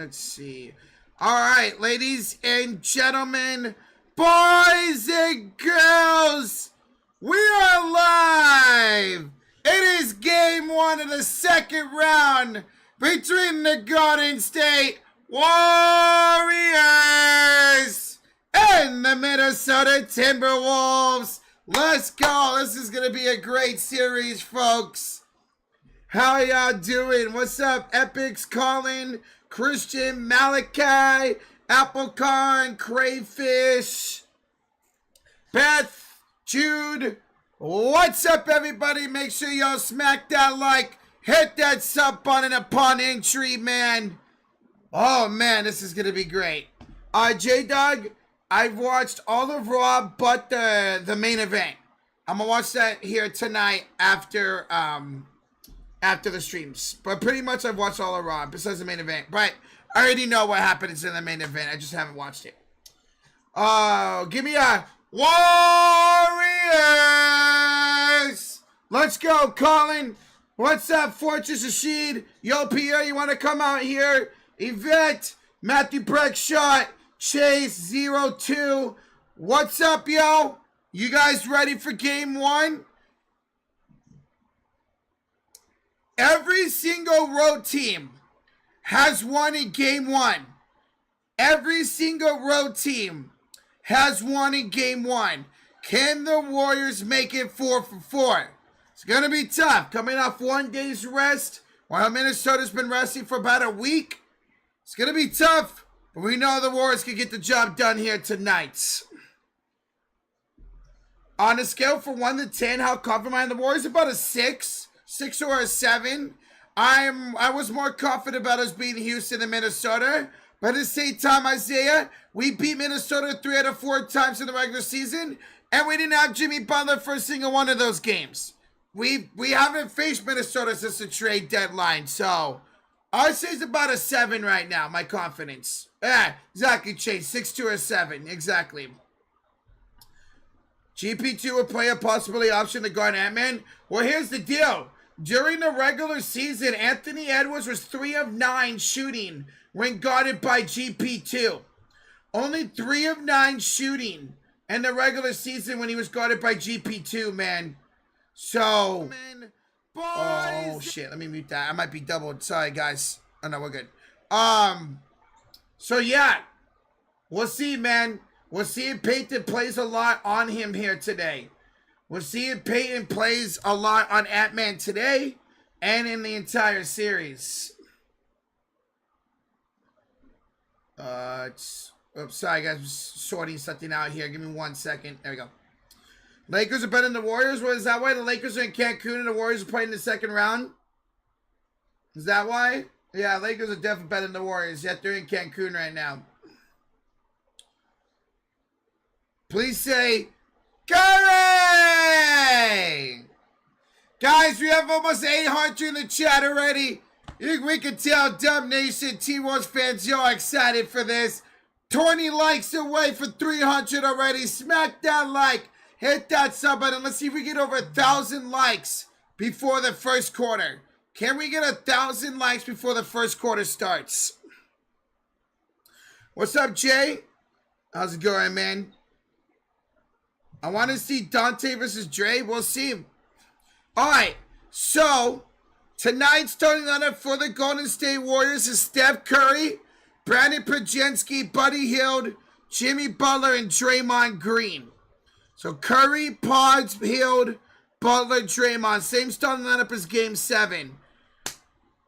Let's see. All right, ladies and gentlemen, boys and girls, we are live. It is game one of the second round between the Golden State Warriors and the Minnesota Timberwolves. Let's go. This is going to be a great series, folks. How y'all doing? What's up, Epics, Colin, Christian, Malachi, Applecorn, Crayfish, Beth, Jude. What's up, everybody? Make sure y'all smack that like, hit that sub button upon entry, man. Oh, man, this is going to be great. J-Dog, I've watched all of Raw but the main event. I'm going to watch that here tonight after the streams. But pretty much I've watched all of Raw besides the main event. But I already know what happens in the main event. I just haven't watched it. Give me a Warriors! Let's go, Colin. What's up, Fortress Rashid? Yo, Pierre, you want to come out here? Yvette, Matthew Breckshot, Chase 02. What's up, yo? You guys ready for game one? Every single road team has won in game one. Every single road team has won in game one. Can the Warriors make it 4 for 4? It's going to be tough. Coming off 1 day's rest, while Minnesota's been resting for about a week. It's going to be tough, but we know the Warriors can get the job done here tonight. On a scale from 1 to 10, how confident am I in the Warriors? About a 6 or a 7. I was more confident about us beating Houston than Minnesota. But at the same time, Isaiah, we beat Minnesota 3 out of 4 times in the regular season, and we didn't have Jimmy Butler for a single one of those games. We haven't faced Minnesota since the trade deadline, so I'd say it's about a 7 right now, my confidence. Yeah, exactly, Chase. 6 or 7, exactly. GP2 would play a possibility option to guard Ant-Man. Well, here's the deal. During the regular season, Anthony Edwards was 3 of 9 shooting when guarded by GP2. Only 3 of 9 shooting in the regular season when he was guarded by GP2, man. So, oh shit, let me mute that. I might be doubled. Sorry, guys. Oh no, we're good. So yeah, we'll see, man. We'll see if Peyton plays a lot on him here today. We'll see if Peyton plays a lot on Ant-Man today and in the entire series. Oops, sorry guys, I'm sorting something out here. Give me 1 second. There we go. Lakers are better than the Warriors? What is that why? The Lakers are in Cancun and the Warriors are playing in the second round? Is that why? Yeah, Lakers are definitely better than the Warriors. Yet they're in Cancun right now. Please say Curry! Guys, we have almost 800 in the chat already. We can tell Dub Nation, T-Wolves fans, y'all excited for this. 20 likes away for 300 already. Smack that like. Hit that sub button. Let's see if we get over 1,000 likes before the first quarter. Can we get 1,000 likes before the first quarter starts? What's up, Jay? How's it going, man? I want to see Dante versus Dre. We'll see. All right. So, tonight's starting lineup for the Golden State Warriors is Steph Curry, Brandon Podjensky, Buddy Hield, Jimmy Butler, and Draymond Green. So, Curry, Pods, Hield, Butler, Draymond. Same starting lineup as Game 7.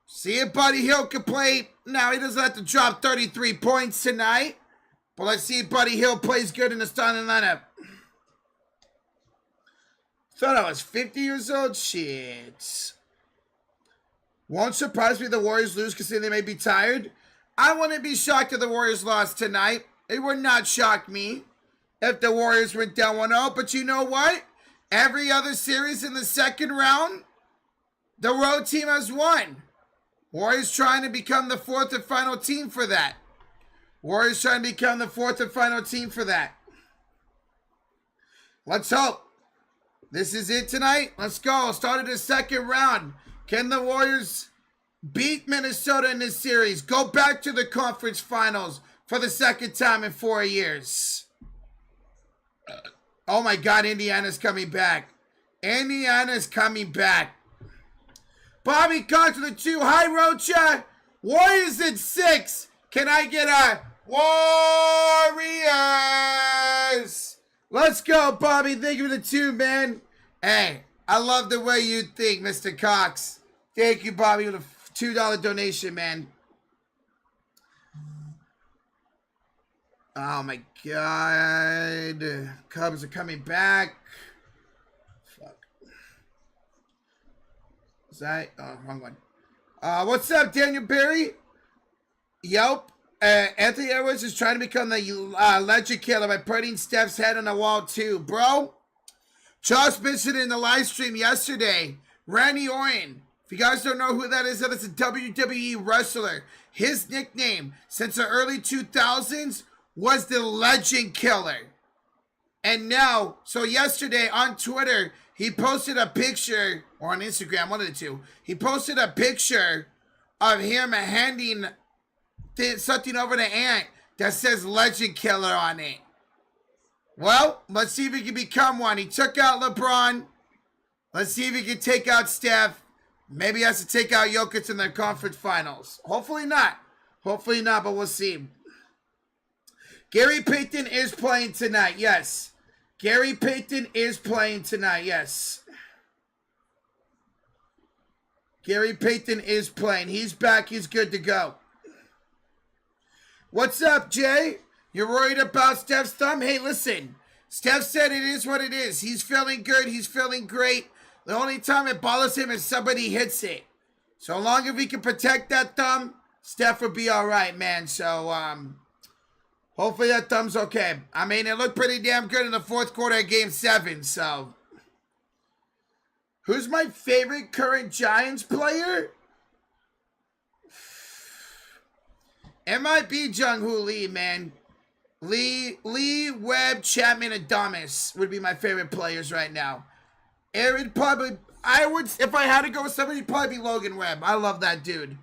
See if Buddy Hield can play. Now, he doesn't have to drop 33 points tonight. But let's see if Buddy Hield plays good in the starting lineup. Thought I was 50 years old? Shit. Won't surprise me if the Warriors lose because they may be tired. I wouldn't be shocked if the Warriors lost tonight. It would not shock me if the Warriors went down 1-0. But you know what? Every other series in the second round, the road team has won. Warriors trying to become the 4th and final team for that. Warriors trying to become the 4th and final team for that. Let's hope. This is it tonight. Let's go. Started the second round. Can the Warriors beat Minnesota in this series, go back to the conference finals for the second time in 4 years. Oh my God, Indiana's coming back. Indiana's coming back. Bobby Cox with a 2. Hi, Rocha. Warriors at 6. Can I get a Warriors? Let's go, Bobby. Thank you for the 2, man. Hey, I love the way you think, Mr. Cox. Thank you, Bobby, with a $2 donation, man. Oh my God. Cubs are coming back. Fuck. Is that? Oh, wrong one. What's up, Daniel Berry? Yelp. Anthony Edwards is trying to become the legend killer by putting Steph's head on the wall too. Bro, Josh mentioned in the live stream yesterday, Randy Orton. If you guys don't know who that is a WWE wrestler. His nickname since the early 2000s was the Legend Killer. And now, so yesterday on Twitter, he posted a picture, or on Instagram, one of the two. He posted a picture of him handing something over to Ant that says Legend Killer on it. Well, let's see if he can become one. He took out LeBron. Let's see if he can take out Steph. Maybe he has to take out Jokic in the conference finals. Hopefully not. Hopefully not, but we'll see. Gary Payton is playing tonight, yes. Gary Payton is playing tonight, yes. Gary Payton is playing. He's back. He's good to go. What's up, Jay? You're worried about Steph's thumb? Hey, listen. Steph said it is what it is. He's feeling good. He's feeling great. The only time it bothers him is somebody hits it. So long as we can protect that thumb, Steph will be all right, man. So, hopefully that thumb's okay. I mean, it looked pretty damn good in the fourth quarter of Game 7, so. Who's my favorite current Giants player? It might be Jung-Hoo Lee, man. Lee, Webb, Chapman, and Thomas would be my favorite players right now. It would probably, if I had to go with somebody, it'd probably be Logan Webb. I love that dude.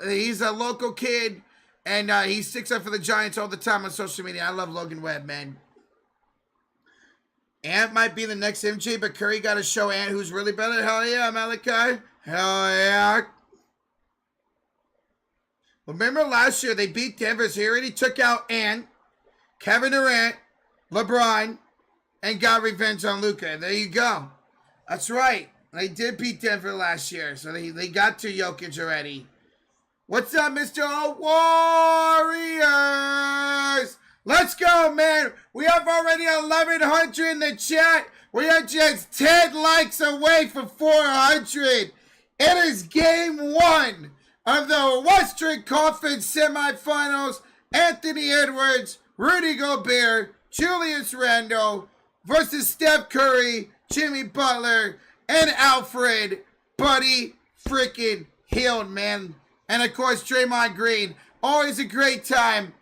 He's a local kid, and he sticks up for the Giants all the time on social media. I love Logan Webb, man. Ant might be the next MJ, but Curry got to show Ant who's really better. Hell yeah, Malachi. Hell yeah. Remember last year they beat Denver, so he already took out Ant, Kevin Durant, LeBron, and got revenge on Luka. There you go. That's right. They did beat Denver last year, so they got to Jokic already. What's up, Mr. Warriors? Let's go, man. We have already 1,100 in the chat. We are just 10 likes away from 400. It is game 1 of the Western Conference semifinals. Anthony Edwards, Rudy Gobert, Julius Randle versus Steph Curry, Jimmy Butler, and Alfred Buddy freaking Hield, man. And of course, Draymond Green. Always a great time.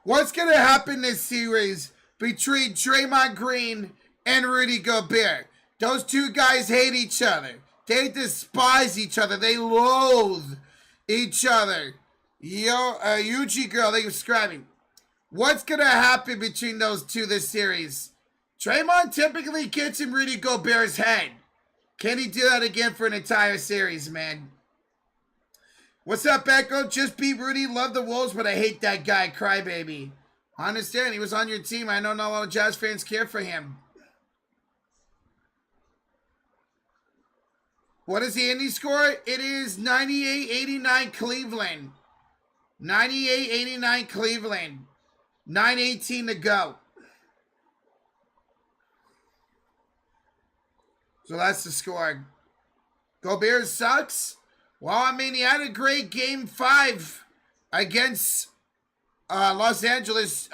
What's going to happen this series between Draymond Green and Rudy Gobert? Those two guys hate each other. They despise each other. They loathe each other. Yuji girl, they were describing. What's going to happen between those two this series? Draymond typically gets in Rudy Gobert's head. Can he do that again for an entire series, man? What's up, Echo? Just beat Rudy. Love the Wolves, but I hate that guy, crybaby. I understand. He was on your team. I know not a lot of Jazz fans care for him. What is the Indy score? It is 98-89 Cleveland. 98-89 Cleveland. 9:18 to go. So that's the score. Gobert sucks. Well, I mean, he had a great game 5 against Los Angeles.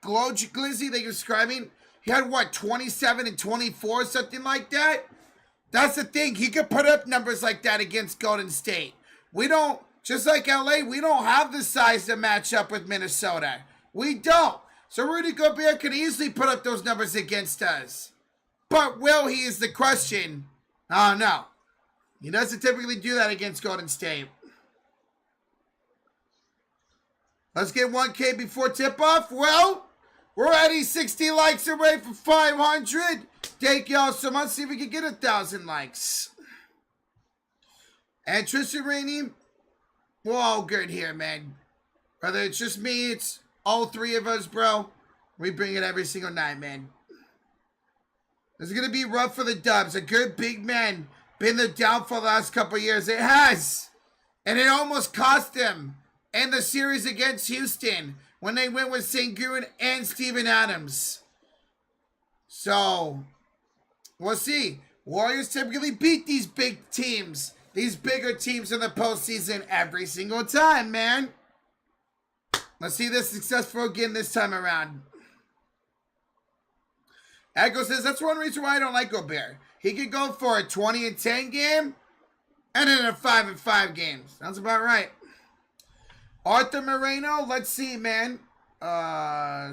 Glizzy, they were describing. He had, what, 27 and 24, something like that? That's the thing. He could put up numbers like that against Golden State. We don't, just like LA, we don't have the size to match up with Minnesota. We don't. So Rudy Gobert could easily put up those numbers against us. But will he is the question. Oh, no. He doesn't typically do that against Golden State. Let's get 1K before tip-off. Well, we're already 60 likes away from 500. Thank y'all so much. See if we can get 1,000 likes. And Tristan Rainey, we're all good here, man. Whether it's just me, it's all three of us, bro. We bring it every single night, man. This is going to be rough for the Dubs. A good big man been the downfall the last couple of years. It has. And it almost cost them in the series against Houston when they went with Sengun and Steven Adams. So, we'll see. Warriors typically beat these big teams, these bigger teams in the postseason every single time, man. Let's see this successful again this time around. Echo says, that's one reason why I don't like Gobert. He could go for a 20-10 game and then a 5-5 game. Sounds about right. Arthur Moreno, let's see, man.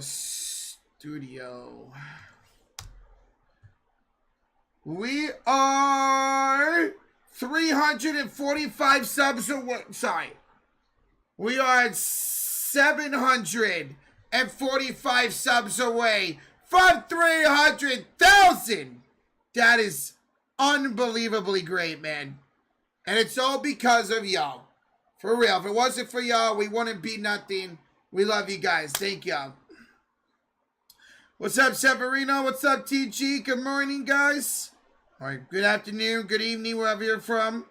Studio. We are 345 subs away. Sorry. We are 745 subs away from 300,000. That is unbelievably great, man. And it's all because of y'all. For real. If it wasn't for y'all, we wouldn't be nothing. We love you guys. Thank y'all. What's up, Severino? What's up, TG? Good morning, guys. All right. Good afternoon. Good evening, wherever you're from.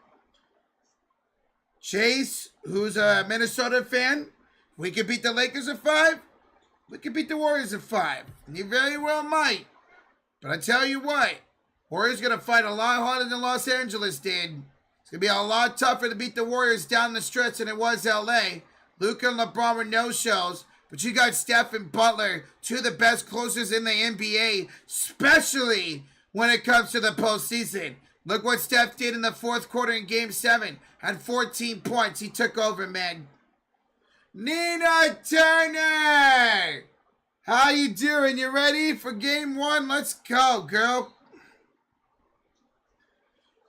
Chase, who's a Minnesota fan. We could beat the Lakers at 5. We could beat the Warriors at 5. And you very well might. But I tell you what. Warriors going to fight a lot harder than Los Angeles did. It's going to be a lot tougher to beat the Warriors down the stretch than it was L.A. Luka and LeBron were no-shows. But you got Steph and Butler, two of the best closers in the NBA, especially when it comes to the postseason. Look what Steph did in the fourth quarter in Game 7. Had 14 points. He took over, man. Nina Turner! How you doing? You ready for Game 1? Let's go, girl.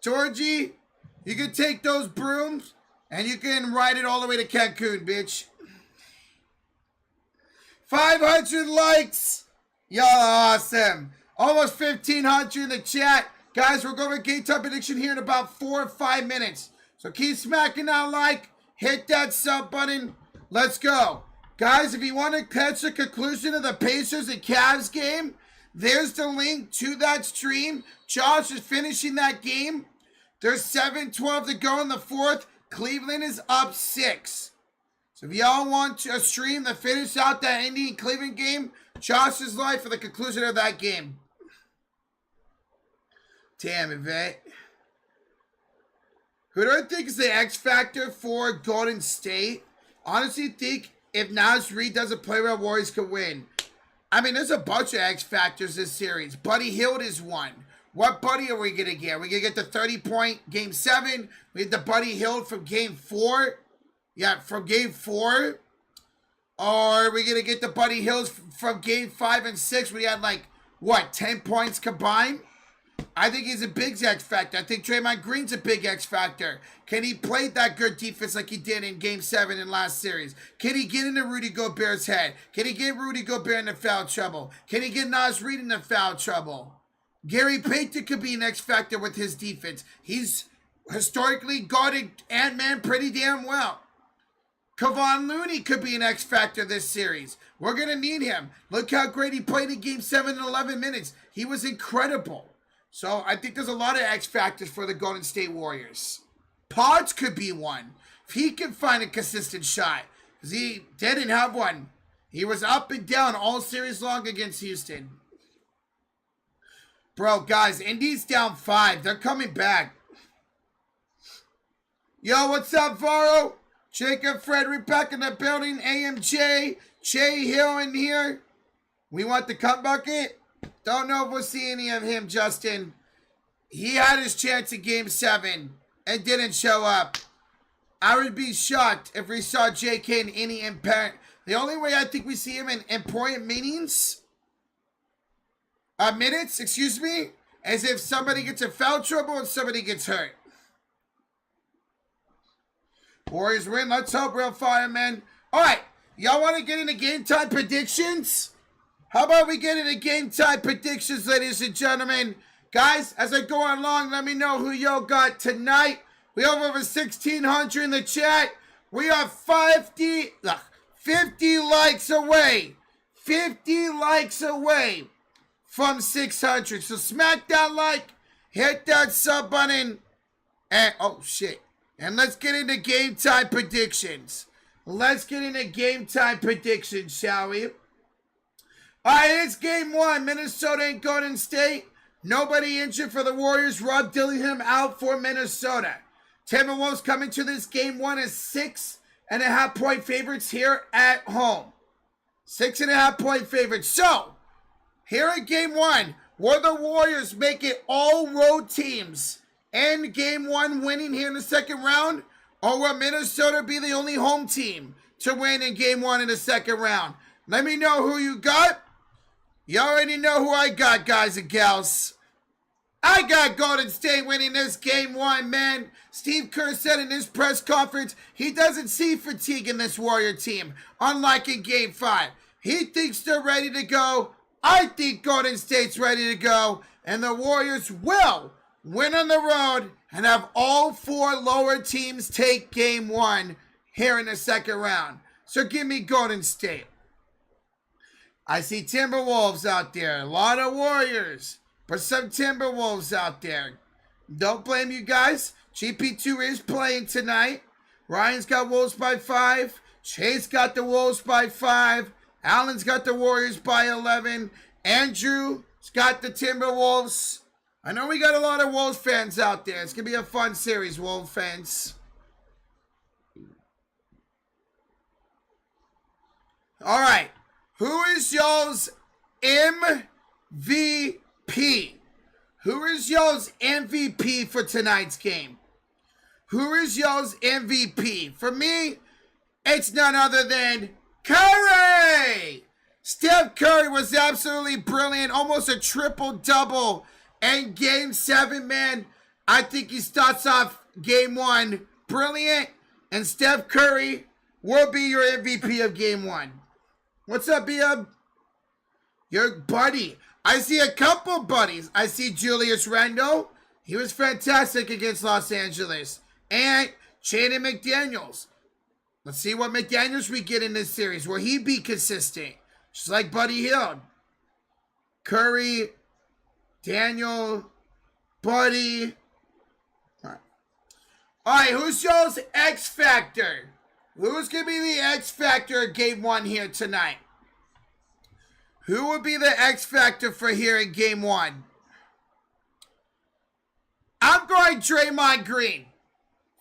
Georgie, you can take those brooms and you can ride it all the way to Cancun, bitch. 500 likes. Y'all are awesome. Almost 1,500 in the chat. Guys, we're going to game time prediction here in about 4 or 5 minutes. So keep smacking that like. Hit that sub button. Let's go. Guys, if you want to catch the conclusion of the Pacers and Cavs game, there's the link to that stream. Josh is finishing that game. There's 7:12 to go in the fourth. Cleveland is up 6. So if y'all want a stream to finish out that Indian Cleveland game, Josh is live for the conclusion of that game. Damn, Yvette. Who do I think is the X factor for Golden State? Honestly think if Naz Reid doesn't play well, Warriors could win. I mean, there's a bunch of X factors this series. Buddy Hield is one. What Buddy are we going to get? We're going to get the 30-point Game 7. We get the Buddy Hield from Game 4. Yeah, from Game 4. Or are we going to get the Buddy Hills from Game 5 and 6? We had like, what, 10 points combined? I think he's a big X factor. I think Draymond Green's a big X factor. Can he play that good defense like he did in Game 7 in last series? Can he get into Rudy Gobert's head? Can he get Rudy Gobert into foul trouble? Can he get Naz Reid into foul trouble? Gary Payton could be an X factor with his defense. He's historically guarded Ant-Man pretty damn well. Kevon Looney could be an X factor this series. We're going to need him. Look how great he played in Game 7 in 11 minutes. He was incredible. So I think there's a lot of X factors for the Golden State Warriors. Pods could be one. If he can find a consistent shot. Because he didn't have one. He was up and down all series long against Houston. Bro, guys, Indy's down 5. They're coming back. Yo, what's up, Varo? Jacob Frederick back in the building. AMJ. Jay Hill in here. We want the cut bucket. Don't know if we'll see any of him, Justin. He had his chance in Game 7 and didn't show up. I would be shocked if we saw JK in any impact. The only way I think we see him in important minutes, is if somebody gets in foul trouble and somebody gets hurt. Warriors win. Let's hope, real firemen. All right. Y'all want to get into game time predictions? How about we get into game time predictions, ladies and gentlemen? Guys, as I go along, let me know who y'all got tonight. We have over 1,600 in the chat. We are 50 likes away. 50 likes away from 600. So smack that like, hit that sub button, and oh shit. And let's get into game time predictions. Let's get into game time predictions, shall we? All right, it's game one. Minnesota and Golden State. Nobody injured for the Warriors. Rob Dillingham out for Minnesota. Timberwolves coming to this game one as 6.5 point favorites here at home. 6.5 point favorites. So, here at game one, will the Warriors make it all road teams and game one winning here in the second round? Or will Minnesota be the only home team to win in game one in the second round? Let me know who you got. You already know who I got, guys and gals. I got Golden State winning this game one, man. Steve Kerr said in his press conference he doesn't see fatigue in this Warrior team, unlike in game five. He thinks they're ready to go. I think Golden State's ready to go. And the Warriors will win on the road and have all four lower teams take game one here in the second round. So give me Golden State. I see Timberwolves out there. A lot of Warriors, but some Timberwolves out there. Don't blame you guys. GP2 is playing tonight. Ryan's got Wolves by 5. Chase got the Wolves by 5. Allen's got the Warriors by 11. Andrew's got the Timberwolves. I know we got a lot of Wolves fans out there. It's going to be a fun series, Wolves fans. All right. Who is y'all's MVP? Who is y'all's MVP for tonight's game? Who is y'all's MVP? For me, it's none other than Curry! Steph Curry was absolutely brilliant. Almost a triple-double in Game 7, man. I think he starts off Game 1 brilliant. And Steph Curry will be your MVP of Game 1. What's up, B-Up? Your buddy. I see a couple buddies. I see Julius Randle. He was fantastic against Los Angeles. And Jaden McDaniels. Let's see what McDaniels we get in this series. Will he be consistent? Just like Buddy Hield. Curry, Daniel, Buddy. All right, who's y'all's X Factor? Who's going to be the X Factor of Game 1 here tonight? Who will be the X Factor for here in Game 1? I'm going Draymond Green.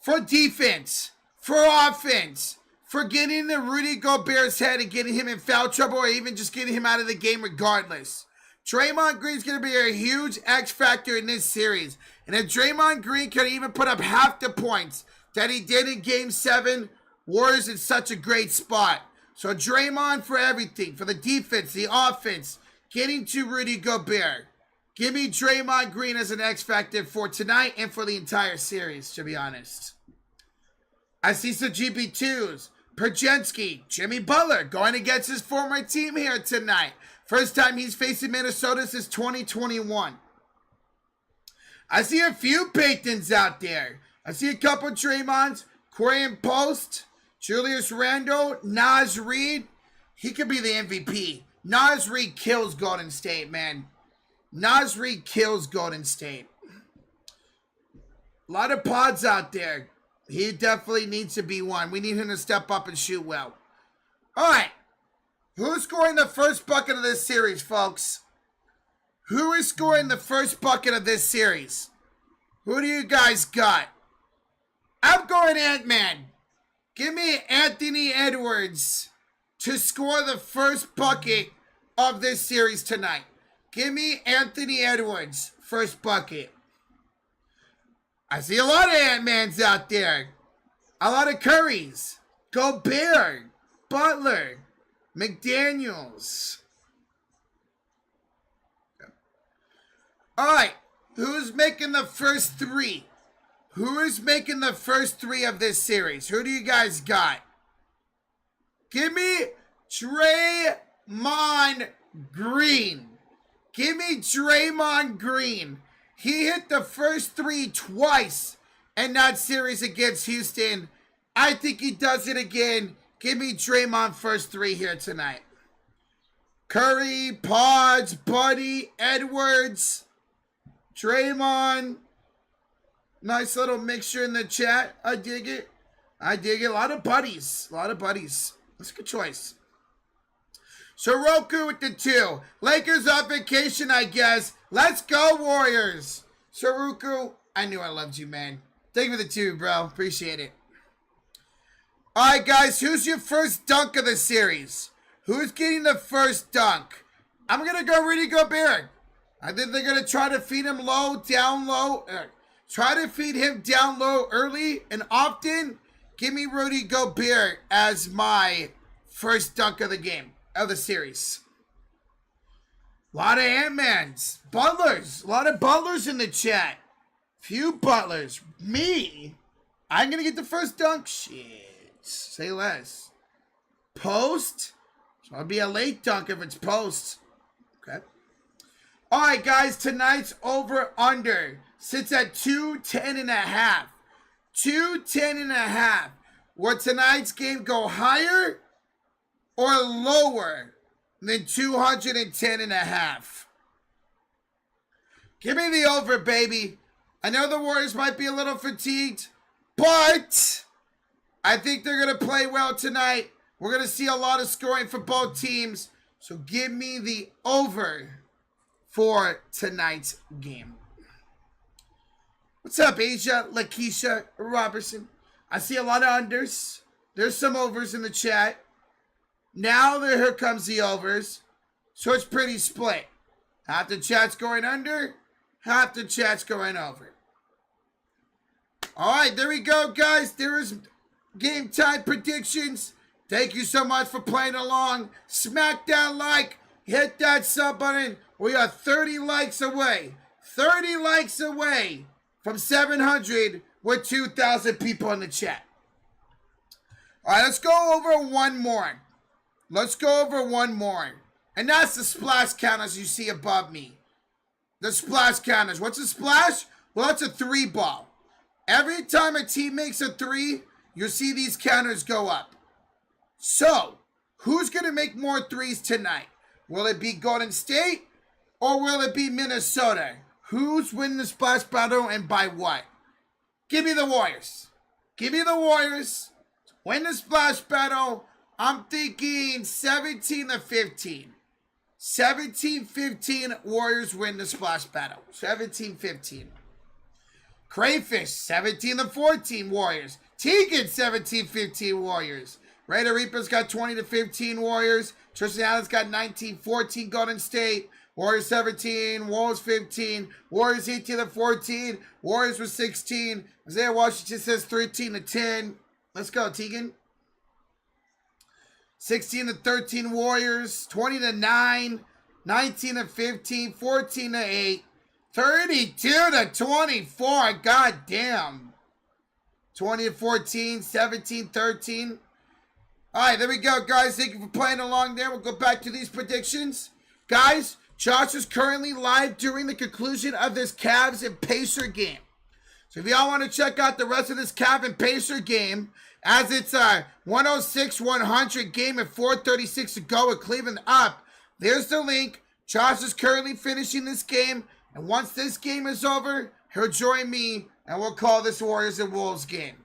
For defense. For offense. For getting the Rudy Gobert's head and getting him in foul trouble or even just getting him out of the game regardless. Draymond Green's going to be a huge X Factor in this series. And if Draymond Green can even put up half the points that he did in Game 7, Warriors in such a great spot. So Draymond for everything. For the defense, the offense, getting to Rudy Gobert. Give me Draymond Green as an X Factor for tonight and for the entire series, to be honest. I see some GP2s. Perjensky, Jimmy Butler going against his former team here tonight. First time he's facing Minnesota since 2021. I see a few Paytons out there. I see a couple Draymonds. Quarian Post, Julius Randle, Naz Reid. He could be the MVP. Naz Reid kills Golden State, man. Naz Reid kills Golden State. A lot of pods out there. He definitely needs to be one. We need him to step up and shoot well. All right. Who's scoring the first bucket of this series, folks? Who is scoring the first bucket of this series? Who do you guys got? I'm going Ant-Man. Give me Anthony Edwards to score the first bucket of this series tonight. Give me Anthony Edwards, first bucket. I see a lot of Ant-Mans out there. A lot of Currys. Gobert. Butler. McDaniels. All right. Who's making the first three? Who is making the first 3 of this series? Who do you guys got? Give me Draymond Green. Give me Draymond Green. He hit the first 3 twice in that series against Houston. I think he does it again. Give me Draymond first 3 here tonight. Curry, Pods, Buddy, Edwards, Draymond. Nice little mixture in the chat. I dig it. I dig it. A lot of buddies. A lot of buddies. That's a good choice. Soroku with the 2. Lakers on vacation, I guess. Let's go, Warriors. Soroku, I knew I loved you, man. Thank you for the 2, bro. Appreciate it. All right, guys. Who's your first dunk of the series? Who's getting the first dunk? I'm going to go Rudy Gobert. I think they're going to try to feed him low, down low. Try to feed him down low early and often. Give me Rudy Gobert as my first dunk of the game, of the series. A lot of Ant-Mans. Butlers. A lot of Butlers in the chat. Few Butlers. Me? I'm going to get the first dunk? Shit. Say less. Post? So I'll be a late dunk if it's post. Okay. All right, guys. Tonight's over-under sits at 210.5. 210.5. Will tonight's game go higher or lower than 210.5? Give me the over, baby. I know the Warriors might be a little fatigued, but I think they're going to play well tonight. We're going to see a lot of scoring for both teams. So give me the over for tonight's game. What's up, Asia, Lakeisha, Robertson? I see a lot of unders. There's some overs in the chat. Now here comes the overs. So it's pretty split. Half the chat's going under. Half the chat's going over. All right, there we go, guys. There is game time predictions. Thank you so much for playing along. Smack that like. Hit that sub button. We are 30 likes away. 30 likes away from 700 with 2,000 people in the chat. All right, let's go over one more. Let's go over one more. And that's the splash counters you see above me. The splash counters. What's a splash? Well, it's a 3 ball. Every time a team makes a 3, you'll see these counters go up. So, who's going to make more 3s tonight? Will it be Golden State or will it be Minnesota? Who's winning the splash battle and by what? Give me the Warriors. Give me the Warriors. Win the splash battle. I'm thinking 17-15. 17-15 Warriors win the splash battle. 17-15. Crayfish 17-14 Warriors. Tegan 17-15 Warriors. Raider Reaper's got 20-15 Warriors. Tristan Allen's got 19-14 Golden State. Warriors 17, Wolves 15, Warriors 18-14, Warriors with 16. Isaiah Washington says 13-10. Let's go, Tegan. 16-13 Warriors, 20-9, 19-15, 14-8, 32-24. God damn. 20-14, 17-13. All right, there we go, guys. Thank you for playing along there. We'll go back to these predictions. Guys, Josh is currently live during the conclusion of this Cavs and Pacer game. So if y'all want to check out the rest of this Cavs and Pacer game, as it's a 106-100 game at 4:36 to go with Cleveland up, there's the link. Josh is currently finishing this game, and once this game is over, he'll join me, and we'll call this Warriors and Wolves game.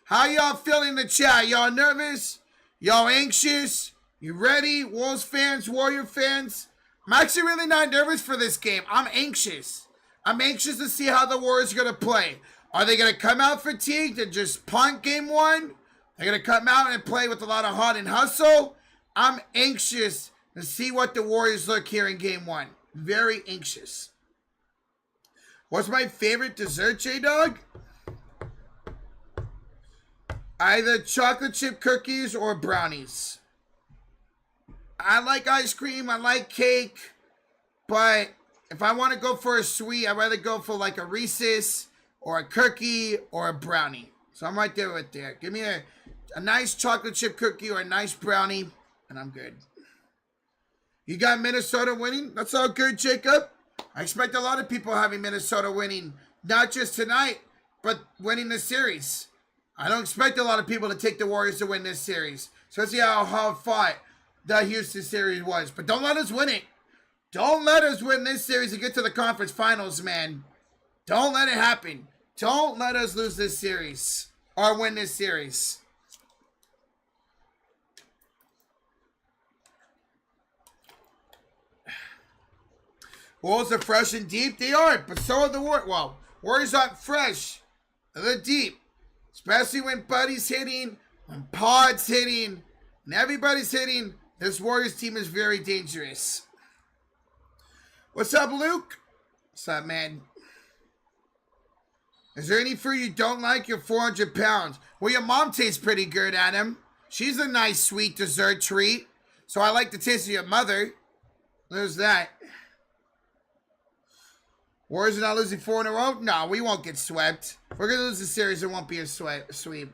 How y'all feeling in the chat? Y'all nervous? Y'all anxious? You ready? Wolves fans, Warrior fans? I'm actually really not nervous for this game. I'm anxious. I'm anxious to see how the Warriors are going to play. Are they going to come out fatigued and just punt game 1? They're going to come out and play with a lot of heart and hustle. I'm anxious to see what the Warriors look here in game 1. Very anxious. What's my favorite dessert, J-Dog? Either chocolate chip cookies or brownies. I like ice cream, I like cake, but if I want to go for a sweet, I'd rather go for like a Reese's, or a cookie or a brownie. So I'm right there with there. Give me a nice chocolate chip cookie or a nice brownie, and I'm good. You got Minnesota winning? That's all good, Jacob. I expect a lot of people having Minnesota winning, not just tonight, but winning the series. I don't expect a lot of people to take the Warriors to win this series. So let's see how fought the Houston series was. But don't let us win it. Don't let us win this series and get to the conference finals, man. Don't let it happen. Don't let us lose this series or win this series. Wolves are fresh and deep. They aren't, but so are the Warriors. Well, Warriors aren't fresh. They're deep. Especially when Buddy's hitting, when Pod's hitting, and everybody's hitting. This Warriors team is very dangerous. What's up, Luke? What's up, man? Is there any food you don't like? You're 400 pounds. Well, your mom tastes pretty good, Adam. She's a nice, sweet dessert treat. So I like the taste of your mother. There's that. Warriors are not losing 4 in a row? No, we won't get swept. We're going to lose the series. It won't be a sweep.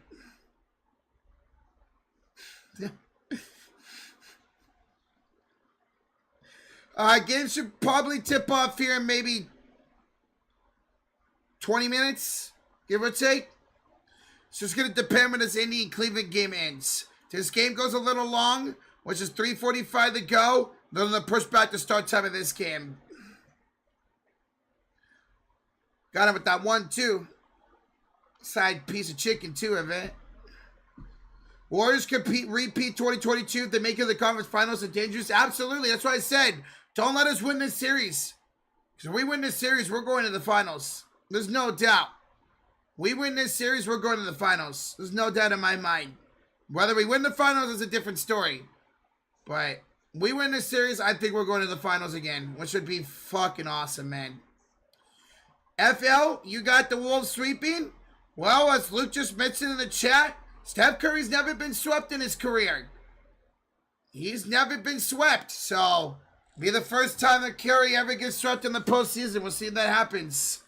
Games should probably tip off here in maybe 20 minutes, give or take. It's just going to depend when this Indy and Cleveland game ends. This game goes a little long, which is 3:45 to go. They're going to push back the start time of this game. Got him with that 1-2. Side piece of chicken, too, of it. Warriors repeat 2022. They make it to the conference finals and dangerous. Absolutely. That's what I said. Don't let us win this series. Because if we win this series, we're going to the finals. There's no doubt. We win this series, we're going to the finals. There's no doubt in my mind. Whether we win the finals is a different story. But we win this series, I think we're going to the finals again. Which would be fucking awesome, man. FL, you got the Wolves sweeping? Well, as Luke just mentioned in the chat, Steph Curry's never been swept in his career. He's never been swept. So, be the first time that Curry ever gets swept in the postseason. We'll see if that happens.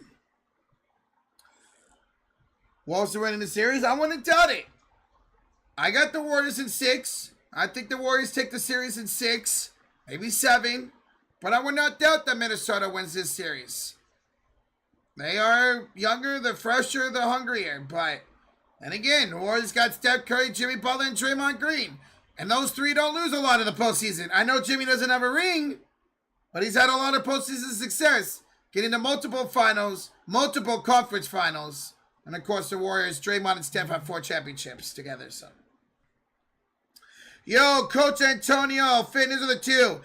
Wolves are winning the series. I wouldn't doubt it. I got the Warriors in 6. I think the Warriors take the series in 6. Maybe 7. But I would not doubt that Minnesota wins this series. They are younger, they're fresher, they're hungrier. But, and again, the Warriors got Steph Curry, Jimmy Butler, and Draymond Green. And those 3 don't lose a lot in the postseason. I know Jimmy doesn't have a ring, but he's had a lot of postseason success. Getting to multiple finals, multiple conference finals. And of course, the Warriors, Draymond and Steph have 4 championships together. So, yo, Coach Antonio, fitness of the 2.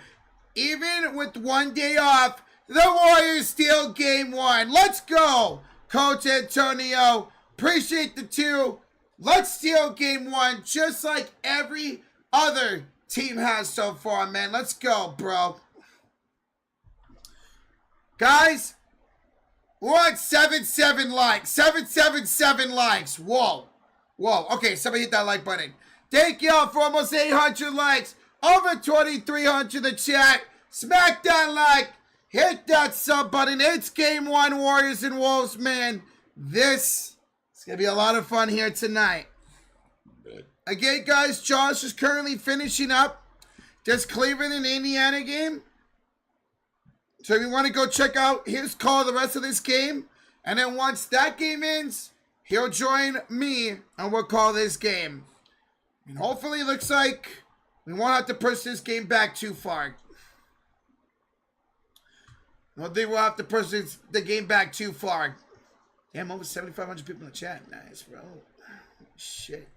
Even with 1 day off, the Warriors steal game 1. Let's go, Coach Antonio. Appreciate the 2. Let's steal game 1 just like every other team has so far, man. Let's go, bro. Guys, we're at 777 likes. 777 likes. Whoa. Whoa. Okay, somebody hit that like button. Thank y'all for almost 800 likes. Over 2,300 in the chat. Smack that like. Hit that sub button. It's game 1, Warriors and Wolves, man. This is going to be a lot of fun here tonight. Again, guys, Josh is currently finishing up this Cleveland and Indiana game. So if you want to go check out his call the rest of this game, and then once that game ends, he'll join me and we'll call this game. And hopefully it looks like we won't have to push this game back too far. I don't think we'll have to push the game back too far. Damn, over 7,500 people in the chat. Nice, bro. Shit.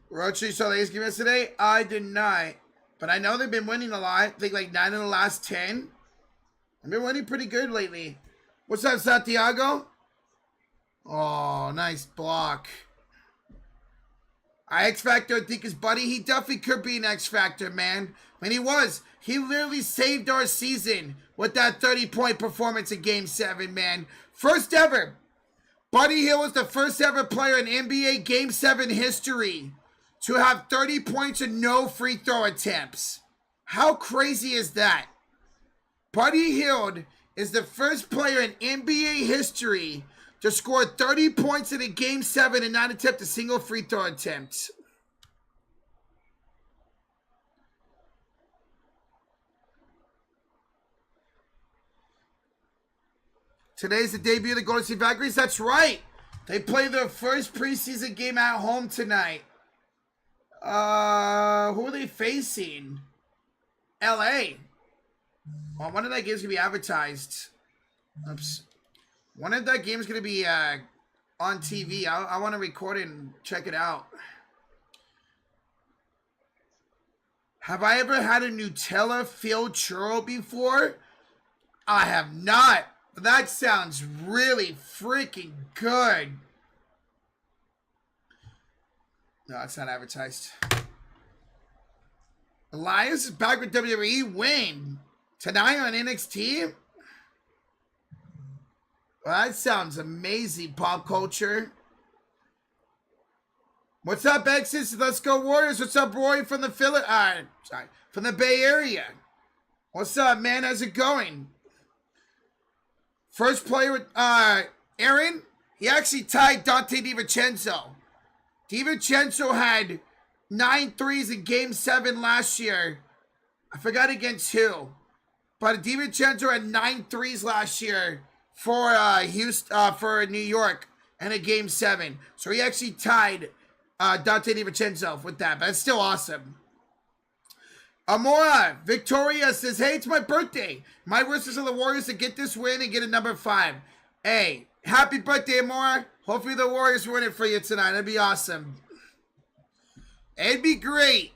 Roach, you saw the Ace game yesterday? I did not. But I know they've been winning a lot. I think like 9 in the last 10. They've been winning pretty good lately. What's up, Santiago? Oh, nice block. X Factor, I think, is Buddy. He definitely could be an X Factor, man. I mean, he was. He literally saved our season with that 30-point performance in Game 7, man. First ever. Buddy Hield was the first ever player in NBA Game 7 history to have 30 points and no free throw attempts. How crazy is that? Buddy Hield is the first player in NBA history to score 30 points in a Game 7 and not attempt a single free throw attempt. Today's the debut of the Golden State Valkyries. That's right. They play their first preseason game at home tonight. Who are they facing? LA. Well, one of that game's going to be advertised. Oops. One of that game's going to be on TV. I want to record it and check it out. Have I ever had a Nutella filled churro before? I have not. That sounds really freaking good. No, it's not advertised. Elias is back with WWE. Wayne tonight on NXT. Well, that sounds amazing, pop culture. What's up, Exes? Let's go Warriors. What's up, Roy from the from the Bay Area? What's up, man? How's it going? First player with Aaron. He actually tied Dante DiVincenzo. DiVincenzo had 9 threes in Game 7 last year. I forgot against who. But DiVincenzo had 9 threes last year for for New York and a Game 7. So he actually tied Dante DiVincenzo with that. But it's still awesome. Amora Victoria says, hey, it's my birthday. My wish is for the Warriors to get this win and get a number 5. Hey, happy birthday, Amora. Hopefully the Warriors win it for you tonight. That'd be awesome. It'd be great.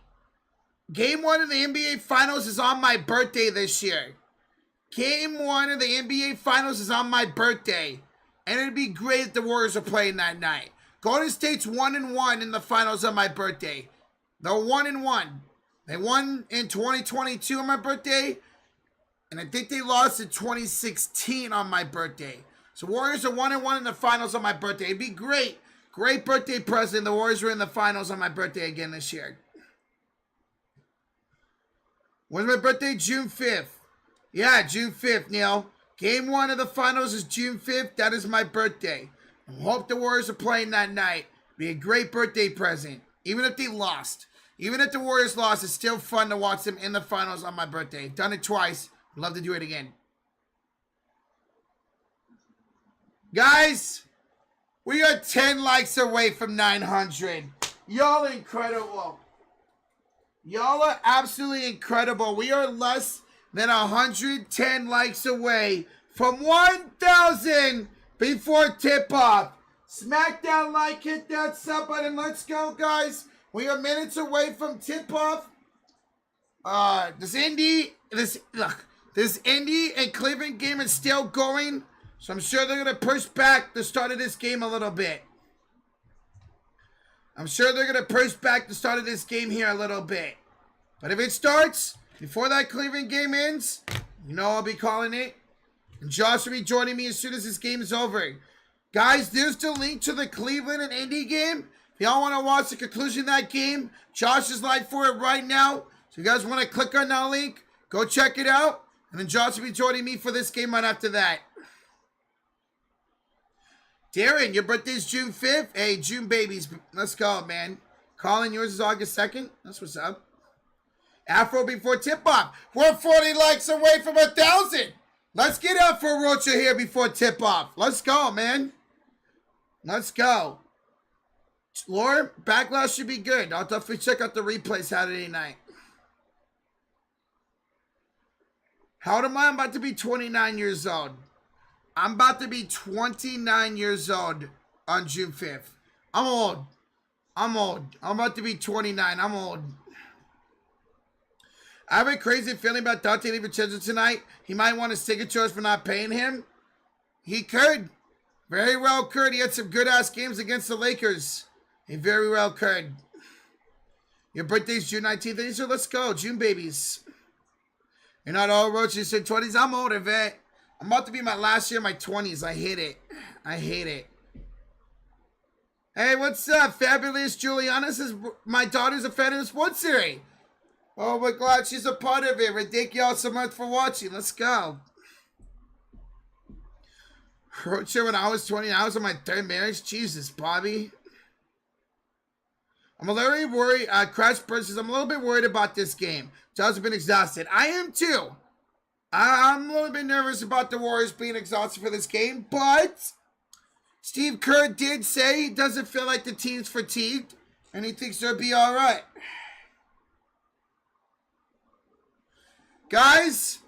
Game 1 of the NBA Finals is on my birthday this year. Game 1 of the NBA Finals is on my birthday. And it'd be great if the Warriors are playing that night. Golden State's 1-1 in the Finals on my birthday. They're 1-1. They won in 2022 on my birthday. And I think they lost in 2016 on my birthday. So Warriors are 1-1 in the Finals on my birthday. It'd be great. Great birthday present. The Warriors were in the Finals on my birthday again this year. When's my birthday? June 5th. Yeah, June 5th, Neil. Game 1 of the Finals is June 5th. That is my birthday. I hope the Warriors are playing that night. Be a great birthday present. Even if they lost. Even if the Warriors lost, it's still fun to watch them in the Finals on my birthday. Done it twice. I'd love to do it again. Guys, we are 10 likes away from 900. Y'all are incredible. Y'all are absolutely incredible. We are less than 110 likes away from 1,000 before tip-off. Smack that like, hit that sub button. Let's go, guys. We are minutes away from tip-off. This Indy and Cleveland game is still going. So I'm sure they're going to push back the start of this game a little bit. I'm sure they're going to push back the start of this game here a little bit. But if it starts before that Cleveland game ends, you know I'll be calling it. And Josh will be joining me as soon as this game is over. Guys, there's the link to the Cleveland and Indy game. If y'all want to watch the conclusion of that game, Josh is live for it right now. So you guys want to click on that link, go check it out. And then Josh will be joining me for this game right after that. Darren, your birthday's June 5th. Hey, June babies. Let's go, man. Colin, yours is August 2nd. That's what's up. Afro before tip-off. We're 40 likes away from 1,000. Let's get Afro Rocha here before tip-off. Let's go, man. Let's go. Laura, Backlash should be good. I'll definitely check out the replay Saturday night. How old am I? I'm about to be 29 years old. I'm about to be 29 years old on June 5th. I'm old. I'm about to be 29. I'm old. I have a crazy feeling about Dante DiVincenzo tonight. He might want to signatures for not paying him. He could. Very well could. He had some good-ass games against the Lakers. He very well could. Your birthday's June 19th. So let's go. June babies. You're not old, Roach. You said 20s. I'm old, Yvette. I'm about to be my last year in my 20s. I hate it. I hate it. Hey, what's up? Fabulous Juliana says, my daughter's a fan of the sports series. Oh, we're glad she's a part of it. We thank you all so much for watching. Let's go. Roadshow when I was 20. I was on my third marriage. Jesus, Bobby. I'm a little worried. Crash Burst, I'm a little bit worried about this game. John's been exhausted. I am too. I'm a little bit nervous about the Warriors being exhausted for this game, but Steve Kerr did say he doesn't feel like the team's fatigued, and he thinks they'll be all right. Guys,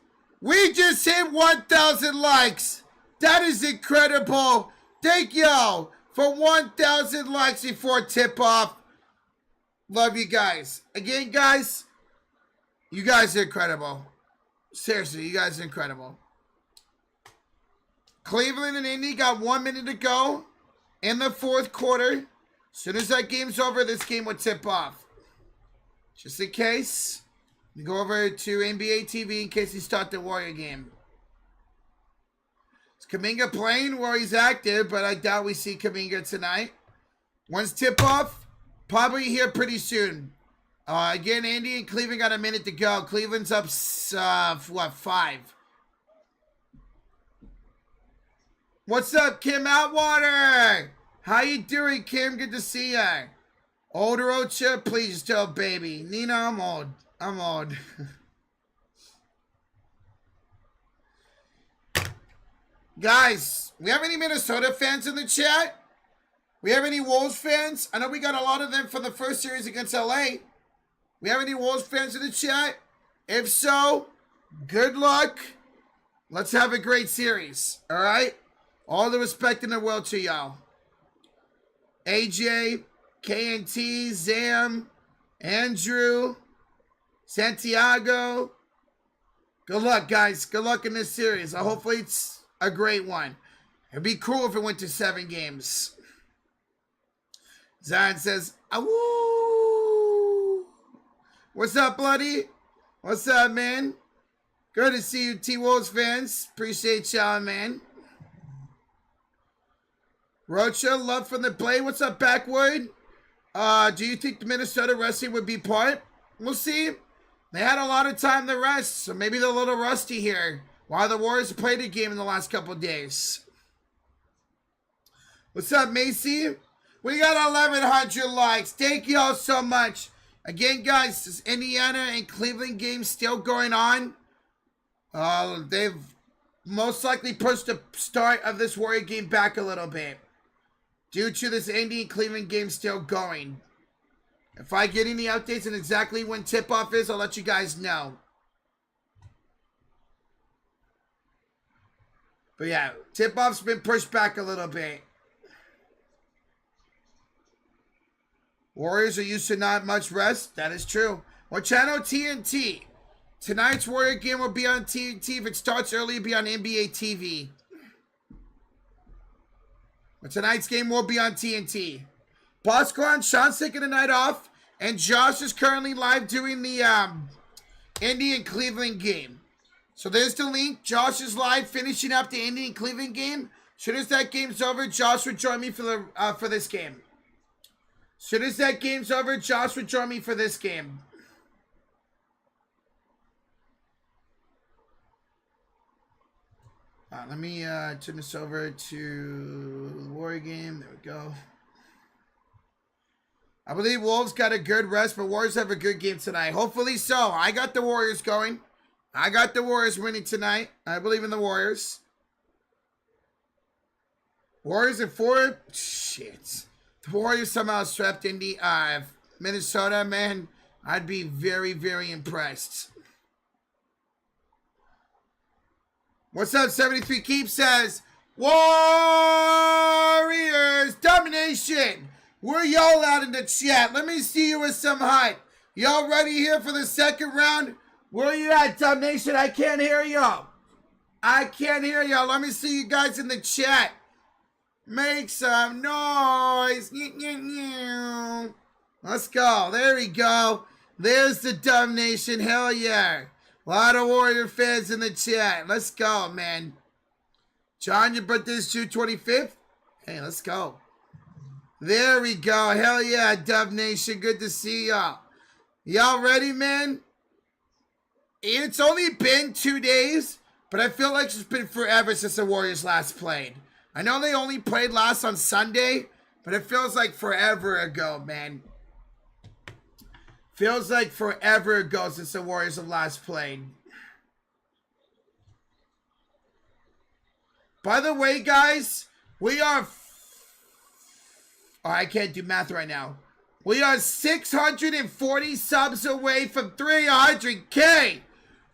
we just hit 1,000 likes. That is incredible. Thank y'all for 1,000 likes before tip-off. Love you guys. Again, guys, you guys are incredible. Seriously, you guys are incredible. Cleveland and Indy got 1 minute to go in the fourth quarter. As soon as that game's over, this game will tip off. Just in case, we go over to NBA TV in case he start the Warrior game. Is Kuminga playing? Well, he's active, but I doubt we see Kuminga tonight. Once tip off, probably here pretty soon. Again, Andy and Cleveland got a minute to go. Cleveland's up, 5. What's up, Kim Atwater? How you doing, Kim? Good to see ya. Older Ocha, please tell baby. Nina, I'm old. I'm old. Guys, we have any Minnesota fans in the chat? We have any Wolves fans? I know we got a lot of them for the first series against LA. We have any Wolves fans in the chat? If so, good luck. Let's have a great series. All right? All the respect in the world to y'all. AJ, KNT, Zam, Andrew, Santiago. Good luck, guys. Good luck in this series. Hopefully it's a great one. It'd be cool if it went to 7 games. Zion says, awoo. What's up, Bloody? What's up, man? Good to see you, T-Wolves fans. Appreciate y'all, man. Rocha, love from the play. What's up, Backwood? Do you think the Minnesota wrestling would be part? We'll see. They had a lot of time to rest, so maybe they're a little rusty here. While the Warriors played a game in the last couple of days. What's up, Macy? We got 1,100 likes. Thank you all so much. Again, guys, this Indiana and Cleveland game still going on. They've most likely pushed the start of this Warrior game back a little bit. Due to this Indy and Cleveland game still going. If I get any updates on exactly when tip-off is, I'll let you guys know. But yeah, tip-off's been pushed back a little bit. Warriors are used to not much rest. That is true. What channel? TNT. Tonight's Warrior game will be on TNT. If it starts early, it'll be on NBA TV. But tonight's game will be on TNT. Bosco, Sean's taking the night off. And Josh is currently live doing the Indy and Cleveland game. So there's the link. Josh is live finishing up the Indy and Cleveland game. As soon as that game's over, Josh would join me for this game. As soon as that game's over, Josh would join me for this game. Let me turn this over to the Warrior game. There we go. I believe Wolves got a good rest, but Warriors have a good game tonight. Hopefully so. I got the Warriors going. I got the Warriors winning tonight. I believe in the Warriors. Warriors at 4. Shit. The Warriors somehow swept Minnesota, man. I'd be very, very impressed. What's up, 73 Keep says, Warriors domination. Where y'all at in the chat? Let me see you with some hype. Y'all ready here for the second round? Where you at, domination? I can't hear y'all. I can't hear y'all. Let me see you guys in the chat. Make some noise. Let's go. There we go. There's the domination. Hell yeah. A lot of Warrior fans in the chat. Let's go, man. John, your birthday's June 25th? Hey, let's go. There we go. Hell yeah, Dub Nation. Good to see y'all. Y'all ready, man? It's only been 2 days, but I feel like it's been forever since the Warriors last played. I know they only played last on Sunday, but it feels like forever ago, man. Feels like forever ago since the Warriors have last played. By the way, guys, we are... Oh, I can't do math right now. We are 640 subs away from 300K.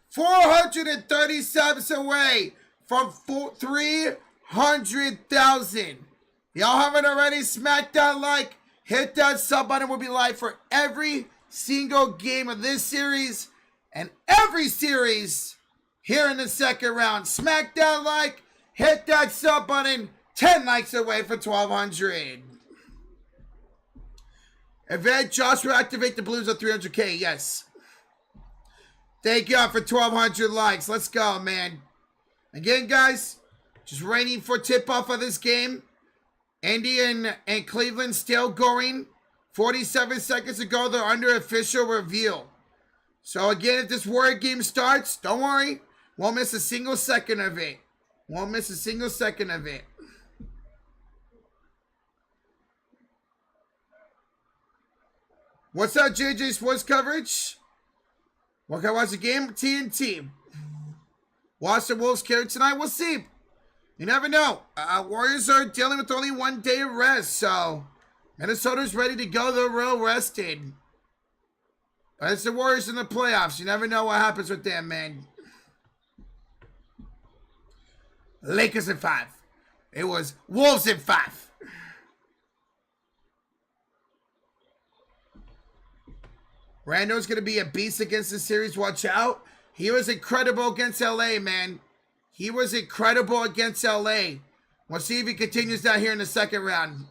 430 subs away from 300,000. Y'all haven't already? Smack that like, hit that sub button. We'll be live for every single game of this series and every series here in the second round. Smack that like, hit that sub button. 10 likes away for 1,200. Event, Josh will activate the Blues of 300K. Yes. Thank you for 1,200 likes. Let's go, man. Again, guys, just waiting for tip-off of this game. Indy and Cleveland still going. 47 seconds to go. They're under official review. So, again, if this Warrior game starts, don't worry. Won't miss a single second of it. Won't miss a single second of it. What's up, JJ Sports Coverage? What can I watch the game? TNT. Watch the Wolves carry tonight? We'll see. You never know. Warriors are dealing with only 1 day of rest, so Minnesota's ready to go. They're real rested. But it's the Warriors in the playoffs. You never know what happens with them, man. Lakers in 5. It was Wolves in 5. Rando's going to be a beast against the series. Watch out. He was incredible against LA, man. He was incredible against LA. We'll see if he continues that here in the second round.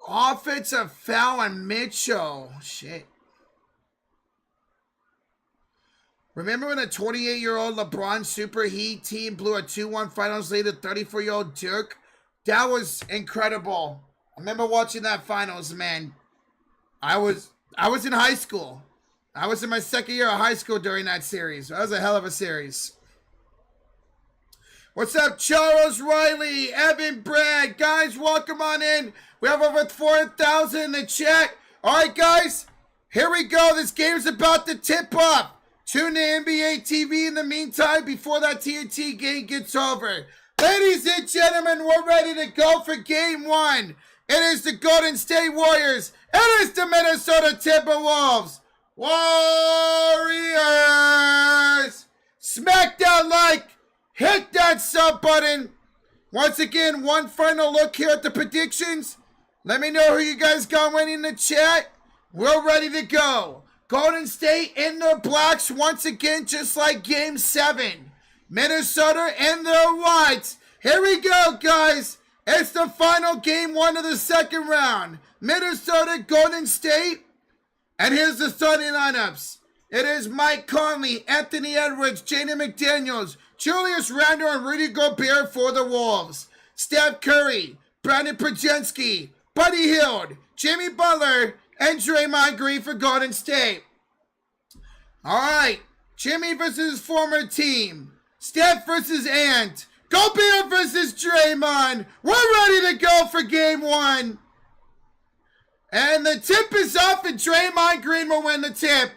Offensive foul on Mitchell. Shit. Remember when a 28-year-old LeBron Super Heat team blew a 2-1 finals lead to 34-year-old Dirk? That was incredible. I remember watching that finals, man. I was in high school. I was in my second year of high school during that series. That was a hell of a series. What's up, Charles Riley, Evan Brad? Guys, welcome on in. We have over 4,000 in the chat. All right, guys, here we go. This game's about to tip off. Tune to NBA TV in the meantime before that TNT game gets over. Ladies and gentlemen, we're ready to go for game 1. It is the Golden State Warriors. It is the Minnesota Timberwolves. Warriors! Smack that like. Hit that sub button. Once again, one final look here at the predictions. Let me know who you guys got winning in the chat. We're ready to go. Golden State in their blacks once again, just like Game 7. Minnesota in their whites. Here we go, guys. It's the final Game 1 of the second round. Minnesota, Golden State. And here's the starting lineups. It is Mike Conley, Anthony Edwards, Jaden McDaniels, Julius Randle, and Rudy Gobert for the Wolves. Steph Curry, Brandon Przemski, Buddy Hield, Jimmy Butler, and Draymond Green for Golden State. All right, Jimmy versus his former team. Steph versus Ant. Gobert versus Draymond. We're ready to go for game 1. And the tip is off, and Draymond Green will win the tip.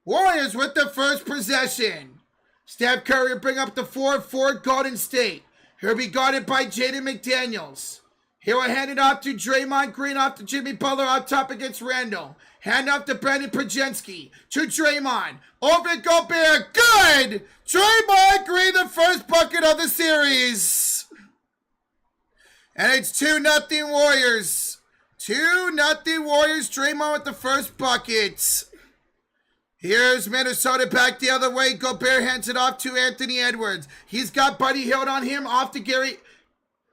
Warriors with the first possession. Steph Curry will bring up the 4 for Golden State. He'll be guarded by Jaden McDaniels. He will hand it off to Draymond Green, off to Jimmy Butler, up top against Randle. Hand off to Brandon Przemski, to Draymond. Over to Gobert, good! Draymond Green, the first bucket of the series. And it's 2-0 Warriors. 2-0 Warriors, Draymond with the first bucket. Here's Minnesota back the other way. Gobert hands it off to Anthony Edwards. He's got Buddy Hield on him, off to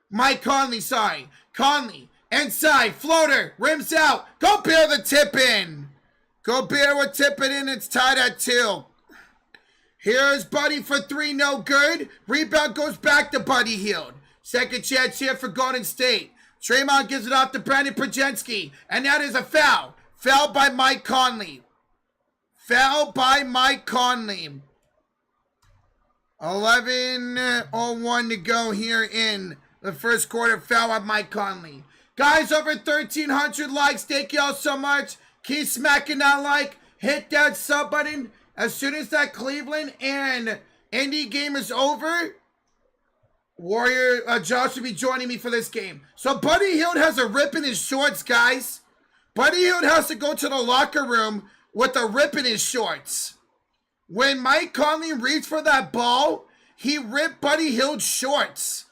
Mike Conley, sorry. Conley, inside, floater, rims out. Gobert the tip in. Gobert will tip it in, it's tied at 2. Here's Buddy for 3, no good. Rebound goes back to Buddy Hield. Second chance here for Golden State. Draymond gives it off to Brandon Przemski, and that is a foul. Foul by Mike Conley. Foul by Mike Conley. 11:01 to go here in the first quarter. Foul by Mike Conley. Guys, over 1,300 likes. Thank y'all so much. Keep smacking that like. Hit that sub button. As soon as that Cleveland and Indy game is over, Josh will be joining me for this game. So Buddy Hield has a rip in his shorts, guys. Buddy Hield has to go to the locker room with a rip in his shorts. When Mike Conley reached for that ball, he ripped Buddy Hield's shorts.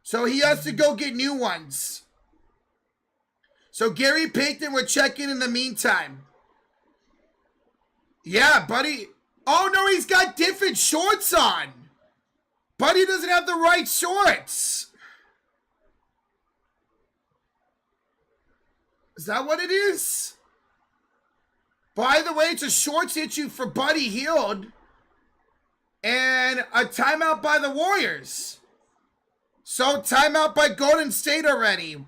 So he has to go get new ones. So Gary Payton will check in the meantime. Yeah, Buddy. Oh, no, he's got different shorts on. Buddy doesn't have the right shorts. Is that what it is? By the way, it's a shorts issue for Buddy Hield. And a timeout by the Warriors. So timeout by Golden State already.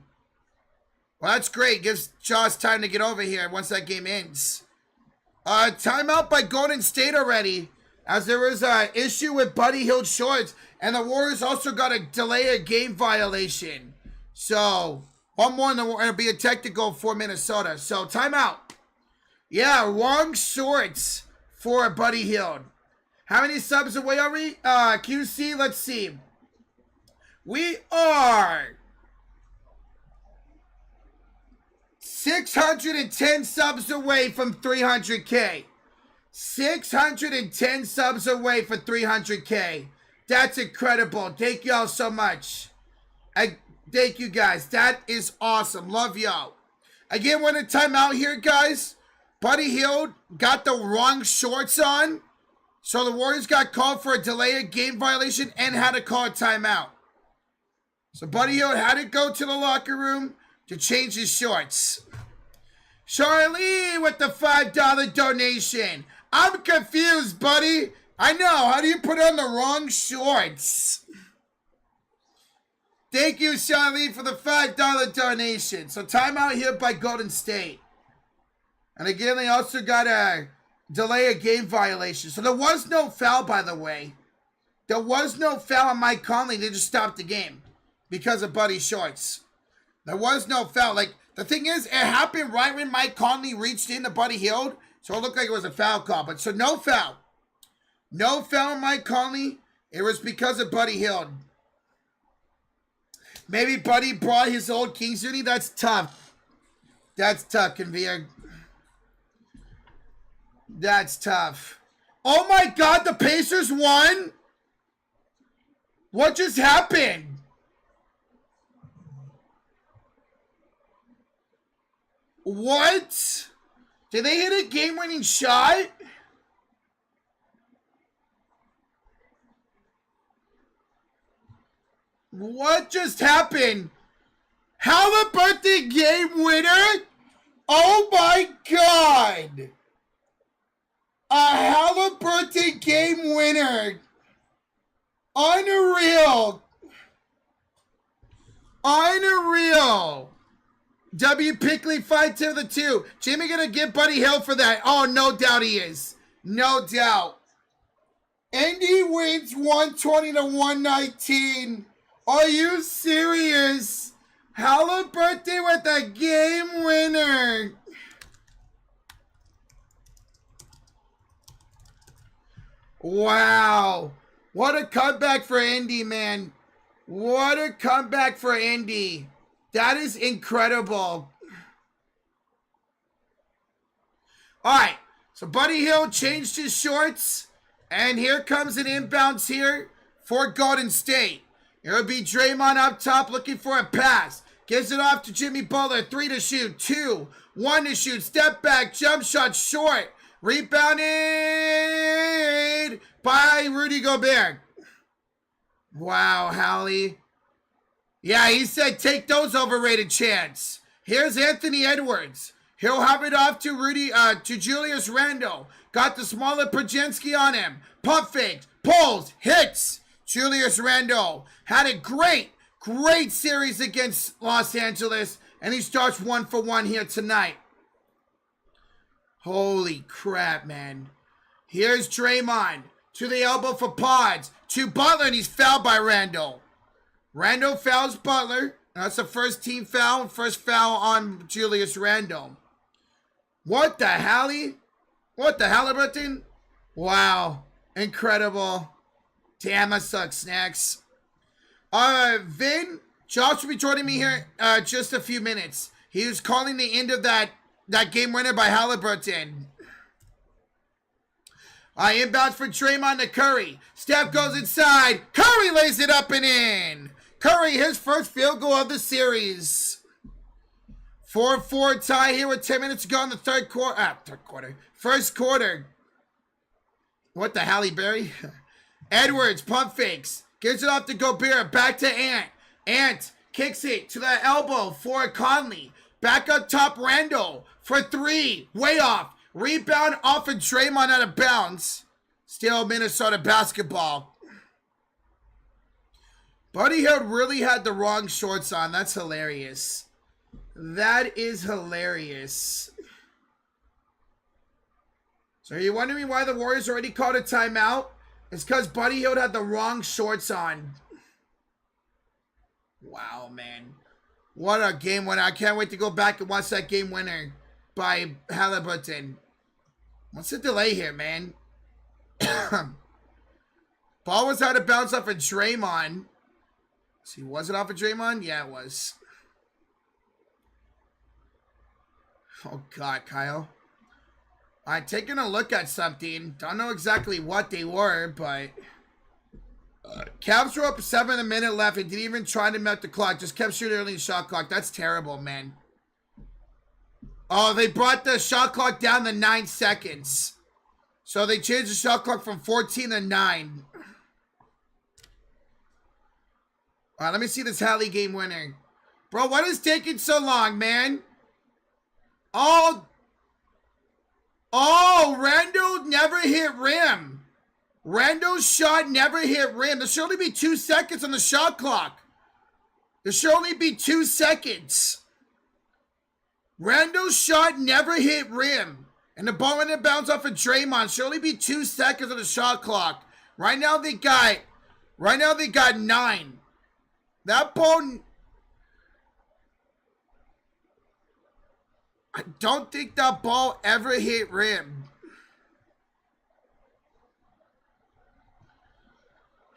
Well, that's great. Gives Josh time to get over here once that game ends. Timeout by Golden State already. As there was an issue with Buddy Hield's shorts. And the Warriors also got a delay a game violation. So, one more and it'll be a technical for Minnesota. So, timeout. Yeah, wrong shorts for Buddy Hield. How many subs away are we? QC, let's see. We are 610 subs away from 300K. 610 subs away for 300K. That's incredible. Thank y'all so much. Thank you guys. That is awesome. Love y'all. Again, we're in a timeout here, guys. Buddy Hield got the wrong shorts on. So the Warriors got called for a delay of game violation and had to call a timeout. So Buddy Hield had to go to the locker room to change his shorts. Charlie with the $5 donation. I'm confused, buddy. I know. How do you put on the wrong shorts? Thank you, Charlie, for the $5 donation. So timeout here by Golden State. And again, they also got a delay a game violation. So there was no foul, by the way. There was no foul on Mike Conley. They just stopped the game because of Buddy's shorts. There was no foul. Like, the thing is, it happened right when Mike Conley reached into Buddy Hield. So it looked like it was a foul call. But so no foul. No foul on Mike Conley. It was because of Buddy Hield. Maybe Buddy brought his old Kings uni. That's tough. That's tough, Conveyor. That's tough. Oh my God, the Pacers won? What just happened? What? Did they hit a game-winning shot? What just happened? Halliburton game winner? Oh my God! A Halliburton game winner. Unreal. Unreal. W. Pickley 5 to the 2. Jimmy gonna give Buddy Hield for that. Oh, no doubt he is. No doubt. Indy wins 120 to 119. Are you serious? Halliburton with a game winner. Wow. What a comeback for Indy, man. What a comeback for Indy. That is incredible. Alright. So Buddy Hield changed his shorts. And here comes an inbounds here for Golden State. It'll be Draymond up top looking for a pass. Gives it off to Jimmy Butler. 3 to shoot. 2. 1 to shoot. Step back. Jump shot short. Rebounded by Rudy Gobert. Wow, Hallie. Yeah, he said take those overrated chants. Here's Anthony Edwards. He'll have it off to Julius Randle. Got the smaller Pajinski on him. Pump fakes, pulls, hits. Julius Randle had a great series against Los Angeles, and he starts 1 for 1 here tonight. Holy crap, man. Here's Draymond to the elbow for Pods. To Butler, and he's fouled by Randall. Randall fouls Butler. That's the first team foul. First foul on Julius Randle. What the hell? What the Halliburton? Wow. Incredible. Damn, that sucks, Snacks. Vin, Josh will be joining me here just a few minutes. He was calling the end of that game winner by Halliburton. Inbounds for Draymond to Curry. Steph goes inside. Curry lays it up and in. Curry, his first field goal of the series. 4-4 tie here with 10 minutes to go in the first quarter. What the Halle Berry? Edwards pump fakes. Gives it off to Gobert. Back to Ant. Ant kicks it to the elbow for Conley. Back up top, Randall for three. Way off. Rebound off of Draymond out of bounds. Still Minnesota basketball. Buddy Hield really had the wrong shorts on. That's hilarious. That is hilarious. So are you wondering why the Warriors already called a timeout? It's because Buddy Hield had the wrong shorts on. Wow, man. What a game winner. I can't wait to go back and watch that game winner by Halliburton. What's the delay here, man? Ball was out of bounds off of Draymond. See, was it off of Draymond? Yeah, it was. Oh, God, Kyle. All right, taking a look at something. Don't know exactly what they were, but... Cavs were up 7 minutes left and didn't even try to melt the clock. Just kept shooting early shot clock. That's terrible, man. Oh, they brought the shot clock down to 9 seconds. So they changed the shot clock from 14 to 9. All right, let me see this Halle game winner. Bro, what is taking so long, man? Oh, Randall never hit rim. Randall's shot never hit rim. There should only be 2 seconds on the shot clock. There should only be 2 seconds. Randall's shot never hit rim. And the ball went in bounds off of Draymond. Should only be 2 seconds on the shot clock. Right now they got 9. That ball... I don't think that ball ever hit rim.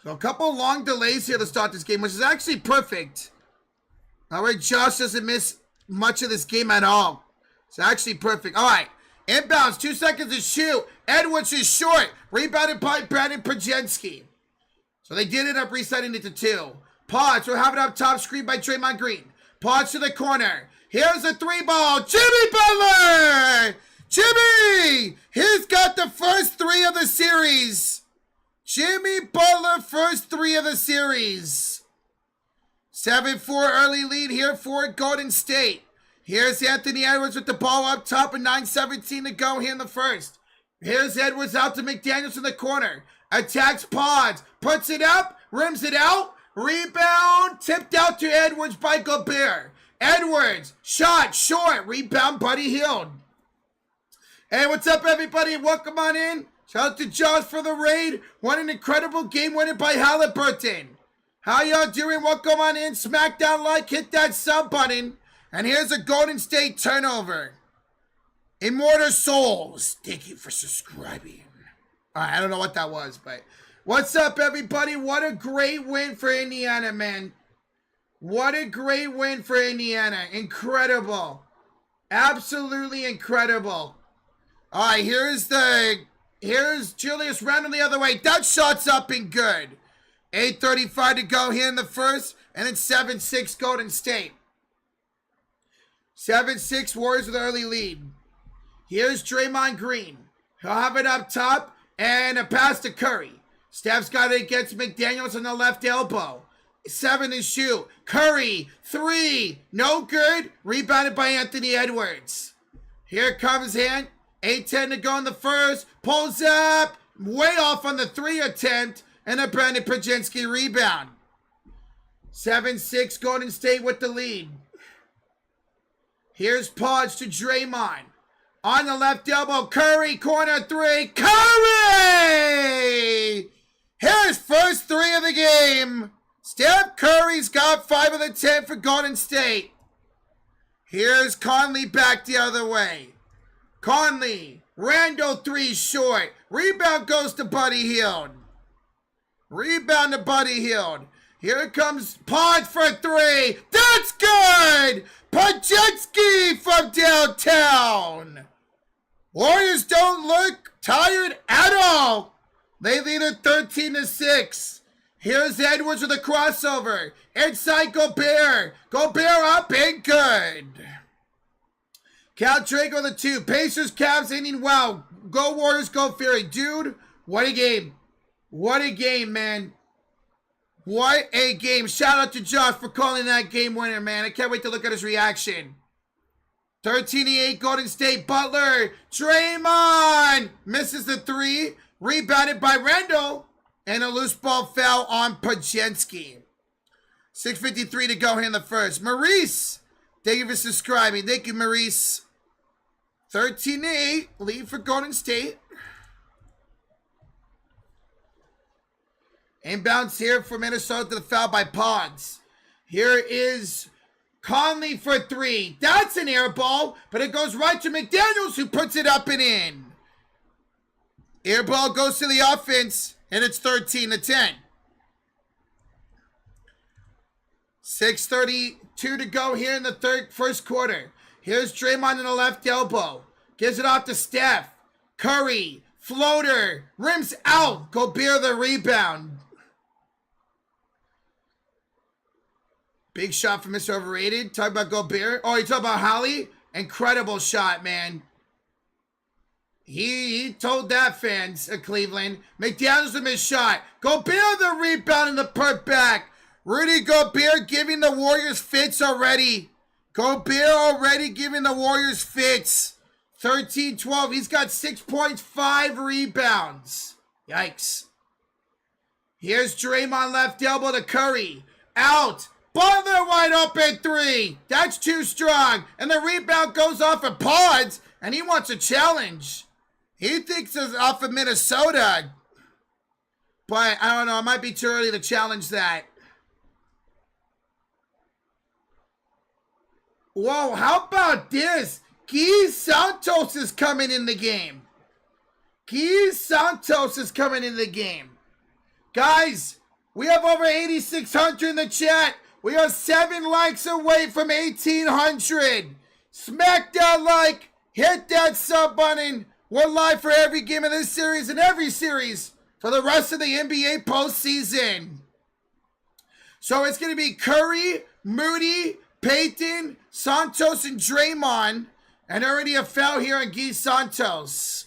So a couple long delays here to start this game, which is actually perfect. That way Josh doesn't miss much of this game at all. It's actually perfect. All right. Inbounds, 2 seconds to shoot. Edwards is short. Rebounded by Brandon Pajensky. So they did end up resetting it to 2. Pods will have it up top, screen by Draymond Green. Pods to the corner. Here's a 3 ball. Jimmy Butler! Jimmy! He's got the first 3 of the series. Jimmy Butler, first 3 of the series. 7-4 early lead here for Golden State. Here's Anthony Edwards with the ball up top and 9:17 to go here in the first. Here's Edwards out to McDaniels in the corner. Attacks Pods. Puts it up. Rims it out. Rebound. Tipped out to Edwards by Gobert. Edwards. Shot. Short. Rebound Buddy Hield. Hey, what's up, everybody? Welcome on in. Shout out to Josh for the raid. What an incredible game winner by Halliburton. How y'all doing? Welcome on in. Smack that like. Hit that sub button. And here's a Golden State turnover. Immortal Souls. Thank you for subscribing. All right, I don't know what that was, but... What's up, everybody? What a great win for Indiana, man. What a great win for Indiana. Incredible. Absolutely incredible. All right, here's Julius Randle the other way. That shot's up and good. 8:35 to go here in the first, and then 7-6 Golden State. 7-6 Warriors with an early lead. Here's Draymond Green. He'll have it up top, and a pass to Curry. Steph's got it against McDaniels on the left elbow. 7 to shoot. Curry, 3, no good. Rebounded by Anthony Edwards. Here comes Ant. 8:10 to go in the first. Pulls up. Way off on the 3 attempt. And a Brandon Pajensky rebound. 7-6 Golden State with the lead. Here's Podge to Draymond. On the left elbow, Curry, corner three, Curry! Here's first three of the game. Steph Curry's got 5 of the 10 for Golden State. Here's Conley back the other way. Conley, Randall three short. Rebound goes to Buddy Hield. Rebound to Buddy Hield. Here comes Pod for three. That's good! Pajetsky from downtown. Warriors don't look tired at all. They lead at 13-6. Here's Edwards with a crossover. Inside Gobert. Gobert up and good. Cal Draco the 2. Pacers, Cavs, inning. Wow. Go Warriors, go Fury. Dude, what a game. What a game, man. What a game. Shout out to Josh for calling that game winner, man. I can't wait to look at his reaction. 13-8 Golden State. Butler. Draymond misses the three. Rebounded by Randall. And a loose ball foul on Pajensky. 6:53 to go here in the first. Maurice. Thank you for subscribing. Thank you, Maurice. 13-8. Lead for Golden State. Inbounds here for Minnesota to the foul by Pods. Here is Conley for three. That's an air ball, but it goes right to McDaniels, who puts it up and in. Air ball goes to the offense, and it's 13-10. 6:32 to go here in the first quarter. Here's Draymond in the left elbow. Gives it off to Steph. Curry, floater, rims out. Gobert the rebound. Big shot from Mr. Overrated. Talk about Gobert. Oh, you talk about Holly? Incredible shot, man. He told that, fans of Cleveland. McDaniels with his shot. Gobert the rebound and the put back. Rudy Gobert giving the Warriors fits already. Gobert already giving the Warriors fits. 13-12. He's got 6 points, 5 rebounds. Yikes. Here's Draymond left elbow to Curry. Out. Butler wide open three. That's too strong. And the rebound goes off of Pods. And he wants a challenge. He thinks it's off of Minnesota. But I don't know. It might be too early to challenge that. Whoa, how about this? Guy Santos is coming in the game. Guy Santos is coming in the game. Guys, we have over 8,600 in the chat. We are 7 likes away from 1,800. Smack that like. Hit that sub button. We're live for every game of this series and every series for the rest of the NBA postseason. So it's going to be Curry, Moody, Payton, Santos, and Draymond. And already a foul here on Guy Santos.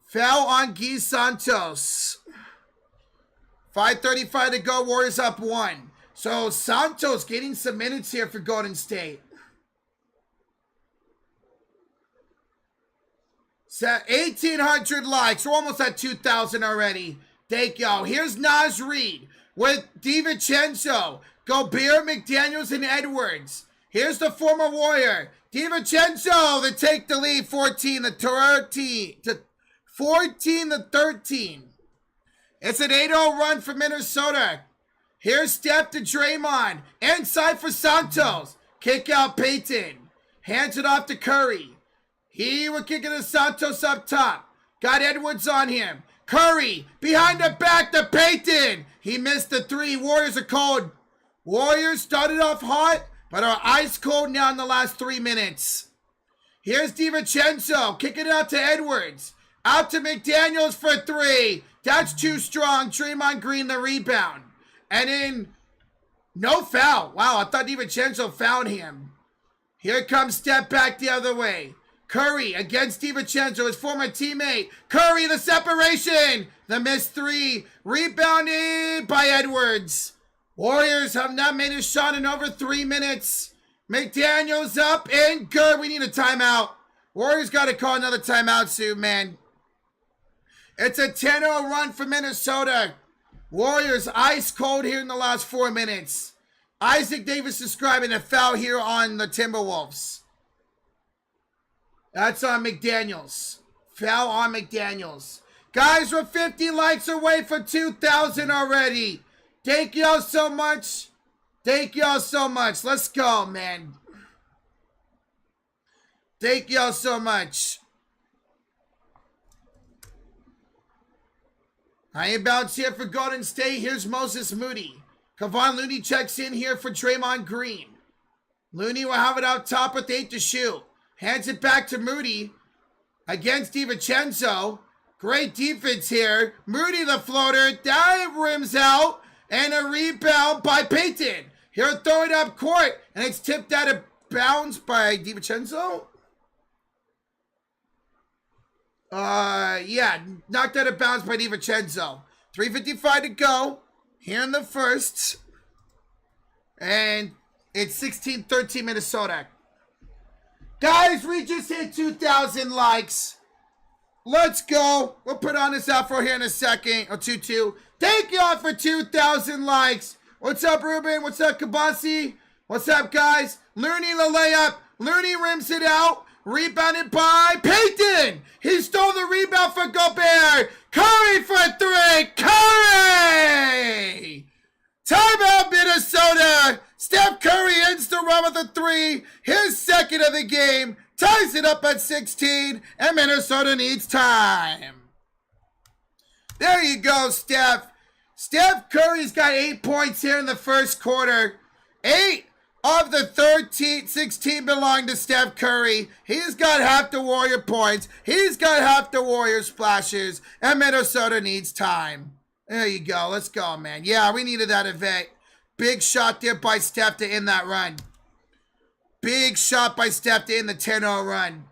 Foul on Guy Santos. 5:35 to go. Warriors up 1. So Santos getting some minutes here for Golden State. So 1,800 likes. We're almost at 2,000 already. Thank y'all. Here's Naz Reid with DiVincenzo, Gobert, McDaniels, and Edwards. Here's the former Warrior, DiVincenzo, to take the lead, 14-13. It's an 8-0 run for Minnesota. Here's Steph to Draymond. Inside for Santos. Kick out Payton. Hands it off to Curry. He will kick it to Santos up top. Got Edwards on him. Curry behind the back to Payton. He missed the three. Warriors are cold. Warriors started off hot, but are ice cold now in the last 3 minutes. Here's DiVincenzo kicking it out to Edwards. Out to McDaniels for three. That's too strong. Draymond Green the rebound. And in no foul. Wow, I thought DiVincenzo fouled him. Here comes step back the other way. Curry against DiVincenzo, his former teammate. Curry, the separation. The missed three. Rebounded by Edwards. Warriors have not made a shot in over 3 minutes. McDaniels up and good. We need a timeout. Warriors got to call another timeout soon, man. It's a 10-0 run for Minnesota. Warriors ice cold here in the last 4 minutes. Isaac Davis describing a foul here on the Timberwolves. That's on McDaniels. Foul on McDaniels. Guys, we're 50 likes away for 2,000 already. Thank y'all so much. Thank y'all so much. Let's go, man. Thank y'all so much. I am bounce here for Golden State. Here's Moses Moody. Kevon Looney checks in here for Draymond Green. Looney will have it out top with 8 to shoot. Hands it back to Moody against DiVincenzo. Great defense here. Moody the floater. That rims out. And a rebound by Payton. He'll throw it up court. And it's tipped out of bounds by DiVincenzo. Yeah, knocked out of bounds by DiVincenzo. 3:55 to go here in the first. And it's 16-13 Minnesota. Guys, we just hit 2,000 likes. Let's go. We'll put on this outro here in a second. Or 2-2. Thank y'all for 2,000 likes. What's up, Ruben? What's up, Kabasi? What's up, guys? Looney the layup. Looney rims it out. Rebounded by Payton. He stole the rebound for Gobert. Curry for 3. Curry! Timeout, Minnesota. Steph Curry ends the run with a 3. His second of the game. Ties it up at 16. And Minnesota needs time. There you go, Steph. Steph Curry's got 8 points here in the first quarter. 8 of the 16 belong to Steph Curry. He's got half the Warrior points. He's got half the Warrior splashes. And Minnesota needs time. There you go. Let's go, man. Yeah, we needed that event. Big shot there by Steph to end that run. Big shot by Steph to end the 10-0 run.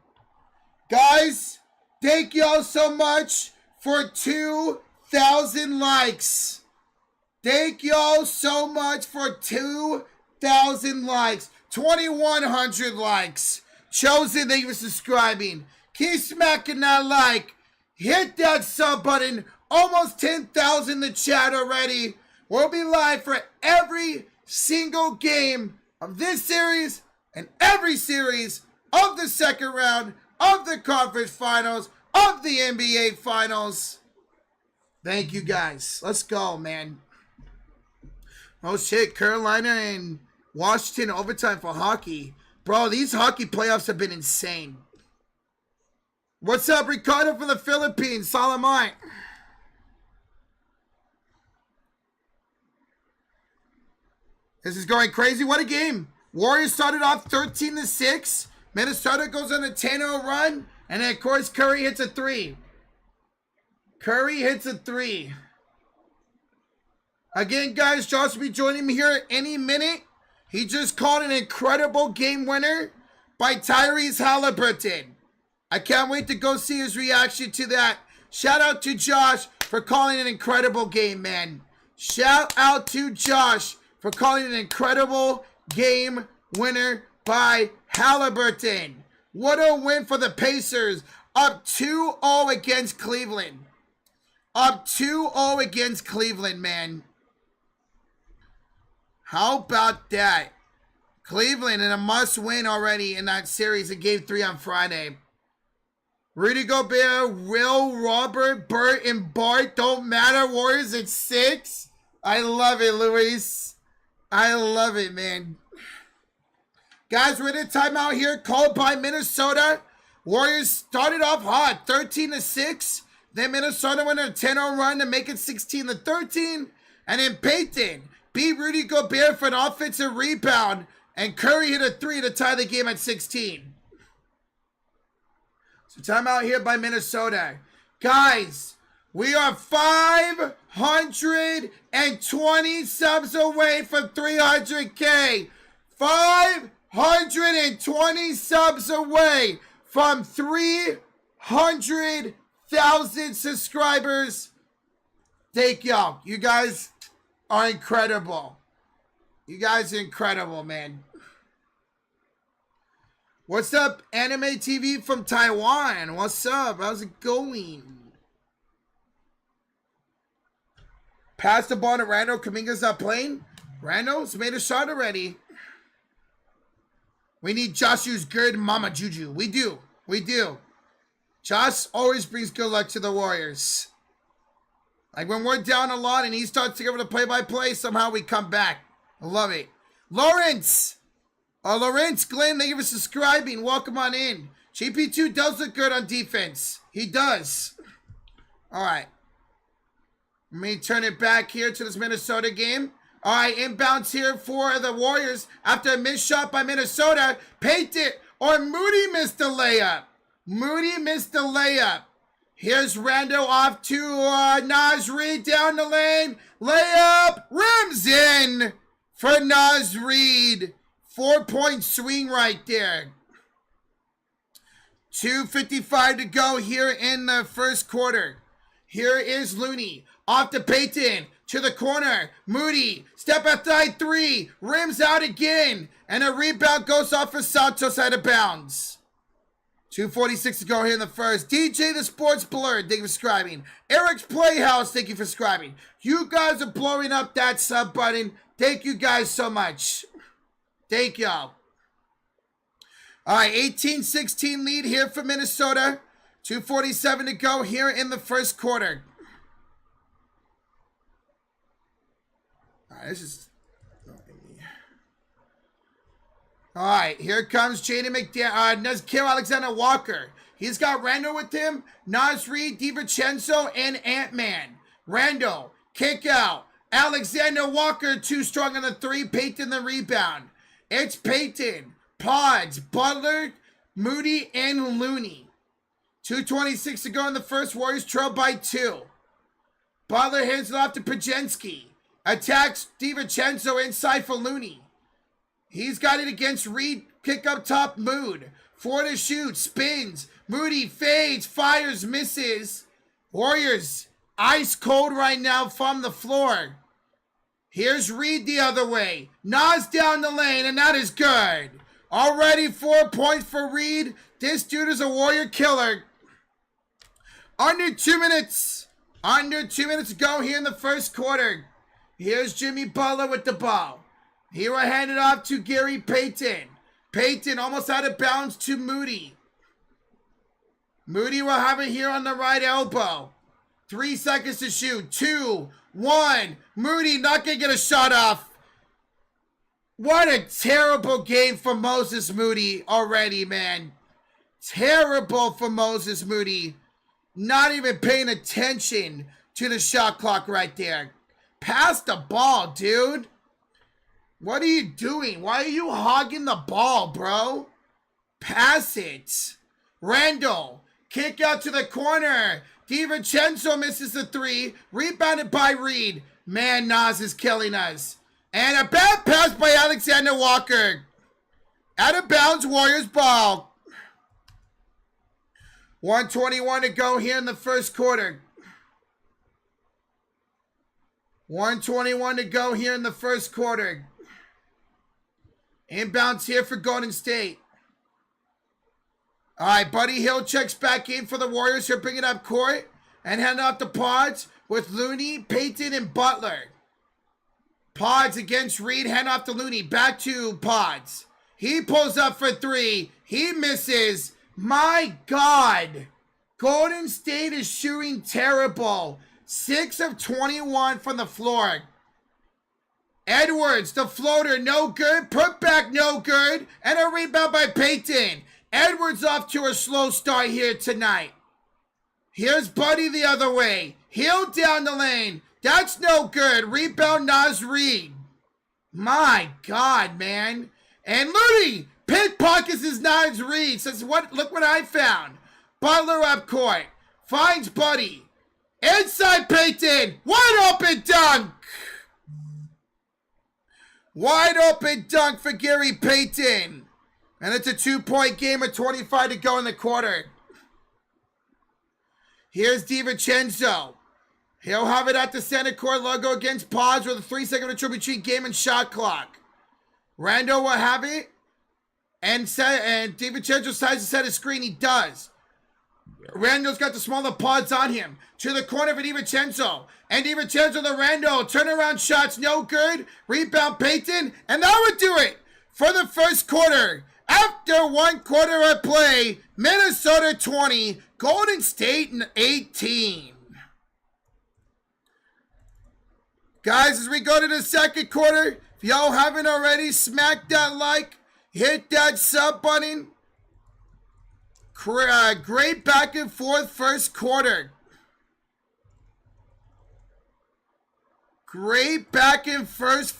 Guys, thank y'all so much for 2,000 likes. Thank y'all so much for 2,000 likes. 2,100 likes. Chosen, thank you for subscribing. Keep smacking that like. Hit that sub button. Almost 10,000 in the chat already. We'll be live for every single game of this series and every series of the second round of the conference finals of the NBA finals. Thank you, guys. Let's go, man. Oh, shit. Carolina and Washington overtime for hockey. Bro, these hockey playoffs have been insane. What's up, Ricardo from the Philippines? Salamai. This is going crazy. What a game. Warriors started off 13-6. Minnesota goes on a 10-0 run. And then, of course, Curry hits a 3. Curry hits a 3. Again, guys, Josh will be joining me here any minute. He just called an incredible game winner by Tyrese Halliburton. I can't wait to go see his reaction to that. Shout out to Josh for calling an incredible game, man. Shout out to Josh for calling an incredible game winner by Halliburton. What a win for the Pacers. Up 2-0 against Cleveland. Up 2-0 against Cleveland, man. How about that? Cleveland in a must-win already in that series in Game 3 on Friday. Rudy Gobert, Will, Robert, Burt, and Bart don't matter. Warriors at 6. I love it, Luis. I love it, man. Guys, we're in a timeout here called by Minnesota. Warriors started off hot, 13-6. Then Minnesota went on a 10-0 run to make it 16-13. And then Payton beat Rudy Gobert for an offensive rebound. And Curry hit a 3 to tie the game at 16. So timeout here by Minnesota. Guys, we are 520 subs away from 300K. 520 subs away from 300,000 subscribers. Thank y'all. You guys are incredible. You guys are incredible, man. What's up, Anime TV from Taiwan? What's up? How's it going? Pass the ball to Randall. Kuminga's not playing. Randall's made a shot already. We need Joshua's good Mama Juju. We do. We do. Josh always brings good luck to the Warriors. Like when we're down a lot and he starts to give it a play-by-play, somehow we come back. I love it. Lawrence Glenn, thank you for subscribing. Welcome on in. GP2 does look good on defense. He does. All right. Let me turn it back here to this Minnesota game. All right, inbounds here for the Warriors after a missed shot by Minnesota. Payton or Moody missed the layup. Here's Rando off to Naz Reid down the lane. Layup, rims in for Naz Reid. 4-point swing right there. 2:55 to go here in the first quarter. Here is Looney off to Payton to the corner. Moody, step outside three, rims out again, and a rebound goes off for Santos out of bounds. 2:46 to go here in the first. DJ the Sports Blurred, thank you for subscribing. Eric's Playhouse, thank you for subscribing. You guys are blowing up that sub button. Thank you guys so much. Thank y'all. All right, 18-16 lead here for Minnesota. 2:47 to go here in the first quarter. All right, this is... All right, here comes Jaden Nikhil Alexander-Walker. He's got Randall with him, Naz Reid, DiVincenzo, and Ant-Man. Randall, kick out. Alexander-Walker, too strong on the three. Payton the rebound. It's Payton, Pods, Butler, Moody, and Looney. 2:26 to go in the first. Warriors trail by 2. Butler hands it off to Pajensky. Attacks DiVincenzo inside for Looney. He's got it against Reid. Kick up top, Mood. 4 to shoot, spins. Moody fades, fires, misses. Warriors ice cold right now from the floor. Here's Reid the other way. Nas down the lane, and that is good. Already 4 points for Reid. This dude is a Warrior killer. Under 2 minutes. Under 2 minutes to go here in the first quarter. Here's Jimmy Butler with the ball. He will hand it off to Gary Payton. Payton almost out of bounds to Moody. Moody will have it here on the right elbow. 3 seconds to shoot. 2, 1. Moody not going to get a shot off. What a terrible game for Moses Moody already, man. Terrible for Moses Moody. Not even paying attention to the shot clock right there. Pass the ball, dude. What are you doing? Why are you hogging the ball, bro? Pass it. Randall, kick out to the corner. DiVincenzo misses the 3. Rebounded by Reid. Man, Nas is killing us. And a bad pass by Alexander Walker. Out of bounds, Warriors ball. 1:21 to go here in the first quarter. 1:21 to go here in the first quarter. Inbounds here for Golden State. All right, Buddy Hield checks back in for the Warriors. He'll bring it up court and hand off the Pods with Looney, Payton, and Butler. Pods against Reid, hand off to Looney. Back to Pods. He pulls up for 3. He misses. My God. Golden State is shooting terrible. 6 of 21 from the floor. Edwards, the floater, no good. Put back, no good. And a rebound by Payton. Edwards off to a slow start here tonight. Here's Buddy the other way. Hill down the lane. That's no good. Rebound, Naz Reid. My God, man. And Looney pickpockets his Naz Reid. Says, look what I found. Butler up court. Finds Buddy. Inside Payton. Wide open dunk. Wide open dunk for Gary Payton. And it's a 2-point game with 25 to go in the quarter. Here's DiVincenzo. He'll have it at the center court logo against Pods with a 3-second retreat game and shot clock. Rando will have it. And DiVincenzo decides to set a screen. He does. Randall's got the smaller Pods on him. To the corner for DiVincenzo. And DiVincenzo to Rando. Turnaround shots, no good. Rebound Payton. And that would do it for the first quarter. After 1 quarter of play, Minnesota 20, Golden State 18. Guys, as we go to the second quarter, if y'all haven't already, smack that like, hit that sub button. Great back and forth first quarter. Great back and forth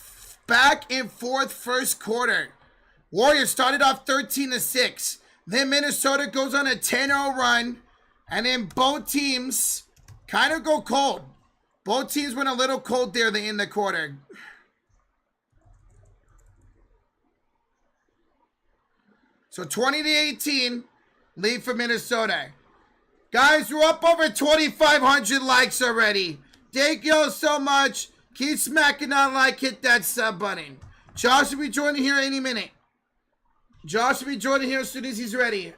first quarter. Warriors started off 13-6. Then Minnesota goes on a 10-0 run. And then both teams kind of go cold. Both teams went a little cold there in the quarter. So 20-18, lead for Minnesota. Guys, we're up over 2,500 likes already. Thank y'all so much. Keep smacking that like, hit that sub button. Josh will be joining here any minute. Josh will be joining here as soon as he's ready.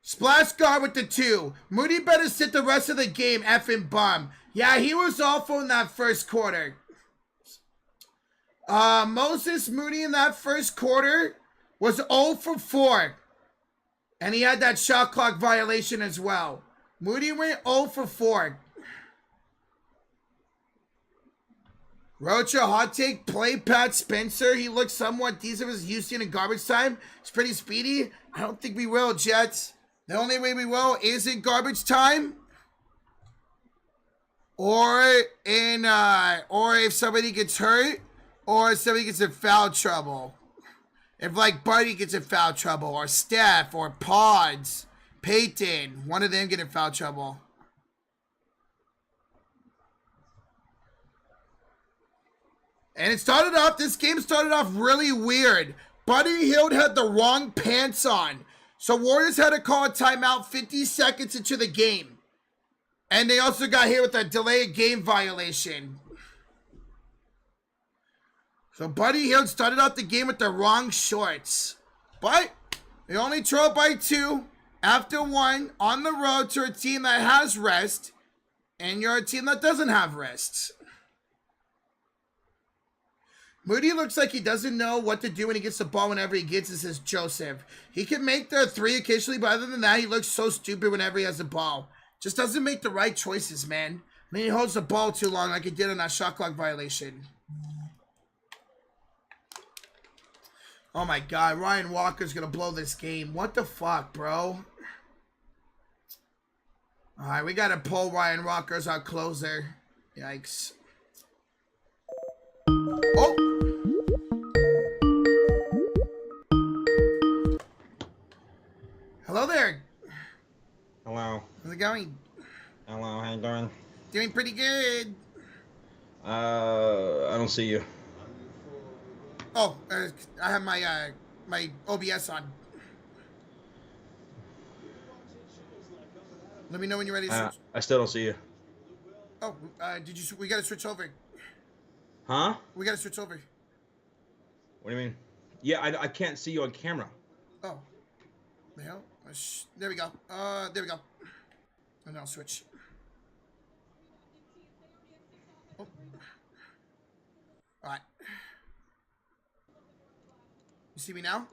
Splash guard with the 2. Moody better sit the rest of the game, effing bum. Yeah, he was awful in that first quarter. Moses Moody in that first quarter was 0 for 4. And he had that shot clock violation as well. Moody went 0 for 4. Rocha, hot take, play Pat Spencer. He looks somewhat decent as Houston in garbage time. It's pretty speedy. I don't think we will, Jets. The only way we will is in garbage time. Or if somebody gets hurt. Or if somebody gets in foul trouble. If like Buddy gets in foul trouble. Or Steph. Or Pods. Peyton. One of them get in foul trouble. And this game started off really weird. Buddy Hield had the wrong pants on. So Warriors had to call a timeout 50 seconds into the game. And they also got hit with a delay of game violation. So Buddy Hield started out the game with the wrong shorts. But they only trailed by 2 after 1 on the road to a team that has rest. And you're a team that doesn't have rest. Moody looks like he doesn't know what to do when he gets the ball whenever he gets it, says Joseph. He can make the 3 occasionally, but other than that, he looks so stupid whenever he has the ball. Just doesn't make the right choices, man. I mean, he holds the ball too long like he did on that shot clock violation. Oh my God, Ryan Walker's going to blow this game. What the fuck, bro? All right, we got to pull Ryan Walker as our closer. Yikes. Oh! Hello there. Hello. How's it going? Hello, how you doing? Doing pretty good. I don't see you. Oh, I have my my OBS on. Let me know when you're ready to switch. I still don't see you. Oh, we gotta switch over. Huh? We gotta switch over. What do you mean? Yeah, I can't see you on camera. Oh. The hell? There we go. There we go. And I'll switch. Oh. Alright. You see me now?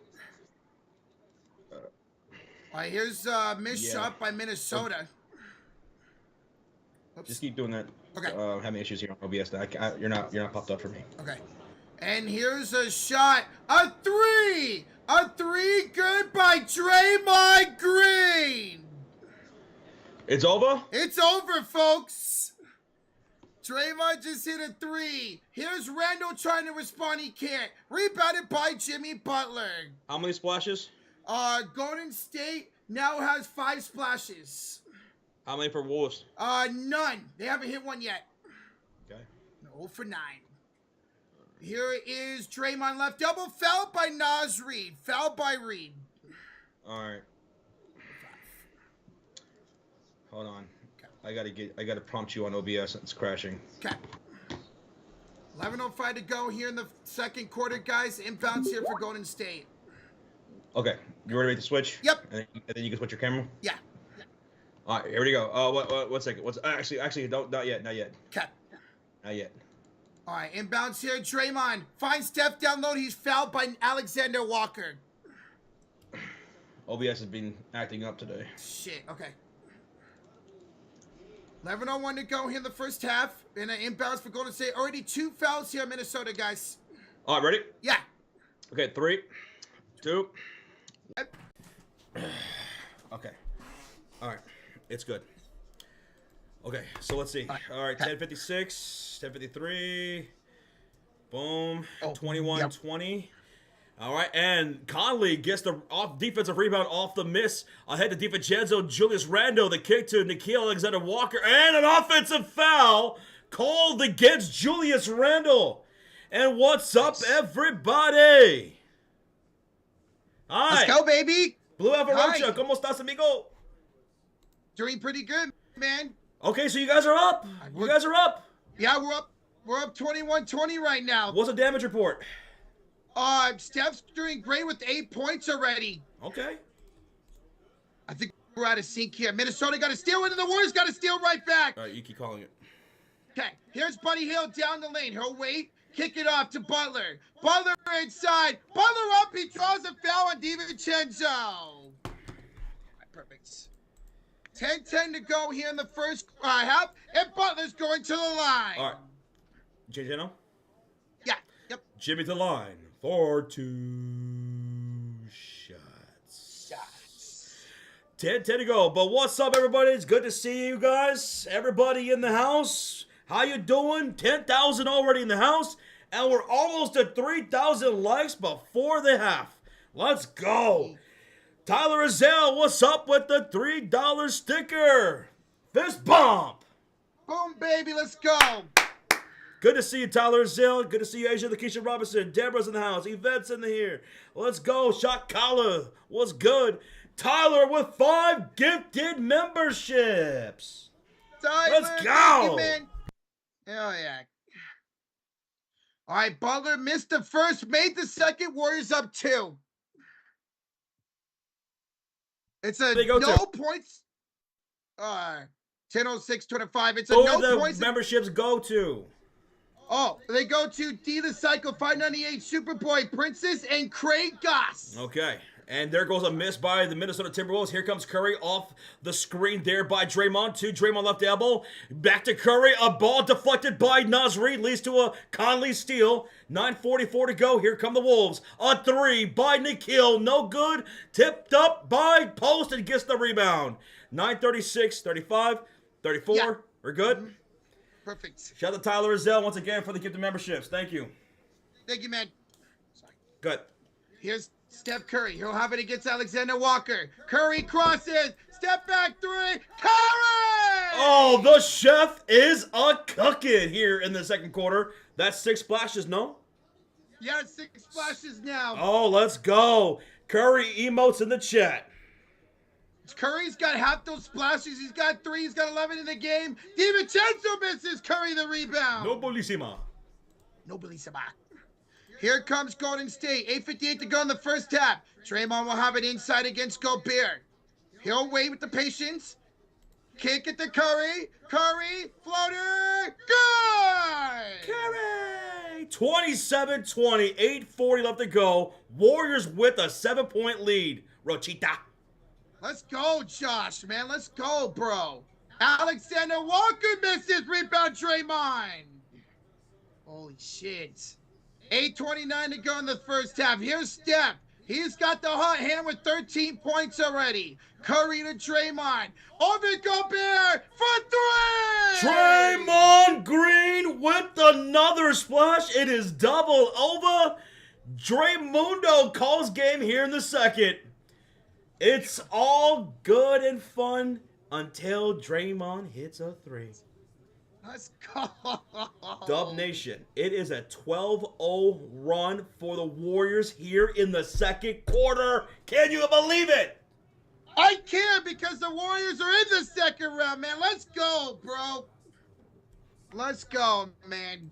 Alright, here's missed shot by Minnesota. Oops. Just keep doing that. Okay. Having issues here on OBS. You're not popped up for me. Okay. And here's a shot. A 3! A 3 good by Draymond Green! It's over? It's over, folks! Draymond just hit a 3. Here's Randall trying to respond. He can't. Rebounded by Jimmy Butler. How many splashes? Golden State now has 5 splashes. How many for Wolves? None. They haven't hit one yet. Okay. 0 for 9. Here is Draymond left. Double foul by Naz Reid. Foul by Reid. All right. Hold on. Okay. I gotta prompt you on OBS. It's crashing. Okay. 11:05 to go here in the second quarter, guys. Inbounds here for Golden State. Okay. You ready to switch? Yep. And then you can switch your camera? Yeah. All right, here we go. One second. Not yet. Okay. Not yet. All right, inbounds here. Draymond finds Steph down low. He's fouled by Alexander Walker. OBS has been acting up today. Shit, okay. 11:01 to go here in the first half. And an inbounds for Golden State. Already 2 fouls here in Minnesota, guys. All right, ready? Yeah. Okay, 3, 2. Okay. All right. It's good. Okay, so let's see. All right, 10:56, 10:53. Boom. 21-20. All right, and Conley gets the defensive rebound off the miss. Ahead to DiVincenzo, Julius Randle, the kick to Nickeil Alexander-Walker, and an offensive foul called against Julius Randle. And what's up, everybody? Hi. Let's go, baby. Blue Avarocha, ¿cómo estás, amigo? Doing pretty good, man. Okay, so you guys are up. You guys are up. Yeah, we're up. We're up 21-20 right now. What's the damage report? Steph's doing great with 8 points already. Okay. I think we're out of sync here. Minnesota got to steal into the Warriors, got to steal right back. All right, you keep calling it. Okay, here's Buddy Hield down the lane. He'll wait, kick it off to Butler. Butler inside. Butler up. He draws a foul on DiVincenzo. Perfect. 10-10 to go here in the first half, and Butler's going to the line. All right. JJ now? Yeah, yep. Jimmy to the line for 2 shots. 10-10 to go. But what's up, everybody? It's good to see you guys. Everybody in the house. How you doing? 10,000 already in the house. And we're almost at 3,000 likes before the half. Let's go. Tyler Azell, what's up with the $3 sticker? Fist bump. Boom, baby, let's go. Good to see you, Tyler Azell. Good to see you, Asia Lakeisha Robinson. Deborah's in the house. Yvette's in here. Let's go. Shakala, what's good? Tyler with 5 gifted memberships. Tyler, let's go. You, man. Hell yeah. All right, Butler missed the first, made the second. Warriors up 2. It's a no points. 10:06:25. It's a no the points. Memberships go to. Oh, they go to D the Cycle 598 Superboy Princess and Craig Goss. Okay. And there goes a miss by the Minnesota Timberwolves. Here comes Curry off the screen there by Draymond. To Draymond left elbow. Back to Curry. A ball deflected by Naz Reid. Leads to a Conley steal. 9:44 to go. Here come the Wolves. A 3 by Nickeil. No good. Tipped up by Post and gets the rebound. 9:36, 35, 34. Yeah. We're good? Perfect. Shout out to Tyler Azell once again for the gift of memberships. Thank you. Thank you, man. Sorry. Good. Here's Steph Curry. He'll have it against Alexander Walker. Curry crosses. Step back 3. Curry! Oh, the chef is a cooking here in the second quarter. That's 6 splashes, no? Yeah, 6 splashes now. Oh, let's go. Curry emotes in the chat. Curry's got half those splashes. He's got 3. He's got 11 in the game. DiVincenzo misses. Curry the rebound. No bellissima. No bellissima. Here comes Golden State. 8:58 to go in the first half. Draymond will have it inside against Gobert. He'll wait with the patience. Kick it to Curry. Curry, floater, good! Curry! 27-20, 8:40 left to go. Warriors with a 7-point lead. Rochita. Let's go, Josh, man. Let's go, bro. Alexander Walker misses. Rebound, Draymond. Holy shit. 8:29 to go in the first half. Here's Steph. He's got the hot hand with 13 points already. Curry to Draymond. Over Gobert for 3! Draymond Green with another splash. It is double over. Draymundo calls game here in the second. It's all good and fun until Draymond hits a 3. Let's go. Dub Nation, it is a 12-0 run for the Warriors here in the second quarter. Can you believe it? I can, because the Warriors are in the second round, man. Let's go, bro. Let's go, man.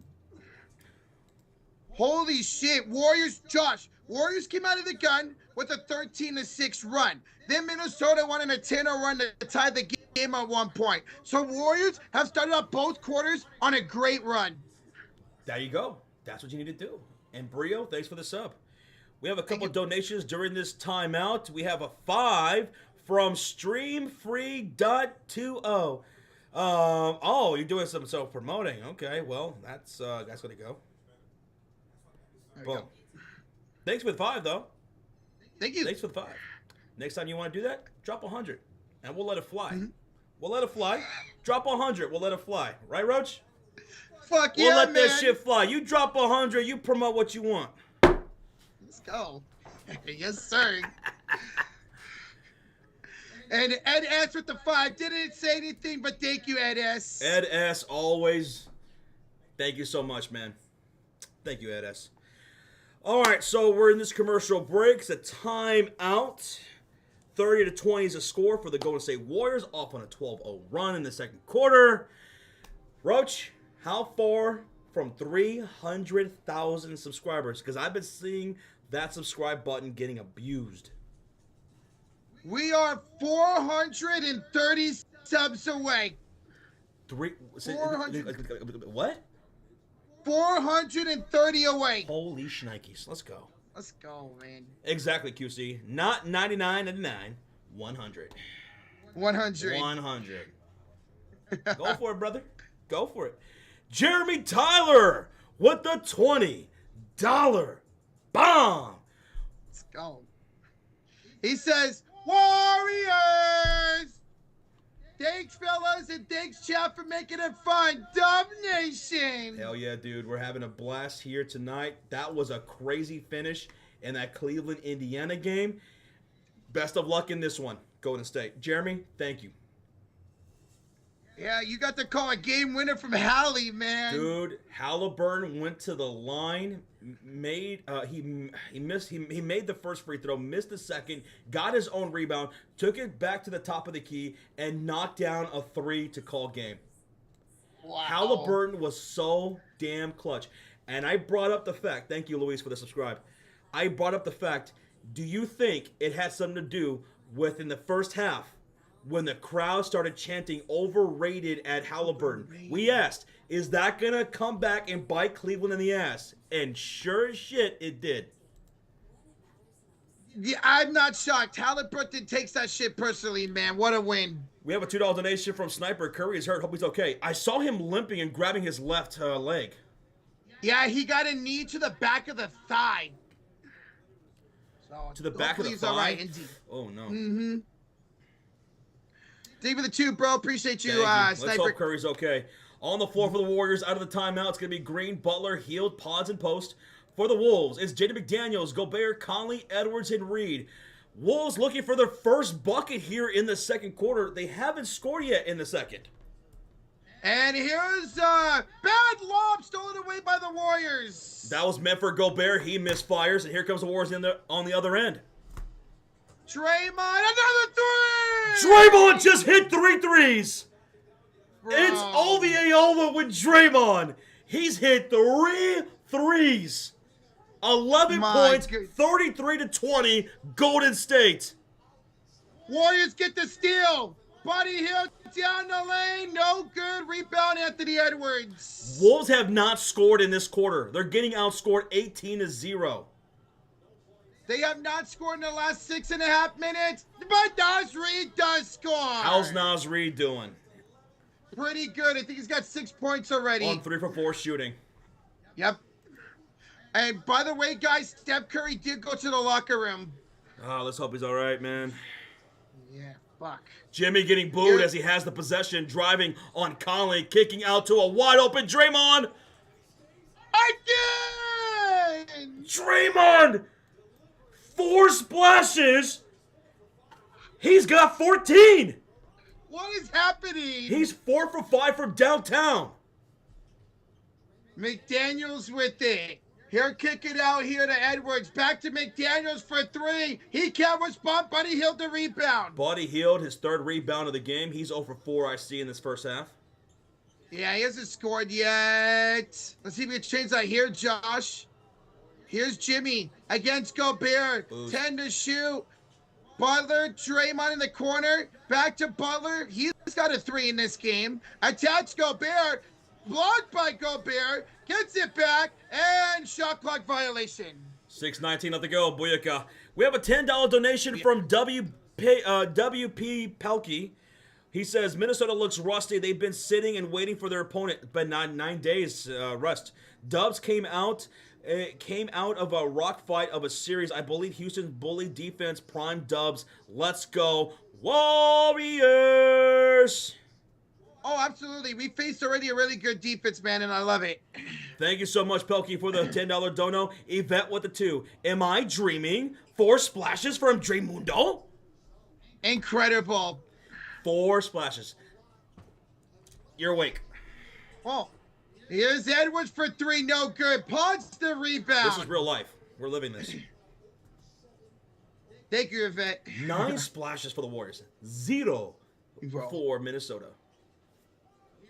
Holy shit. Warriors, Josh. Warriors came out of the gun with a 13-6 run. Then Minnesota won in a 10-0 run to tie the game at one point. So Warriors have started off both quarters on a great run. There you go. That's what you need to do. And Brio, thanks for the sub. We have a couple of donations during this timeout. We have a 5 from StreamFree.20. Oh, you're doing some self-promoting. Okay, well, that's going to go. Boom. Thanks for the 5, though. Thank you. Thanks for the 5. Next time you want to do that, drop 100, and we'll let it fly. We'll let it fly. Drop 100, we'll let it fly. Right, Roach? Fuck yeah, we'll let man. that shit fly. You drop 100, you promote what you want. Let's go. Yes, sir. And Ed S with the 5 didn't say anything, but thank you, Ed S. Ed S, always. Thank you so much, man. Thank you, Ed S. All right, so we're in this commercial break. It's a timeout. 30-20 is a score for the Golden State Warriors, off on a 12-0 run in the second quarter. Roach, how far from 300,000 subscribers? Because I've been seeing that subscribe button getting abused. We are 430 subs away. 400. What? 430 away. Holy shnikes. Let's go. Let's go, man. Exactly, QC. Not 99.99. 100. 100. 100. Go for it, brother. Go for it. Jeremy Tyler with the $20 bomb. Let's go. He says, Warriors! Thanks, fellas, and thanks, chat, for making it fun. Dub Nation! Hell yeah, dude. We're having a blast here tonight. That was a crazy finish in that Cleveland, Indiana game. Best of luck in this one, Golden State. Jeremy, thank you. Yeah, you got to call a game winner from Hallie, man. Dude, Halliburton went to the line, made he made the first free throw, missed the second, got his own rebound, took it back to the top of the key, and knocked down a 3 to call game. Wow. Halliburton was so damn clutch. And I brought up the fact, thank you, Luis, for the subscribe. I brought up the fact, do you think it had something to do with in the first half when the crowd started chanting overrated at Halliburton? We asked, is that going to come back and bite Cleveland in the ass? And sure as shit, it did. Yeah, I'm not shocked. Halliburton takes that shit personally, man. What a win. We have a $2 donation from Sniper. Curry is hurt. Hope he's okay. I saw him limping and grabbing his left leg. Yeah, he got a knee to the back of the thigh. So, to the back of the thigh? All right, indeed. Oh, no. Mm-hmm. Thank you for the 2, bro. Appreciate you, Let's Sniper. hope Curry's okay. On the floor for the Warriors, out of the timeout, it's going to be Green, Butler, Hield, Pods, and Post. For the Wolves, it's Jaden McDaniels, Gobert, Conley, Edwards, and Reed. Wolves looking for their first bucket here in the second quarter. They haven't scored yet in the second. And here's bad lob stolen away by the Warriors. That was meant for Gobert. He misfires, and here comes the Warriors on the other end. Draymond, another 3! Draymond just hit 3 threes. Bro. It's all the Aola with Draymond. He's hit 3 threes. 11 points, 33-20, Golden State. Warriors get the steal. Buddy Hield down the lane. No good. Rebound, Anthony Edwards. Wolves have not scored in this quarter. They're getting outscored 18-0. They have not scored in the last 6.5 minutes, but Naz Reid does score. How's Naz Reid doing? Pretty good. I think he's got 6 points already. On 3 for 4 shooting. Yep. And by the way, guys, Steph Curry did go to the locker room. Oh, let's hope he's all right, man. Yeah, fuck. Jimmy getting booed as he has the possession, driving on Conley, kicking out to a wide-open Draymond. Again! Draymond! 4 splashes. He's got 14. What is happening? He's 4 for 5 from downtown. McDaniels with it. Here, kick it out here to Edwards. Back to McDaniels for 3. He can't respond. Buddy Hield the rebound. Buddy Hield, his 3rd rebound of the game. He's 0 for 4, I see, in this first half. Yeah, he hasn't scored yet. Let's see if we can change that here, Josh. Here's Jimmy against Gobert. Boost. 10 to shoot. Butler, Draymond in the corner. Back to Butler. He's got a 3 in this game. Attacks Gobert. blocked by Gobert. Gets it back, and shot clock violation. 6:19 left to go. Booyaka. We have a $10 donation from WP Pelkey. He says, Minnesota looks rusty. They've been sitting and waiting for their opponent, but not 9 days rest. Dubs came out of a rock fight of a series. I believe Houston's bully defense prime Dubs. Let's go, Warriors! Oh, absolutely. We faced already a really good defense, man, and I love it. Thank you so much, Pelkey, for the $10 dono. Yvette with the 2. Am I dreaming? 4 splashes from Dreamundo? Incredible. 4 splashes. You're awake. Oh, here's Edwards for 3. No good. Ponce the rebound. This is real life. We're living this. Thank you, Yvette. 9 splashes for the Warriors. 0 for Minnesota.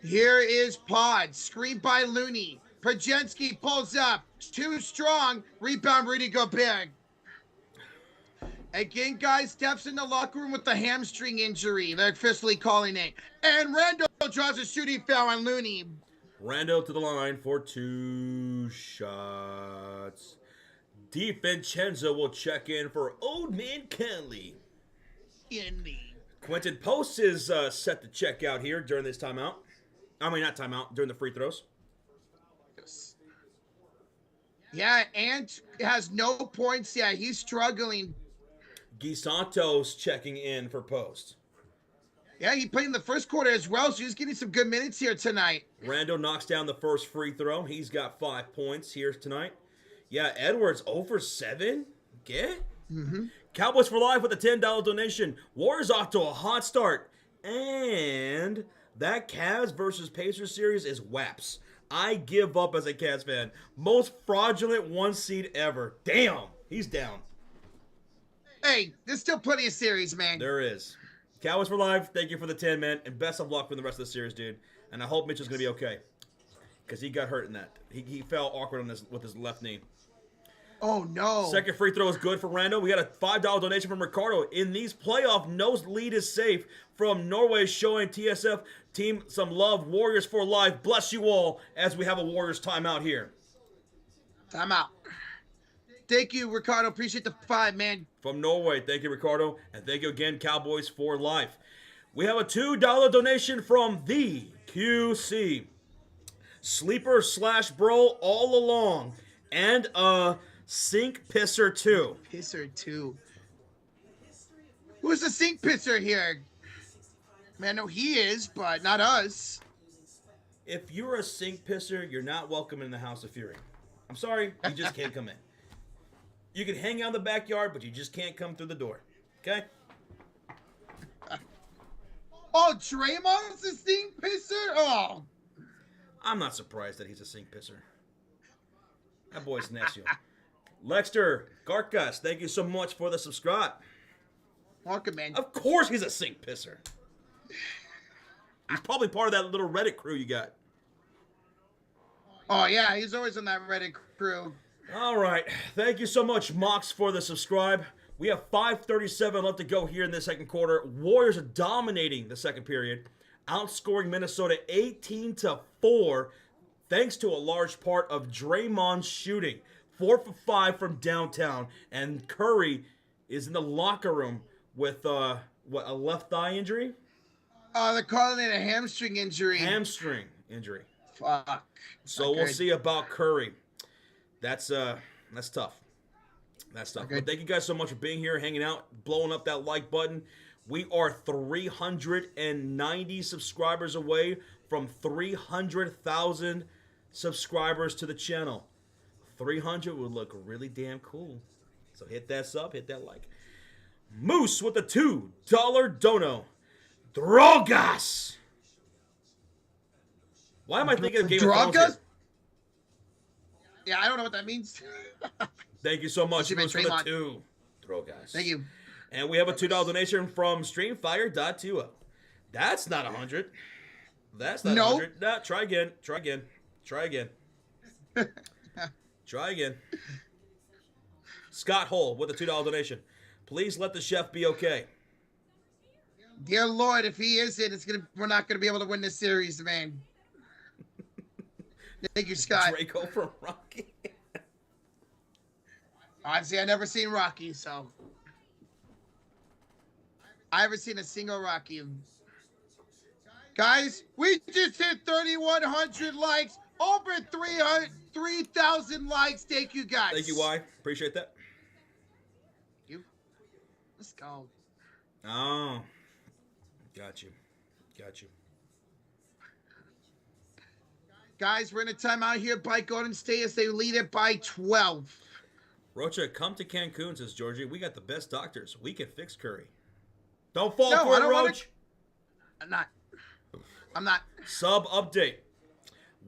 Here is Pod. Screen by Looney. Pajensky pulls up. Too strong. Rebound, Rudy Gobert. Again, guys, steps in the locker room with the hamstring injury. They're officially calling it. And Randall draws a shooting foul on Looney. Randall to the line for 2 shots. DiVincenzo will check in for Old Man Kenley. Quentin Post is set to check out here during this timeout. I mean, not timeout, during the free throws. Yeah, Ant has no points. Yeah, he's struggling. Guy Santos checking in for Post. Yeah, he played in the first quarter as well, so he's getting some good minutes here tonight. Randall knocks down the first free throw. He's got 5 points here tonight. Yeah, Edwards 0 for 7. Get? Cowboys for Life with a $10 donation. Warriors off to a hot start. And that Cavs versus Pacers series is WAPs. I give up as a Cavs fan. Most fraudulent 1 seed ever. Damn, he's down. Hey, there's still plenty of series, man. There is. Cowboys for Life, thank you for the 10, man. And best of luck for the rest of the series, dude. And I hope Mitchell's going to be okay. Because he got hurt in that. He fell awkward on with his left knee. Oh, no. Second free throw is good for Randall. We got a $5 donation from Ricardo. In these playoffs, no lead is safe. From Norway, showing TSF team some love. Warriors for Life. Bless you all as we have a Warriors timeout here. Timeout. Thank you, Ricardo. Appreciate the 5, man. From Norway, thank you, Ricardo. And thank you again, Cowboys for Life. We have a $2 donation from the QC. Sleeper / bro all along. And a sink pisser too. Pisser too. Who's the sink pisser here? Man, no, he is, but not us. If you're a sink pisser, you're not welcome in the House of Fury. I'm sorry, you just can't come in. You can hang out in the backyard, but you just can't come through the door. Okay? Oh, Draymond's a sink pisser? Oh. I'm not surprised that he's a sink pisser. That boy's nasty. Lexter Garkas, thank you so much for the subscribe. Welcome, man. Of course he's a sink pisser. He's probably part of that little Reddit crew you got. Oh, yeah, he's always on that Reddit crew. All right. Thank you so much, Mox, for the subscribe. We have 5:37 left to go here in the second quarter. Warriors are dominating the second period, outscoring Minnesota 18-4, thanks to a large part of Draymond's shooting. 4 for 5 from downtown, and Curry is in the locker room with a left thigh injury? They're calling it a hamstring injury. Hamstring injury. Fuck. So we'll see about Curry. That's tough. That's tough. But thank you guys so much for being here, hanging out, blowing up that like button. We are 390 subscribers away from 300,000 subscribers to the channel. 300 would look really damn cool. So hit that sub, hit that like. Moose with a $2 dono. Drogas. Why am I thinking of Game of Thrones here? Yeah, I don't know what that means. Thank you so much, Moose, for the 2 Drogas. Thank you. And we have a $2 donation from Streamfire.2. That's not 100. That's not 100. Nah, try again. Try again. Scott Hull with a $2 donation. Please let the chef be okay. Dear Lord, if he isn't, we're not gonna be able to win this series, man. Thank you, Scott. Draco from Rocky. Honestly, I've never seen Rocky, so I haven't seen a single Rocky. Guys, we just hit 3,100 likes, over 3,000 likes. Thank you, guys. Thank you, Y. Appreciate that. Let's go. Oh, got you. Got you. Guys, we're in a timeout here by Golden State as they lead it by 12. Rocha, come to Cancun, says Georgie. We got the best doctors. We can fix Curry. Don't fall for it, Roach. I'm not. Sub update.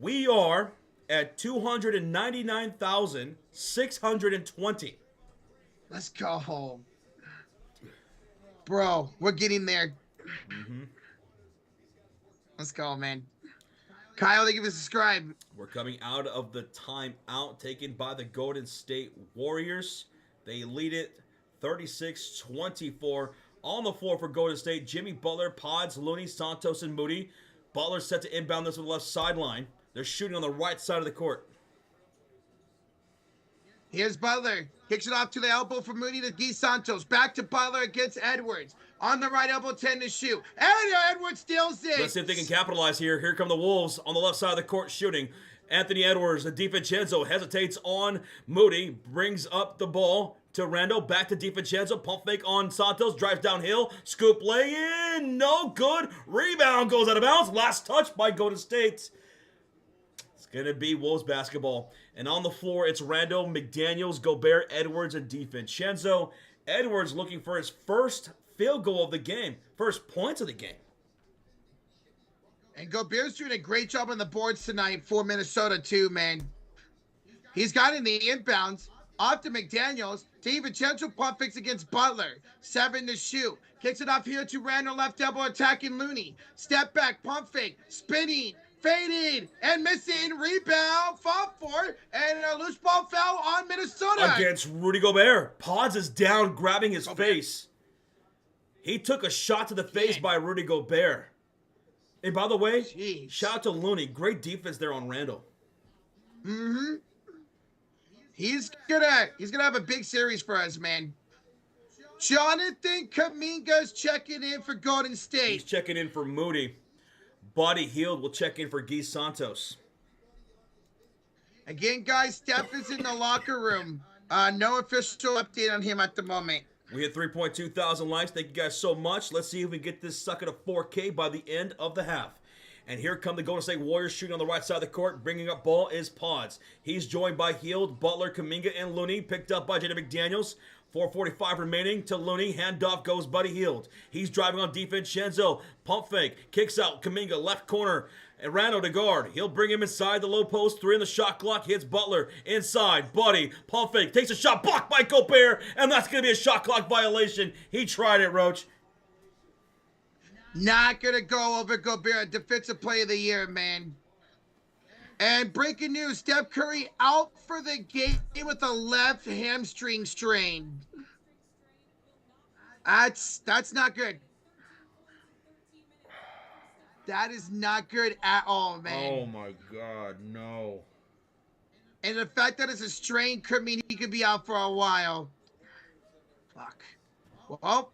We are at 299,620. Let's go home. Bro, we're getting there. Let's go, man. Kyle, thank you for subscribe. We're coming out of the timeout taken by the Golden State Warriors. They lead it 36-24. On the floor for Golden State, Jimmy Butler, Pods, Looney, Santos, and Moody. Butler set to inbound this with the left sideline. They're shooting on the right side of the court. Here's Butler. Kicks it off to the elbow for Moody to Guy Santos. Back to Butler against Edwards. On the right elbow, 10 to shoot. And Edwards steals it. Let's see if they can capitalize here. Here come the Wolves on the left side of the court shooting. Anthony Edwards, the DiVincenzo, hesitates on Moody. Brings up the ball to Randall. Back to DiVincenzo. Pump fake on Santos. Drives downhill. Scoop lay in. No good. Rebound goes out of bounds. Last touch by Golden State. It's going to be Wolves basketball. And on the floor, it's Randall, McDaniels, Gobert, Edwards, and DiVincenzo. Edwards looking for his first field goal of the game. First points of the game. And Gobert's doing a great job on the boards tonight for Minnesota, too, man. He's got in the inbounds. Off to McDaniels. DiVincenzo pump fakes against Butler. 7 to shoot. Kicks it off here to Randall, left elbow attacking Looney. Step back, pump fake, spinning, fading, and missing. Rebound, fought for, and a loose ball foul on Minnesota. Against Rudy Gobert. Pods is down, grabbing his face. He took a shot to the face by Rudy Gobert. And by the way, shout out to Looney. Great defense there on Randall. He's gonna have a big series for us, man. Jonathan Kuminga's checking in for Golden State. He's checking in for Moody. Buddy Hield will check in for Guy Santos. Again, guys, Steph is in the locker room. No official update on him at the moment. We hit 3.2 thousand likes. Thank you guys so much. Let's see if we can get this sucker to 4K by the end of the half. And here come the Golden State Warriors shooting on the right side of the court. Bringing up ball is Pods. He's joined by Hield, Butler, Kuminga, and Looney. Picked up by Jaden McDaniels. 4:45 remaining to Looney. Handoff goes Buddy Hield. He's driving on DiVincenzo. Pump fake. Kicks out Kuminga. Left corner. And Randall to guard. He'll bring him inside the low post. 3 in the shot clock. Hits Butler. Inside. Buddy. Pump fake. Takes a shot. Blocked by Gobert. And that's going to be a shot clock violation. He tried it, Roach. Not going to go over Gobert. Defensive play of the year, man. And breaking news, Steph Curry out for the game with a left hamstring strain. That's not good. That is not good at all, man. Oh my God, no. And the fact that it's a strain could mean he could be out for a while. Fuck. Well,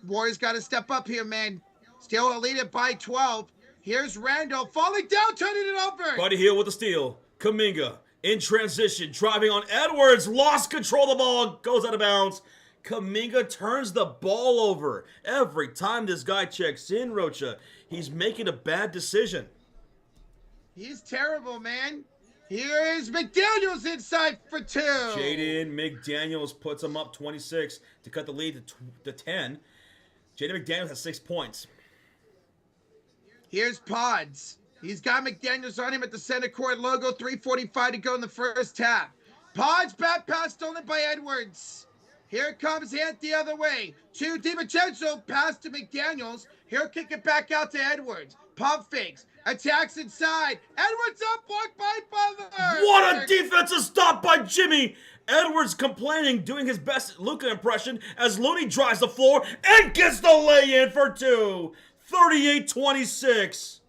Warriors got to step up here, man. Still lead it by 12. Here's Randall falling down, turning it over. Buddy Hield with the steal. Kuminga in transition, driving on Edwards. Lost control of the ball. Goes out of bounds. Kuminga turns the ball over. Every time this guy checks in, Rocha, he's making a bad decision. He's terrible, man. Here is McDaniels inside for 2. Jaden McDaniels puts him up 26 to cut the lead to 10. Jaden McDaniels has 6 points. Here's Pods. He's got McDaniels on him at the center court logo. 3:45 to go in the first half. Pods, bad pass stolen by Edwards. Here comes Ant the other way. To DiVincenzo, pass to McDaniels. He'll kick it back out to Edwards. Pump fakes. Attacks inside. Edwards up, blocked by Butler. What a defensive stop by Jimmy. Edwards complaining, doing his best Luka impression as Looney drives the floor and gets the lay-in for 2. 38-26.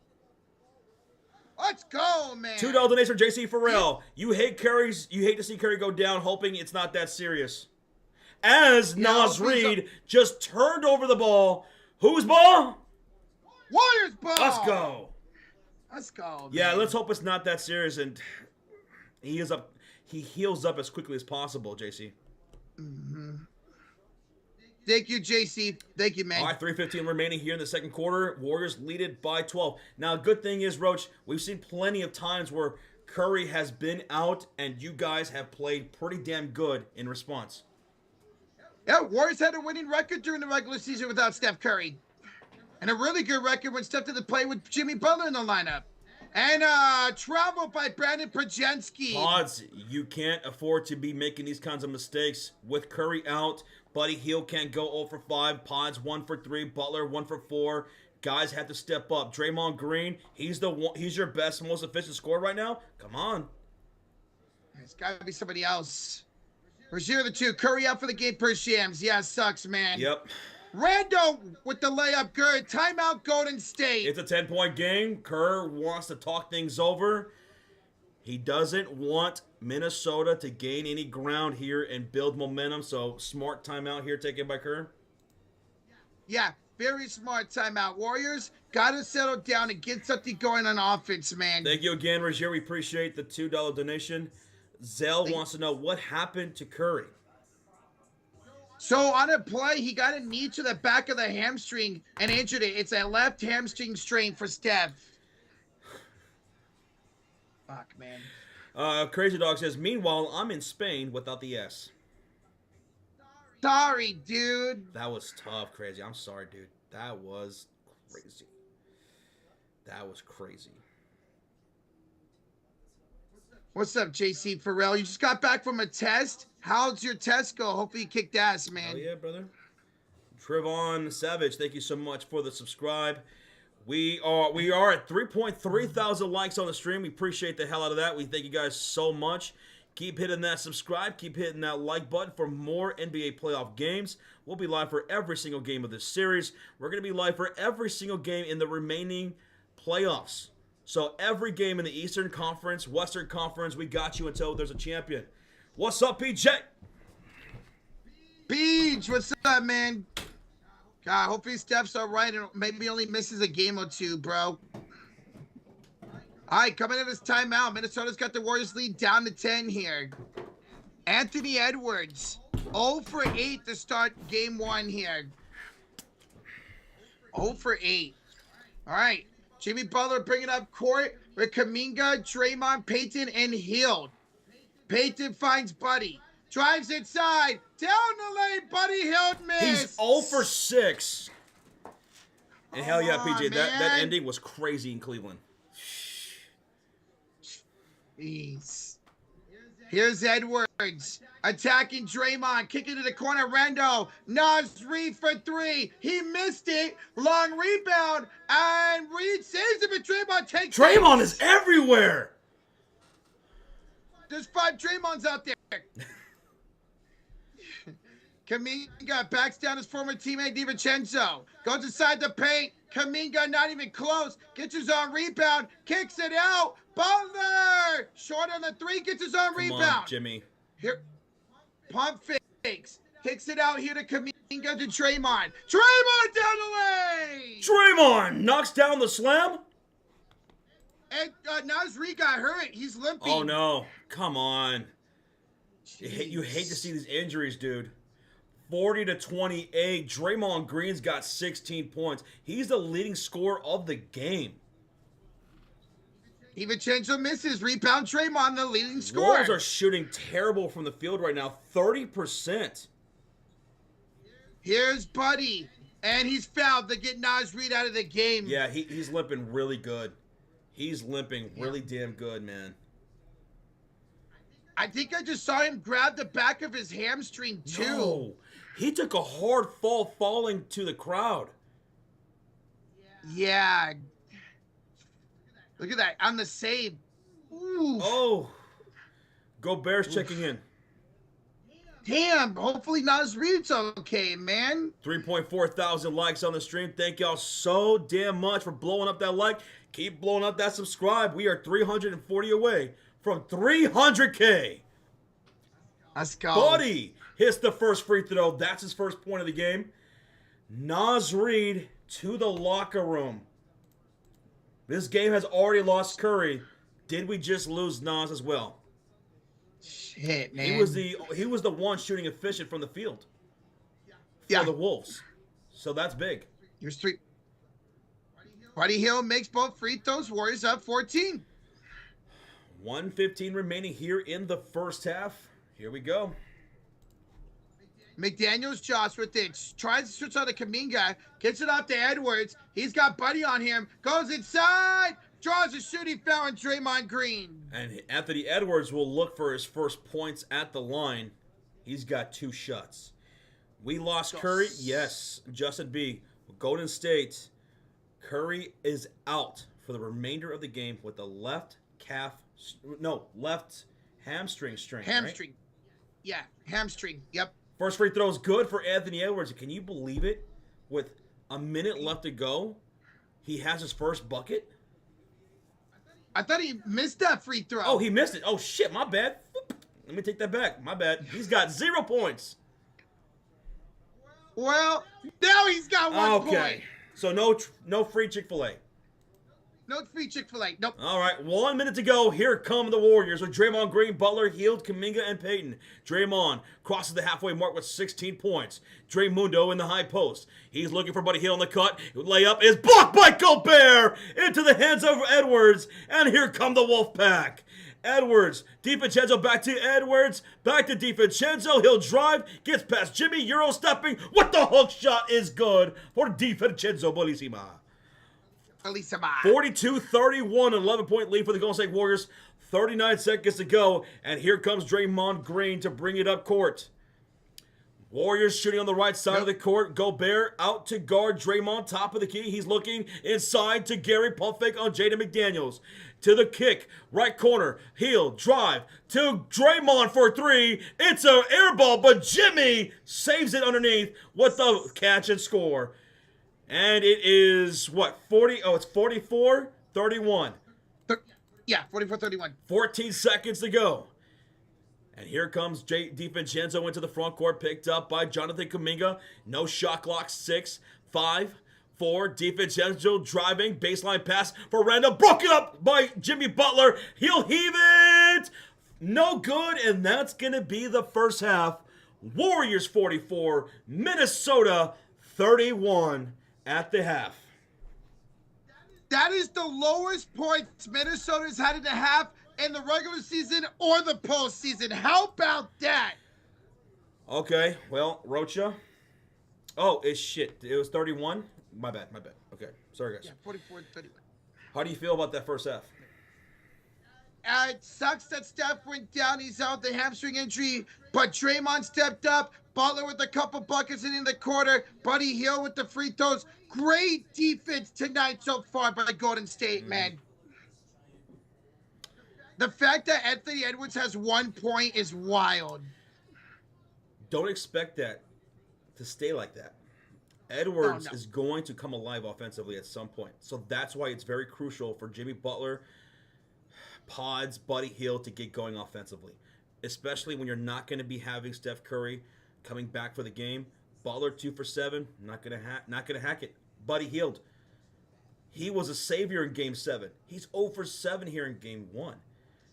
Let's go, man. $2 donation for JC Farrell. You hate to see Curry go down, hoping it's not that serious. As Nas Reed just turned over the ball. Whose ball? Warriors ball. Let's go. Let's go, man. Yeah, let's hope it's not that serious and he heals up as quickly as possible, JC. Mm-hmm. Thank you, JC. Thank you, man. All right, 3:15 remaining here in the second quarter. Warriors lead it by 12. Now, good thing is, Roach, we've seen plenty of times where Curry has been out and you guys have played pretty damn good in response. Yeah, Warriors had a winning record during the regular season without Steph Curry. And a really good record when Steph did the play with Jimmy Butler in the lineup. And travel by Brandon Prajensky. Pods, you can't afford to be making these kinds of mistakes. With Curry out, Buddy Hield can't go 0 for 5. Pods 1 for 3. Butler 1 for 4. Guys have to step up. Draymond Green, he's your best, most efficient scorer right now. Come on. It's got to be somebody else. Rozier the 2. Curry out for the game per Shams. Yeah, sucks, man. Yep. Rando with the layup good. Timeout Golden State. It's a 10-point game. Kerr wants to talk things over. He doesn't want Minnesota to gain any ground here and build momentum. So smart timeout here taken by Kerr. Yeah, very smart timeout. Warriors got to settle down and get something going on offense, man. Thank you again, Rozier. We appreciate the $2 donation. Zell wants to know what happened to Curry. So on a play, he got a knee to the back of the hamstring and injured it. It's a left hamstring strain for Steph. Fuck, man. Crazy Dog says, meanwhile, I'm in Spain without the S. Sorry, dude. That was tough, Crazy. I'm sorry, dude. That was crazy. That was crazy. What's up, JC Farrell? You just got back from a test? How's your test go? Hopefully you kicked ass, man. Oh, yeah, brother. Trevon Savage, thank you so much for the subscribe. We are at 3.3 thousand likes on the stream. We appreciate the hell out of that. We thank you guys so much. Keep hitting that subscribe. Keep hitting that like button for more NBA playoff games. We'll be live for every single game of this series. We're going to be live for every single game in the remaining playoffs. So every game in the Eastern Conference, Western Conference, we got you until there's a champion. What's up, PJ? Beach, what's up, man? God, hopefully Steph's all right and maybe only misses a game or two, bro. All right, coming in this timeout, Minnesota's got the Warriors lead down to 10 here. Anthony Edwards, 0 for 8 to start game 1 here. 0 for 8. All right, Jimmy Butler bringing up court with Kuminga, Draymond, Payton, and Hield. Payton finds Buddy. Drives inside. Down the lane. Buddy Hield missed. He's 0 for 6. And hell yeah, PJ, that ending was crazy in Cleveland. Jeez. Here's Edwards. Attacking Draymond. Kicking to the corner. Rando. Nas Reed for 3. He missed it. Long rebound. And Reed saves it, but Draymond takes it. Draymond is everywhere. There's 5 Draymonds out there. Kuminga backs down his former teammate DiVincenzo. Goes inside the paint. Kuminga not even close. Gets his own rebound. Kicks it out. Butler! Short on the 3. Gets his own rebound. Come on, Jimmy. Here. Pump fakes. Kicks it out here to Kuminga to Draymond. Draymond down the lane! Draymond knocks down the slam. And Nas Reed got hurt. He's limping. Oh, no. Come on. You hate to see these injuries, dude. 40-28. Draymond Green's got 16 points. He's the leading scorer of the game. DiVincenzo misses. Rebound Draymond, the leading scorer. Warriors are shooting terrible from the field right now. 30%. Here's Buddy. And he's fouled to get Nas Reed out of the game. Yeah, he's limping really good. He's limping really damn good, man. I think I just saw him grab the back of his hamstring, too. No. He took a hard fall falling to the crowd. Yeah. Look at that. On the save. Ooh. Oh. Go Bears checking in. Damn, hopefully Nas Reed's okay, man. 3.4 thousand likes on the stream. Thank y'all so damn much for blowing up that like. Keep blowing up that subscribe. We are 340 away from 300K. Let's go. Buddy hits the first free throw. That's his first point of the game. Nas Reed to the locker room. This game has already lost Curry. Did we just lose Nas as well? Shit, man. He was the one shooting efficient from the field for the Wolves. So that's big. Here's 3. Buddy Hield makes both free throws. Warriors up 14. 1:15 remaining here in the first half. Here we go. McDaniels jots with it. Tries to switch on to Kuminga. Gets it off to Edwards. He's got Buddy on him. Goes inside. Draws a shooting foul on Draymond Green. And Anthony Edwards will look for his first points at the line. He's got 2 shots. We lost Curry. Yes. Justin B. Golden State. Curry is out for the remainder of the game with the left hamstring strain. Hamstring. Right? Yeah, hamstring. Yep. First free throw is good for Anthony Edwards. Can you believe it? With a minute left to go, he has his first bucket. I thought he missed that free throw. Oh, he missed it. Oh, shit, my bad. Let me take that back. My bad. He's got 0 points. Well, now he's got 1 point. So no free Chick-fil-A. No free Chick-fil-A. Nope. All right, 1 minute to go. Here come the Warriors with Draymond Green, Butler, Hield, Kuminga, and Payton. Draymond crosses the halfway mark with 16 points. Draymundo in the high post. He's looking for Buddy Hield on the cut. Layup is blocked by Gobert into the hands of Edwards. And here come the Wolfpack. Edwards, DiVincenzo back to Edwards, back to DiVincenzo. He'll drive, gets past Jimmy, Euro stepping. What the hook shot is good for DiVincenzo Bellissima. 42-31, an 11-point lead for the Golden State Warriors. 39 seconds to go, and here comes Draymond Green to bring it up court. Warriors shooting on the right side of the court. Gobert out to guard Draymond, top of the key. He's looking inside to Gary, pump fake on Jaden McDaniels. To the kick, right corner, heel, drive, to Draymond for 3. It's an air ball, but Jimmy saves it underneath with the catch and score. And it is, what, 40? Oh, it's 44-31. Yeah, 44-31. 14 seconds to go. And here comes DiVincenzo into the front court, picked up by Jonathan Kuminga. No shot clock, 6, 5, 4. DiVincenzo driving, baseline pass for Randall. Broken up by Jimmy Butler. He'll heave it. No good, and that's going to be the first half. Warriors 44, Minnesota 31 at the half. That is the lowest points Minnesota's had in the half in the regular season or the postseason. How about that? Okay, well, Rocha. Oh, it's shit. It was 31? My bad. Okay, sorry, guys. Yeah, 44-31. How do you feel about that first half? It sucks that Steph went down. He's out with the hamstring injury, but Draymond stepped up. Butler with a couple buckets in the quarter. Buddy Hield with the free throws. Great defense tonight so far by Golden State, man. The fact that Anthony Edwards has 1 point is wild. Don't expect that to stay like that. Edwards is going to come alive offensively at some point. So that's why it's very crucial for Jimmy Butler, Pods, Buddy Hield to get going offensively. Especially when you're not going to be having Steph Curry coming back for the game. Butler 2 for 7, not gonna hack it. Buddy Hield, he was a savior in Game 7. He's 0 for 7 here in Game 1,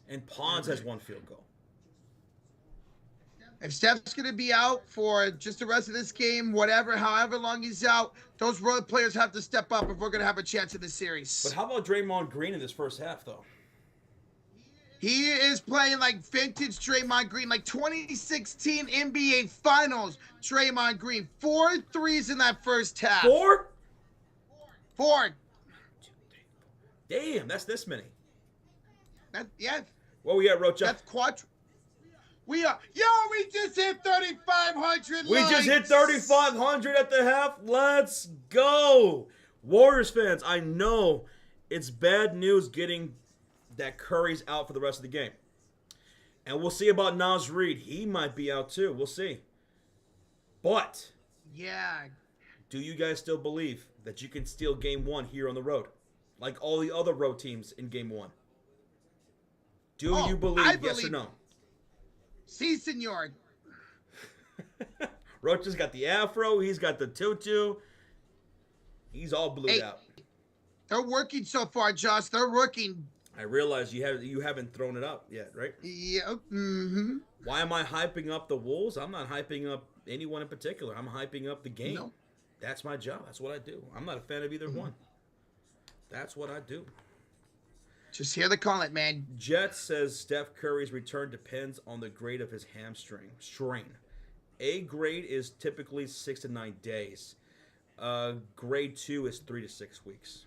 and Pods has 1 field goal. If Steph's gonna be out for just the rest of this game, however long he's out, those road players have to step up if we're gonna have a chance in this series. But how about Draymond Green in this first half, though? He is playing like vintage Draymond Green, like 2016 NBA Finals Draymond Green. 4 threes in that first half. 4? 4. Damn, that's this many. Yeah. Where we at, Rocha? That's quadruple. We just hit 3,500 We just hit 3,500 at the half. Let's go. Warriors fans, I know it's bad news getting that Curry's out for the rest of the game. And we'll see about Nas Reed. He might be out too. We'll see. But Yeah. do you guys still believe that you can steal game one here on the road? Like all the other road teams in game one? Do you believe, yes or no? Si, senor. Roach has got the afro. He's got the tutu. He's all blued out. They're working so far, Josh. They're working. I realize you haven't thrown it up yet, right? Yeah. Mm-hmm. Why am I hyping up the Wolves? I'm not hyping up anyone in particular. I'm hyping up the game. No. That's my job. That's what I do. I'm not a fan of either one. That's what I do. Just hear the call it, man. Jet says Steph Curry's return depends on the grade of his hamstring strain. A grade is typically 6 to 9 days. Grade 2 is 3 to 6 weeks.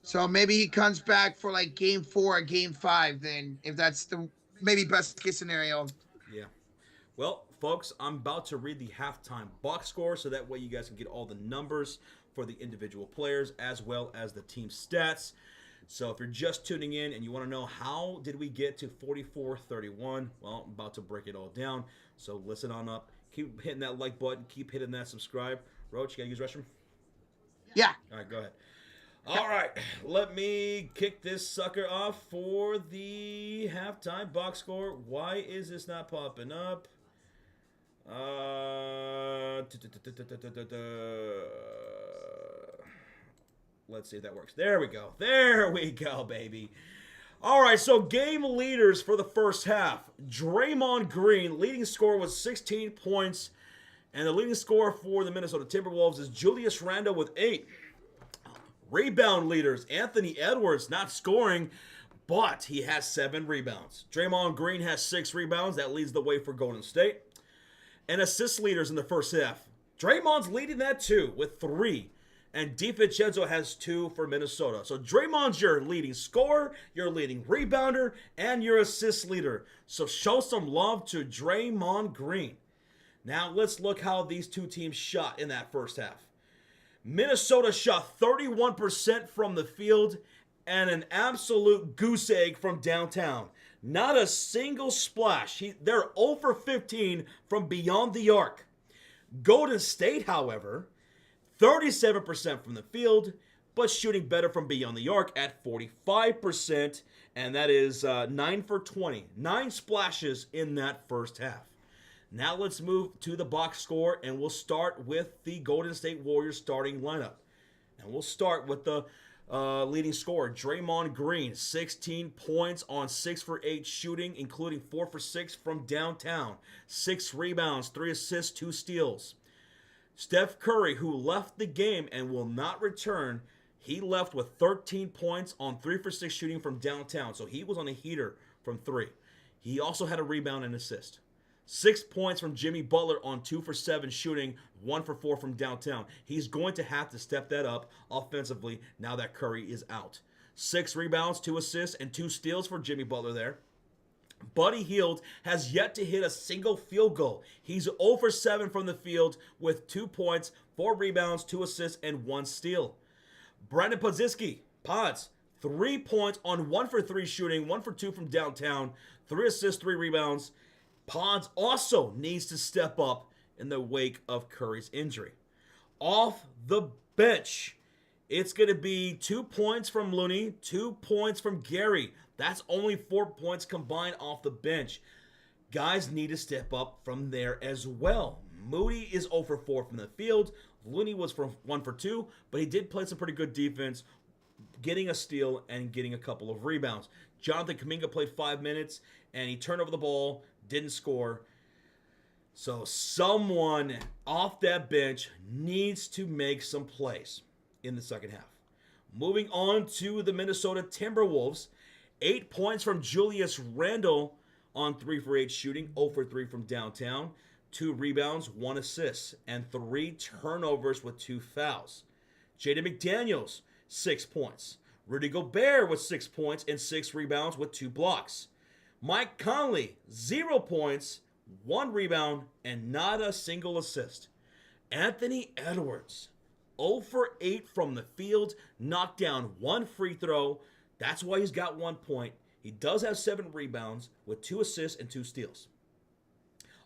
So maybe he comes back for like game 4 or game 5 then, if that's the maybe best case scenario. Yeah. Well, folks, I'm about to read the halftime box score so that way you guys can get all the numbers for the individual players as well as the team stats. So if you're just tuning in and you want to know how did we get to 44-31, well, I'm about to break it all down. So listen on up. Keep hitting that like button. Keep hitting that subscribe. Roach, you got to use the restroom? Yeah. All right, go ahead. All right, let me kick this sucker off for the halftime box score. Why is this not popping up? Let's see if that works. There we go. There we go, baby. All right, so game leaders for the first half. Draymond Green, leading scorer was 16 points. And the leading scorer for the Minnesota Timberwolves is Julius Randle with 8. Rebound leaders, Anthony Edwards not scoring, but he has 7 rebounds. Draymond Green has 6 rebounds. That leads the way for Golden State. And assist leaders in the first half. Draymond's leading that too with 3. And DiVincenzo has 2 for Minnesota. So Draymond's your leading scorer, your leading rebounder, and your assist leader. So show some love to Draymond Green. Now let's look how these two teams shot in that first half. Minnesota shot 31% from the field and an absolute goose egg from downtown. Not a single splash. They're 0 for 15 from beyond the arc. Golden State, however, 37% from the field, but shooting better from beyond the arc at 45%, and that is 9 for 20. 9 splashes in that first half. Now let's move to the box score, and we'll start with the Golden State Warriors starting lineup. And we'll start with the leading scorer, Draymond Green, 16 points on 6 for 8 shooting, including 4 for 6 from downtown, 6 rebounds, 3 assists, 2 steals. Steph Curry, who left the game and will not return, he left with 13 points on 3 for 6 shooting from downtown, so he was on a heater from 3. He also had a rebound and assist. 6 points from Jimmy Butler on 2 for 7 shooting, 1 for 4 from downtown. He's going to have to step that up offensively now that Curry is out. 6 rebounds, 2 assists, and 2 steals for Jimmy Butler there. Buddy Hield has yet to hit a single field goal. He's 0 for 7 from the field with 2 points, 4 rebounds, 2 assists, and 1 steal. Brandon Pods, 3 points on 1 for 3 shooting, 1 for 2 from downtown, 3 assists, 3 rebounds. Pods also needs to step up in the wake of Curry's injury. Off the bench, it's going to be 2 points from Looney, 2 points from Gary. That's only 4 points combined off the bench. Guys need to step up from there as well. Moody is 0 for 4 from the field. Looney was from 1 for 2, but he did play some pretty good defense, getting a steal and getting a couple of rebounds. Jonathan Kuminga played 5 minutes, and he turned over the ball, didn't score. So someone off that bench needs to make some plays in the second half. Moving on to the Minnesota Timberwolves. 8 points from Julius Randle on 3 for 8 shooting, 0 for 3 from downtown. 2 rebounds, 1 assist, and 3 turnovers with 2 fouls. Jaden McDaniels, 6 points. Rudy Gobert with 6 points and 6 rebounds with 2 blocks. Mike Conley, 0 points, 1 rebound, and not a single assist. Anthony Edwards, 0 for 8 from the field, knocked down 1 free throw. That's why he's got 1 point. He does have 7 rebounds with 2 assists and 2 steals.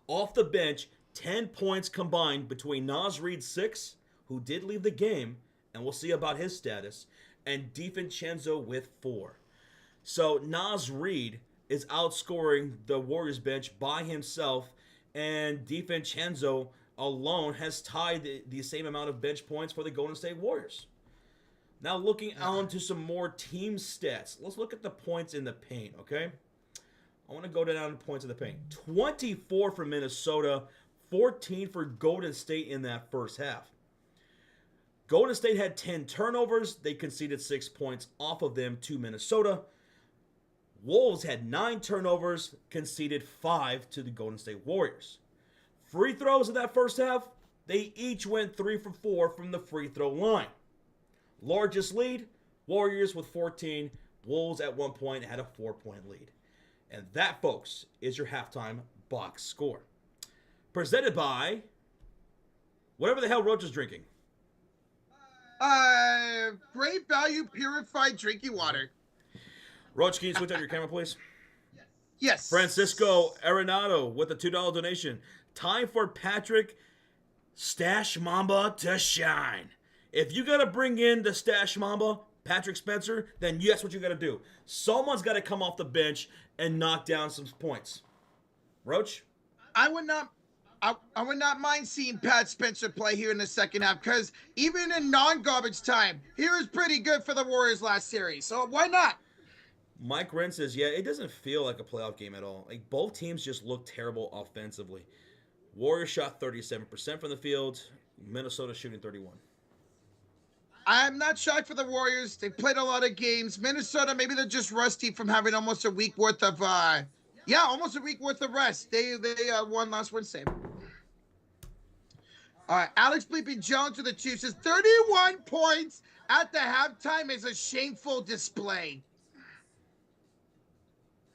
Off the bench, 10 points combined between Naz Reid 6, who did leave the game, and we'll see about his status, and DiVincenzo with 4. So Naz Reid is outscoring the Warriors bench by himself, and DiVincenzo alone has tied the same amount of bench points for the Golden State Warriors. Now looking on to some more team stats. Let's look at the points in the paint, okay? I want to go down to points in the paint. 24 for Minnesota, 14 for Golden State in that first half. Golden State had 10 turnovers. They conceded 6 points off of them to Minnesota. Wolves had 9 turnovers, conceded 5 to the Golden State Warriors. Free throws in that first half, they each went 3 for 4 from the free throw line. Largest lead, Warriors with 14. Wolves at one point had a 4-point lead. And that, folks, is your halftime box score. Presented by whatever the hell Roach is drinking. Great value purified drinking water. Roach, can you switch out your camera, please? Yes. Francisco Arenado with a $2 donation. Time for Patrick Stash Mamba to shine. If you got to bring in the Stash Mamba, Patrick Spencer, then that's what you got to do. Someone's got to come off the bench and knock down some points. Roach? I would not mind seeing Pat Spencer play here in the second half, because even in non-garbage time, he was pretty good for the Warriors last series. So why not? Mike Wren says, yeah, it doesn't feel like a playoff game at all. Like, both teams just look terrible offensively. Warriors shot 37% from the field. Minnesota shooting 31%. I'm not shocked for the Warriors. They played a lot of games. Minnesota, maybe they're just rusty from having almost a week worth of, almost a week worth of rest. They won last Wednesday. All right, Alex Bleeping Jones with the Chiefs says 31 points at the halftime is a shameful display.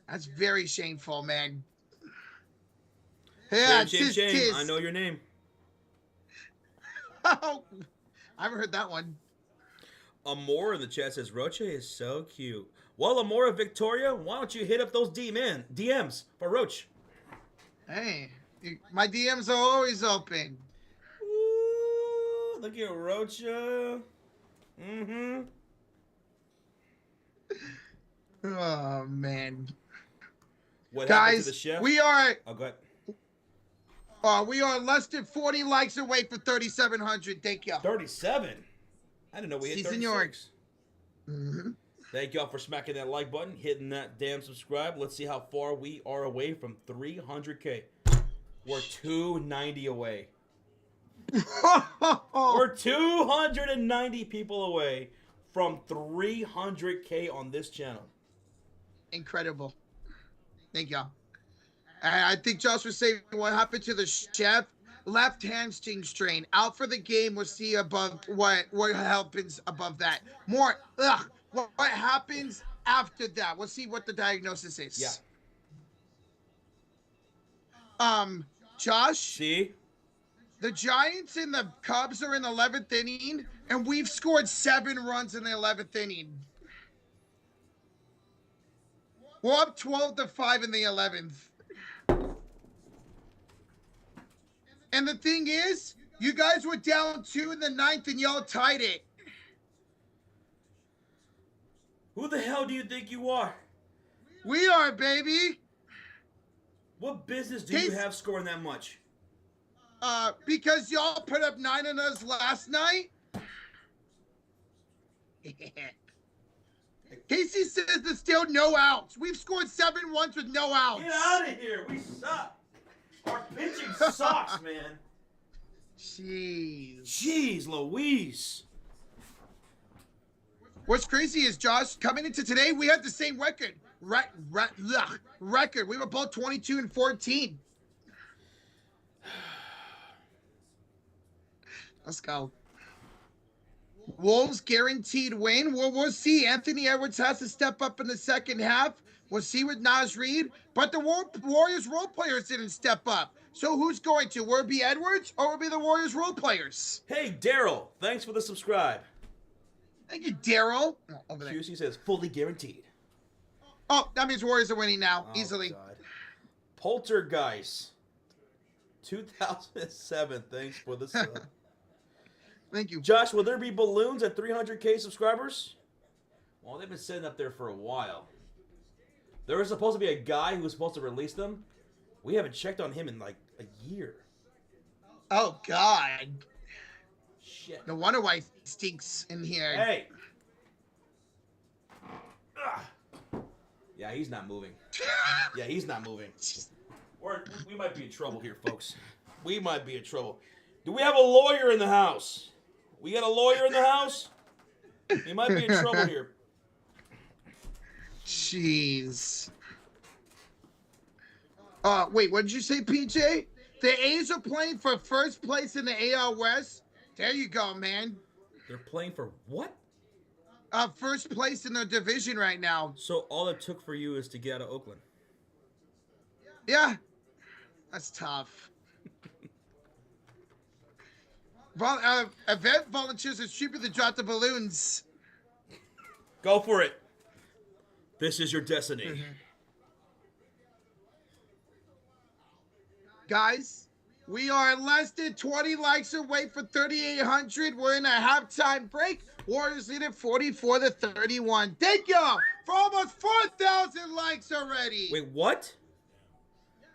That's very shameful, man. Yeah, shame. I know your name. Oh, I haven't heard that one. Amora in the chat says, Roche is so cute. Well, Amora Victoria, why don't you hit up those DMs for Roach? Hey, my DMs are always open. Ooh, look at Rocha. Oh, man. What Guys, happened to the chef? we are... Oh, go ahead. We are less than 40 likes away for 3,700. Thank you. 37? I didn't know we hit 36. Mm-hmm. Thank y'all for smacking that like button, hitting that damn subscribe. Let's see how far we are away from 300K. We're 290 away. We're 290 people away from 300K on this channel. Incredible. Thank y'all. I think Josh was saying what happened to the chef. Left hamstring strain, out for the game. We'll see above what happens above that. More, what happens after that? We'll see what the diagnosis is. Yeah. Josh. See? The Giants and the Cubs are in the 11th inning, and we've scored 7 runs in the 11th inning. We're up 12-5 in the 11th. And the thing is, you guys were down 2 in the 9th and y'all tied it. Who the hell do you think you are? We are, baby. What business do you have scoring that much? Because y'all put up 9 on us last night. Casey says there's still no outs. We've scored 7 once with no outs. Get out of here. We suck. Our pitching sucks, man. Jeez Louise. What's crazy is, Josh, coming into today, we had the same record. Record. We were both 22-14. Let's go. Wolves guaranteed win. We'll see. Anthony Edwards has to step up in the second half. We'll see with Naz Reid. But the Warriors role players didn't step up. So who's going to? Will it be Edwards or will it be the Warriors role players? Hey, Daryl. Thanks for the subscribe. Thank you, Daryl. Over there. QC says fully guaranteed. Oh, that means Warriors are winning now, Oh, easily. God. Poltergeist. 2007. Thanks for the sub. Thank you. Josh, will there be balloons at 300K subscribers? Well, they've been sitting up there for a while. There was supposed to be a guy who was supposed to release them. We haven't checked on him in like a year. Oh, God. Shit. No wonder why it stinks in here. Hey. Ugh. Yeah, he's not moving. Yeah, he's not moving. We might be in trouble here, folks. We might be in trouble. Do we have a lawyer in the house? We got a lawyer in the house? We might be in trouble here. Jeez. Wait, what did you say, PJ? The A's are playing for first place in the AL West? There you go, man. They're playing for what? First place in their division right now. So all it took for you is to get out of Oakland. Yeah. That's tough. Event volunteers are cheaper to drop the balloons. Go for it. This is your destiny. Mm-hmm. Guys, we are less than 20 likes away for 3,800. We're in a halftime break. Warriors lead it 44-31. Thank y'all for almost 4,000 likes already. Wait, what?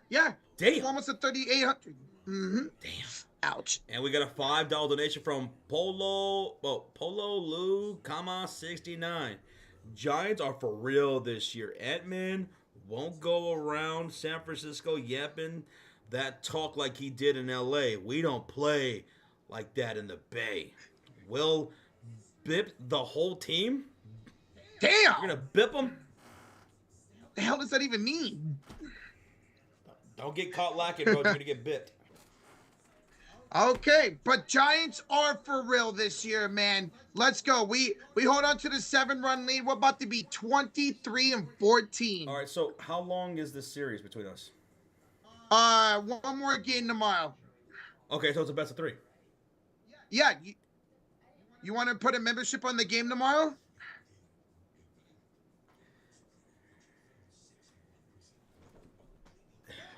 Yeah. Damn. Almost at 3,800. Mm-hmm. Damn. Ouch. And we got a $5 donation from Polo Lu, 69. Giants are for real this year. Edman won't go around San Francisco yapping that talk like he did in LA. We don't play like that in the Bay. We'll bip the whole team? Damn. You're going to bip them? The hell does that even mean? Don't get caught lacking, bro. You're going to get bipped. Okay, but Giants are for real this year, man. Let's go. We hold on to the 7-run lead. We're about to be 23-14. All right, so how long is this series between us? One more game tomorrow. Okay, so it's a best of 3. Yeah, you want to put a membership on the game tomorrow?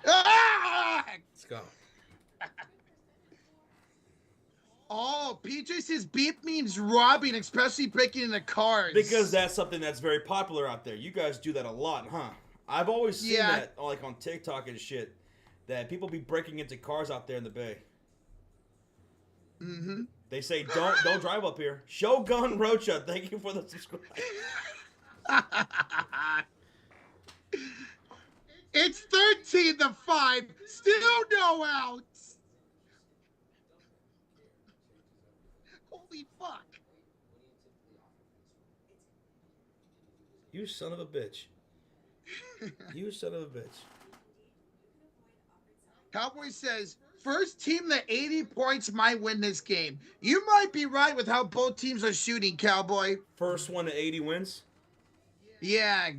Let's go. Oh, PJ says beep means robbing, especially breaking into cars. Because that's something that's very popular out there. You guys do that a lot, huh? I've always seen that, like on TikTok and shit, that people be breaking into cars out there in the Bay. Mm-hmm. They say don't drive up here. Shogun Rocha, thank you for the subscribe. It's 13-5. Still no outs. Holy fuck. You son of a bitch. You son of a bitch. Cowboy says, first team to 80 points might win this game. You might be right with how both teams are shooting, Cowboy. First one to 80 wins? Yeah.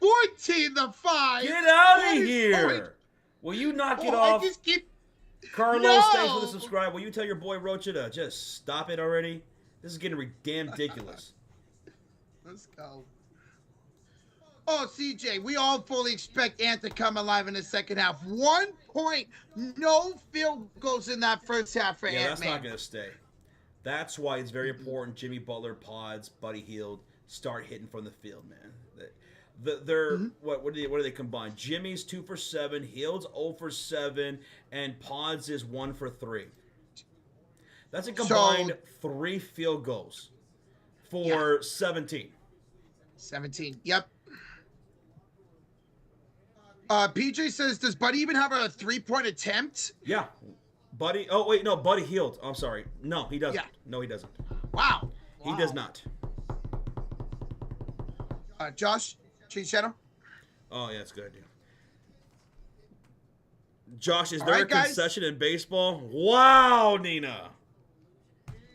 $14-5. Get out of here! Will you knock it off? I just keep... Carlos, No! thanks for the subscribe. Will you tell your boy Rocha to just stop it already? This is getting damn ridiculous. Let's go. Oh, CJ, we all fully expect Ant to come alive in the second half. 1 point, no field goals in that first half for Ant-Man. That's not going to stay. That's why it's very important Jimmy Butler, Pods, Buddy Hield start hitting from the field, man. They're what do they combine? Jimmy's 2 for 7, Hield's 0 for 7, and Pods is 1 for 3. That's a combined 3 field goals for 17. 17. Yep. PJ says, does Buddy even have a 3-point attempt? Yeah. Buddy. Oh wait, no. Buddy Hield. I'm sorry. No, he doesn't. Yeah. No, he doesn't. Wow. He does not. Josh, change channel. Oh yeah, that's a good idea. Josh, is there a concession in baseball? Wow, Nina.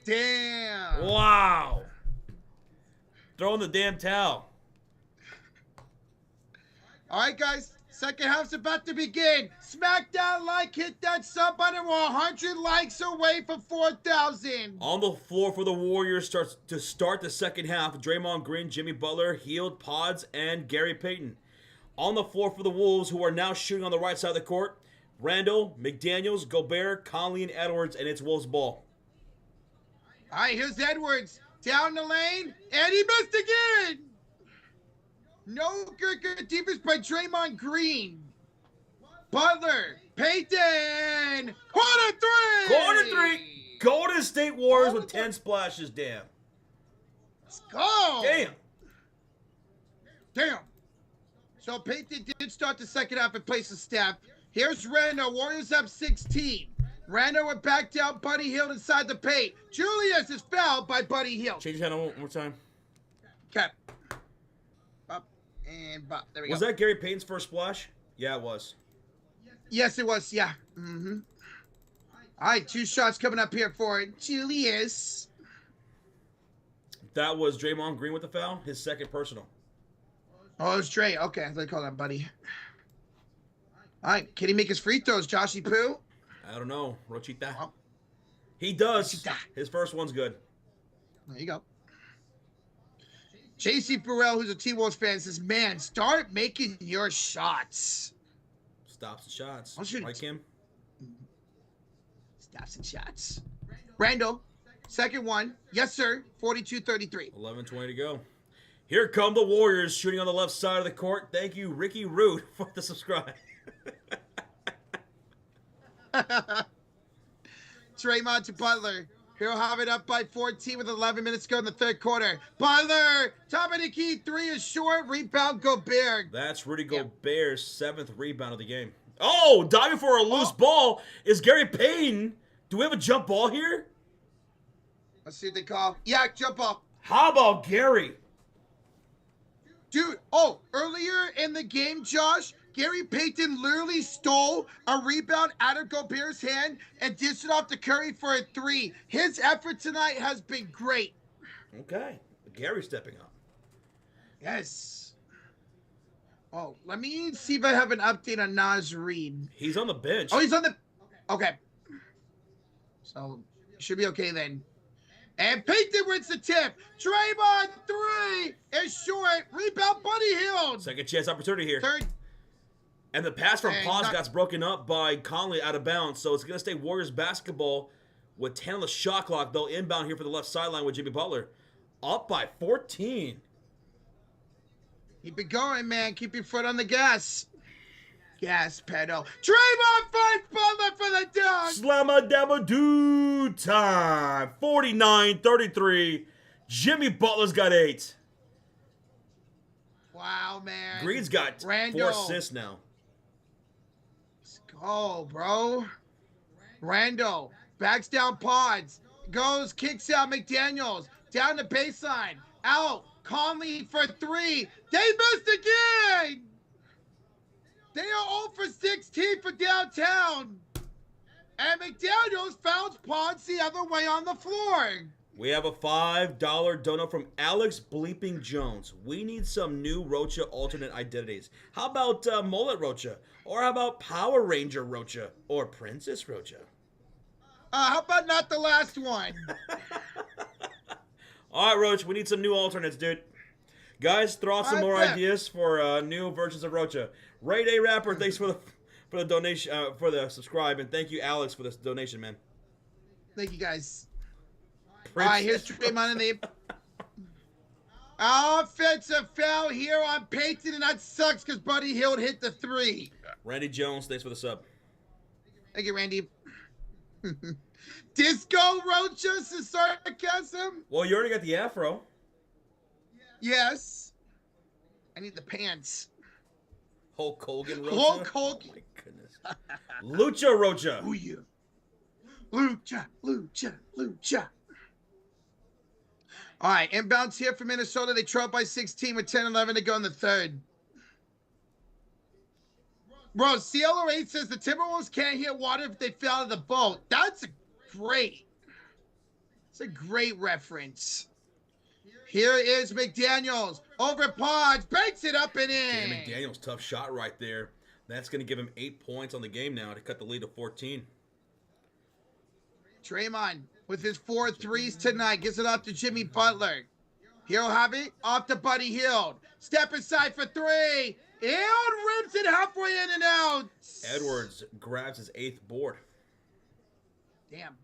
Damn. Wow. Throw in the damn towel. All right, guys. Second half's about to begin. Smack that like, hit that sub button. We're 100 likes away from 4,000. On the floor for the Warriors starts to start the second half. Draymond Green, Jimmy Butler, Hield, Pods, and Gary Payton. On the floor for the Wolves, who are now shooting on the right side of the court. Randall, McDaniels, Gobert, Conley, and Edwards, and it's Wolves ball. All right, here's Edwards. Down the lane, and he missed again. No good defense by Draymond Green. Butler, Payton, corner three. Corner three. Golden State Warriors with 10 splashes. Damn. Let's go. Damn. So Payton did start the second half in place of Steph. Here's Randall. Warriors up 16. Randall went back down. Buddy Hield inside the paint. Julius is fouled by Buddy Hield. Change your hand one more time. Okay. Bop and bop. There we go. Was that Gary Payton's first splash? Yeah, it was. Yes, it was. Yeah. Mm-hmm. All right, 2 shots coming up here for Julius. That was Draymond Green with the foul. His second personal. Oh, it was Dre. Okay, they call that Buddy. All right, can he make his free throws, Joshy Poo? I don't know. Rochita. Oh. He does. Rochita. His first one's good. There you go. JC Burrell, who's a T-Wolves fan, says, man, start making your shots. Stops the shots. I'll shoot Right, it. Kim? Stops and shots. Randall, second one. Yes, sir. 42-33. 11:20 to go. Here come the Warriors shooting on the left side of the court. Thank you, Ricky Root, for the subscribe. Draymond to Butler. He'll have it up by 14 with 11 minutes to go in the third quarter. Butler, top of the key, 3 is short. Rebound, Gobert. That's Rudy Gobert's 7th rebound of the game. Oh, diving for a loose ball is Gary Payton. Do we have a jump ball here? Let's see what they call. Yeah, jump ball. How about Gary? Dude, earlier in the game, Josh, Gary Payton literally stole a rebound out of Gobert's hand and dished it off to Curry for a 3. His effort tonight has been great. Okay. Gary stepping up. Yes. Oh, let me see if I have an update on Naz Reid. He's on the bench. Oh, he's on the... Okay. So, should be okay then. And Payton wins the tip. Draymond, 3 is short. Rebound, Buddy Hield. Second chance opportunity here. Third. And the pass from Dang, Paz got broken up by Conley out of bounds. So it's going to stay Warriors basketball with 10 on the shot clock. They'll inbound here for the left sideline with Jimmy Butler. Up by 14. Keep it going, man. Keep your foot on the gas. Gas pedal. Draymond finds Butler for the dunk. Slamma dabba doo time. 49-33. Jimmy Butler's got 8. Wow, man. Green's got 4 assists now. Let's go, bro. Randall backs down Pods. Goes, kicks out McDaniels. Down the baseline. Out. Conley for 3. They missed again. They are 0 for 16 for downtown. And McDaniels found Pods the other way on the floor. We have a $5 donut from Alex Bleeping Jones. We need some new Rocha alternate identities. How about Mullet Rocha? Or how about Power Ranger Rocha? Or Princess Rocha? How about not the last one? All right, Roach, we need some new alternates, dude. Guys, throw out some more ideas for new versions of Rocha. Ray Day Rapper, thanks for the donation, for the subscribe, and thank you, Alex, for this donation, man. Thank you, guys. All right, here's Draymond in the offensive foul here on Payton, and that sucks because Buddy Hield hit the 3. Randy Jones, thanks for the sub. Thank you, Randy. Disco Roaches is sarcasm. Well, you already got the afro. Yes. I need the pants. Hulk Hogan Rocha. Hulk Hogan. Oh, my goodness. Lucha Rocha. Ooh, yeah. Lucha, Lucha, Lucha. All right, inbounds here for Minnesota. They trail by 16 with 10-11 to go in the third. Bro, CLR8 says the Timberwolves can't hit water if they fell out of the boat. That's great. It's a great reference. Here is McDaniels over Pods. Banks it up and in. Damn, McDaniels, tough shot right there. That's going to give him 8 points on the game now to cut the lead to 14. Draymond with his 4 threes tonight gives it off to Jimmy Butler. He'll have it off to Buddy Hield. Step inside for 3. Hield rips it halfway in and out. Edwards grabs his 8th board. Damn.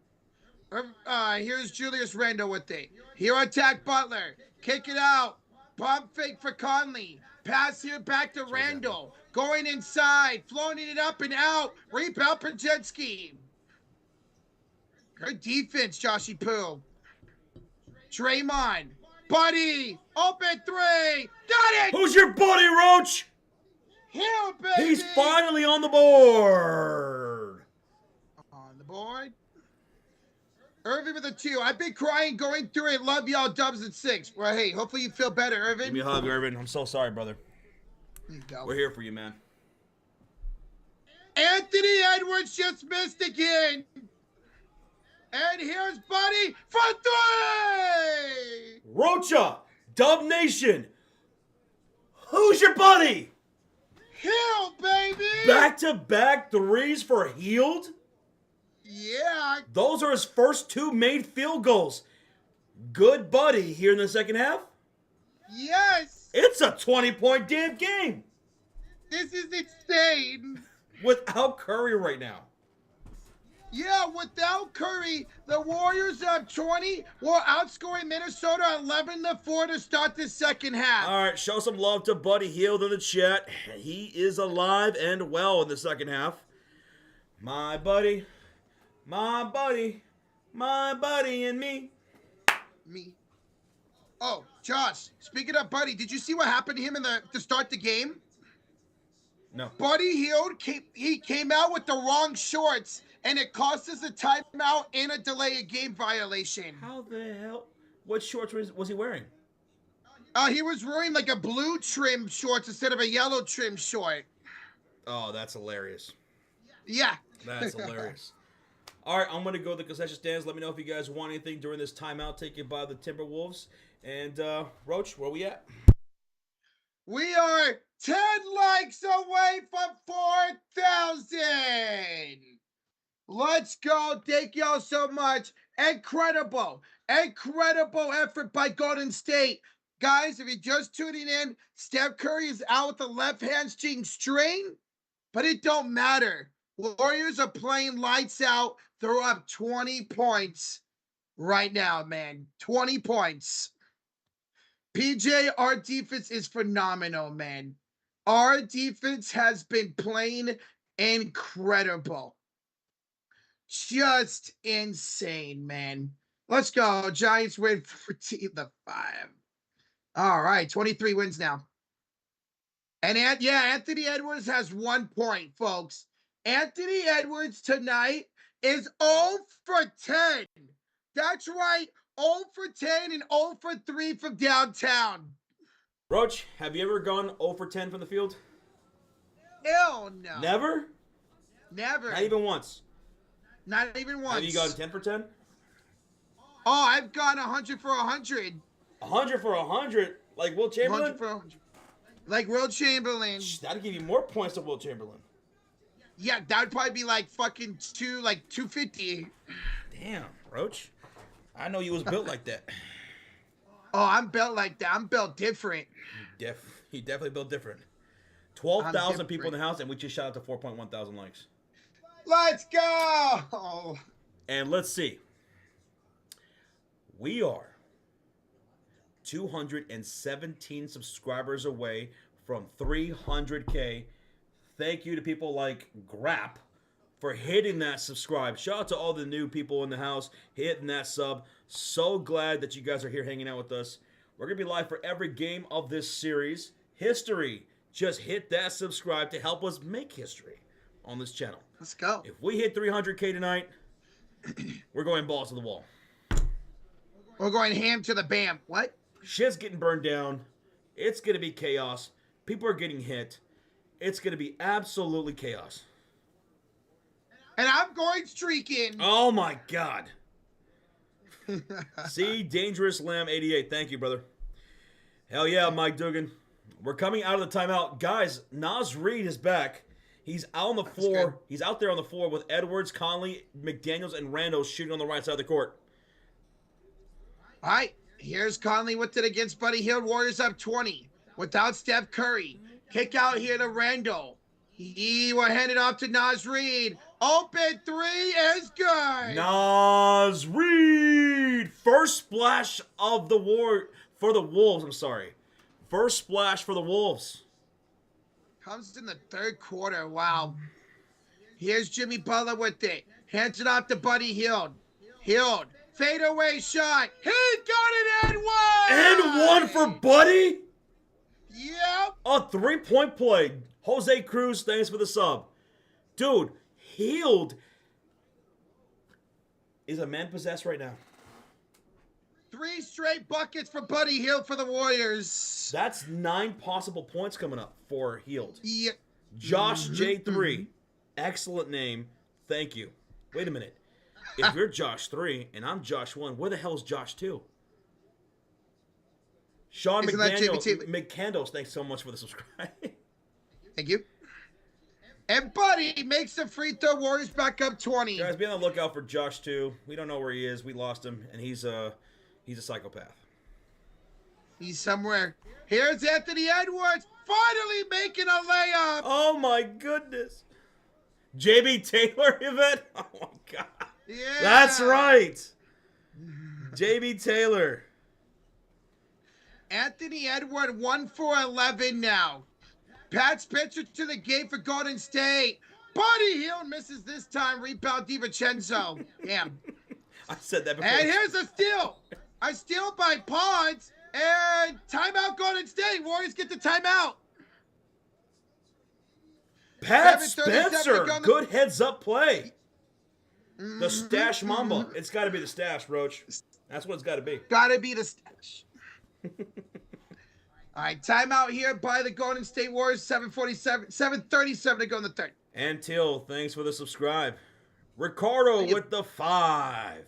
Here's Julius Randle with it. He'll attack Butler. Kick it out. Pump fake for Conley. Pass here back to Randle. Going inside. Floating it up and out. Rebound Pajetsky. Good defense, Joshy Poo. Draymond. Buddy. Open 3. Got it. Who's your buddy, Roach? Hill, baby. He's finally on the board. On the board. Irvin with a 2. I've been crying going through it. Love y'all. Dubs at 6. Well, hey, hopefully you feel better, Irvin. Give me a hug, Irvin. I'm so sorry, brother. There you go. We're here for you, man. Anthony Edwards just missed again. And here's Buddy for 3. Rocha, Dub Nation. Who's your buddy? Hill, baby. Back-to-back threes for Hield? Yeah. Those are his first 2 made field goals. Good buddy here in the second half. Yes. It's a 20-point damn game. This is insane. Without Curry right now. Yeah, without Curry, the Warriors have 20. We're outscoring Minnesota 11-4 to start the second half. All right, show some love to Buddy Hield in the chat. He is alive and well in the second half. My buddy, my buddy, my buddy and me. Me. Oh, Josh, speaking of Buddy, did you see what happened to him to start the game? No. Buddy Hield came out with the wrong shorts, and it cost us a timeout and a delay of game violation. How the hell? What shorts was he wearing? He was wearing like a blue trim shorts instead of a yellow trim short. Oh, that's hilarious. Yeah. That's hilarious. All right, I'm going to go to the concession stands. Let me know if you guys want anything during this timeout taken by the Timberwolves. And, Roach, where we at? We are 10 likes away from 4,000. Let's go. Thank y'all so much. Incredible effort by Golden State. Guys, if you're just tuning in, Steph Curry is out with the left hamstring strain, but it don't matter. Warriors are playing lights out. They're up 20 points right now, man. 20 points. PJ, our defense is phenomenal, man. Our defense has been playing incredible. Just insane, man. Let's go. Giants win 14-5. All right, 23 wins now. And Anthony Edwards has 1 point, folks. Anthony Edwards tonight is 0 for 10. That's right, 0 for 10 and 0 for 3 from downtown. Roach, have you ever gone 0 for 10 from the field? Hell no. Never? Never. Not even once? Not even once. Have you gone 10 for 10? Oh, I've gone 100 for 100. 100 for 100? Like Will Chamberlain? 100 for 100. Like Will Chamberlain. That'd give you more points than Will Chamberlain. Yeah, that would probably be like fucking 250. Damn, Roach. I know you was built like that. Oh, I'm built like that. I'm built different. He definitely built different. 12,000 people in the house, and we just shot out to 4.1 thousand likes. Let's go! And let's see. We are 217 subscribers away from 300K. Thank you to people like Grap for hitting that subscribe. Shout out to all the new people in the house hitting that sub. So glad that you guys are here hanging out with us. We're going to be live for every game of this series. History. Just hit that subscribe to help us make history on this channel. Let's go. If we hit 300K tonight, we're going balls to the wall. We're going ham to the bam. What? Shit's getting burned down. It's going to be chaos. People are getting hit. It's going to be absolutely chaos. And I'm going streaking. Oh, my God. See, Dangerous Lamb 88. Thank you, brother. Hell yeah, Mike Dugan. We're coming out of the timeout. Guys, Nas Reed is back. He's out on the floor. He's out there on the floor with Edwards, Conley, McDaniels, and Randall shooting on the right side of the court. All right, here's Conley with it against Buddy Hield. Warriors up 20 without Steph Curry. Kick out here to Randall. He will hand it off to Naz Reid. Open three is good. Naz Reid. First splash of the for the Wolves. I'm sorry. First splash for the Wolves. Comes in the third quarter. Wow. Here's Jimmy Butler with it. Hands it off to Buddy Hield. Hield. Fadeaway shot. He got it and one. And one for Buddy? Yep. A 3-point play. Jose Cruz, thanks for the sub. Dude, Hield is a man possessed right now. 3 straight buckets for Buddy Hield for the Warriors. That's 9 possible points coming up for Hield. Yeah. Josh J3. Excellent name. Thank you. Wait a minute. If you're Josh 3 and I'm Josh 1, where the hell is Josh 2? Sean McCandles, thanks so much for the subscribe. Thank you. And Buddy makes the free throw. Warriors back up 20. Guys, be on the lookout for Josh 2. We don't know where he is. We lost him, and he's a psychopath. He's somewhere. Here's Anthony Edwards finally making a layup. Oh, my goodness. JB Taylor, Yvette? Oh, my God. Yeah. That's right. JB Taylor. Anthony Edwards 1 for 11 now. Pat Spencer to the game for Golden State. Buddy Hield misses this time. Rebound DiVincenzo. Damn. I said that before. And here's a steal. A steal by Ponds. And timeout Golden State. Warriors get the timeout. Pat Spencer. Good heads-up play. The stash Mamba. It's got to be the stash, Roach. That's what it's got to be. Got to be the stash. All right, timeout here by the Golden State Warriors. 7:37 to go in the third. And Till, thanks for the subscribe. Ricardo with the 5.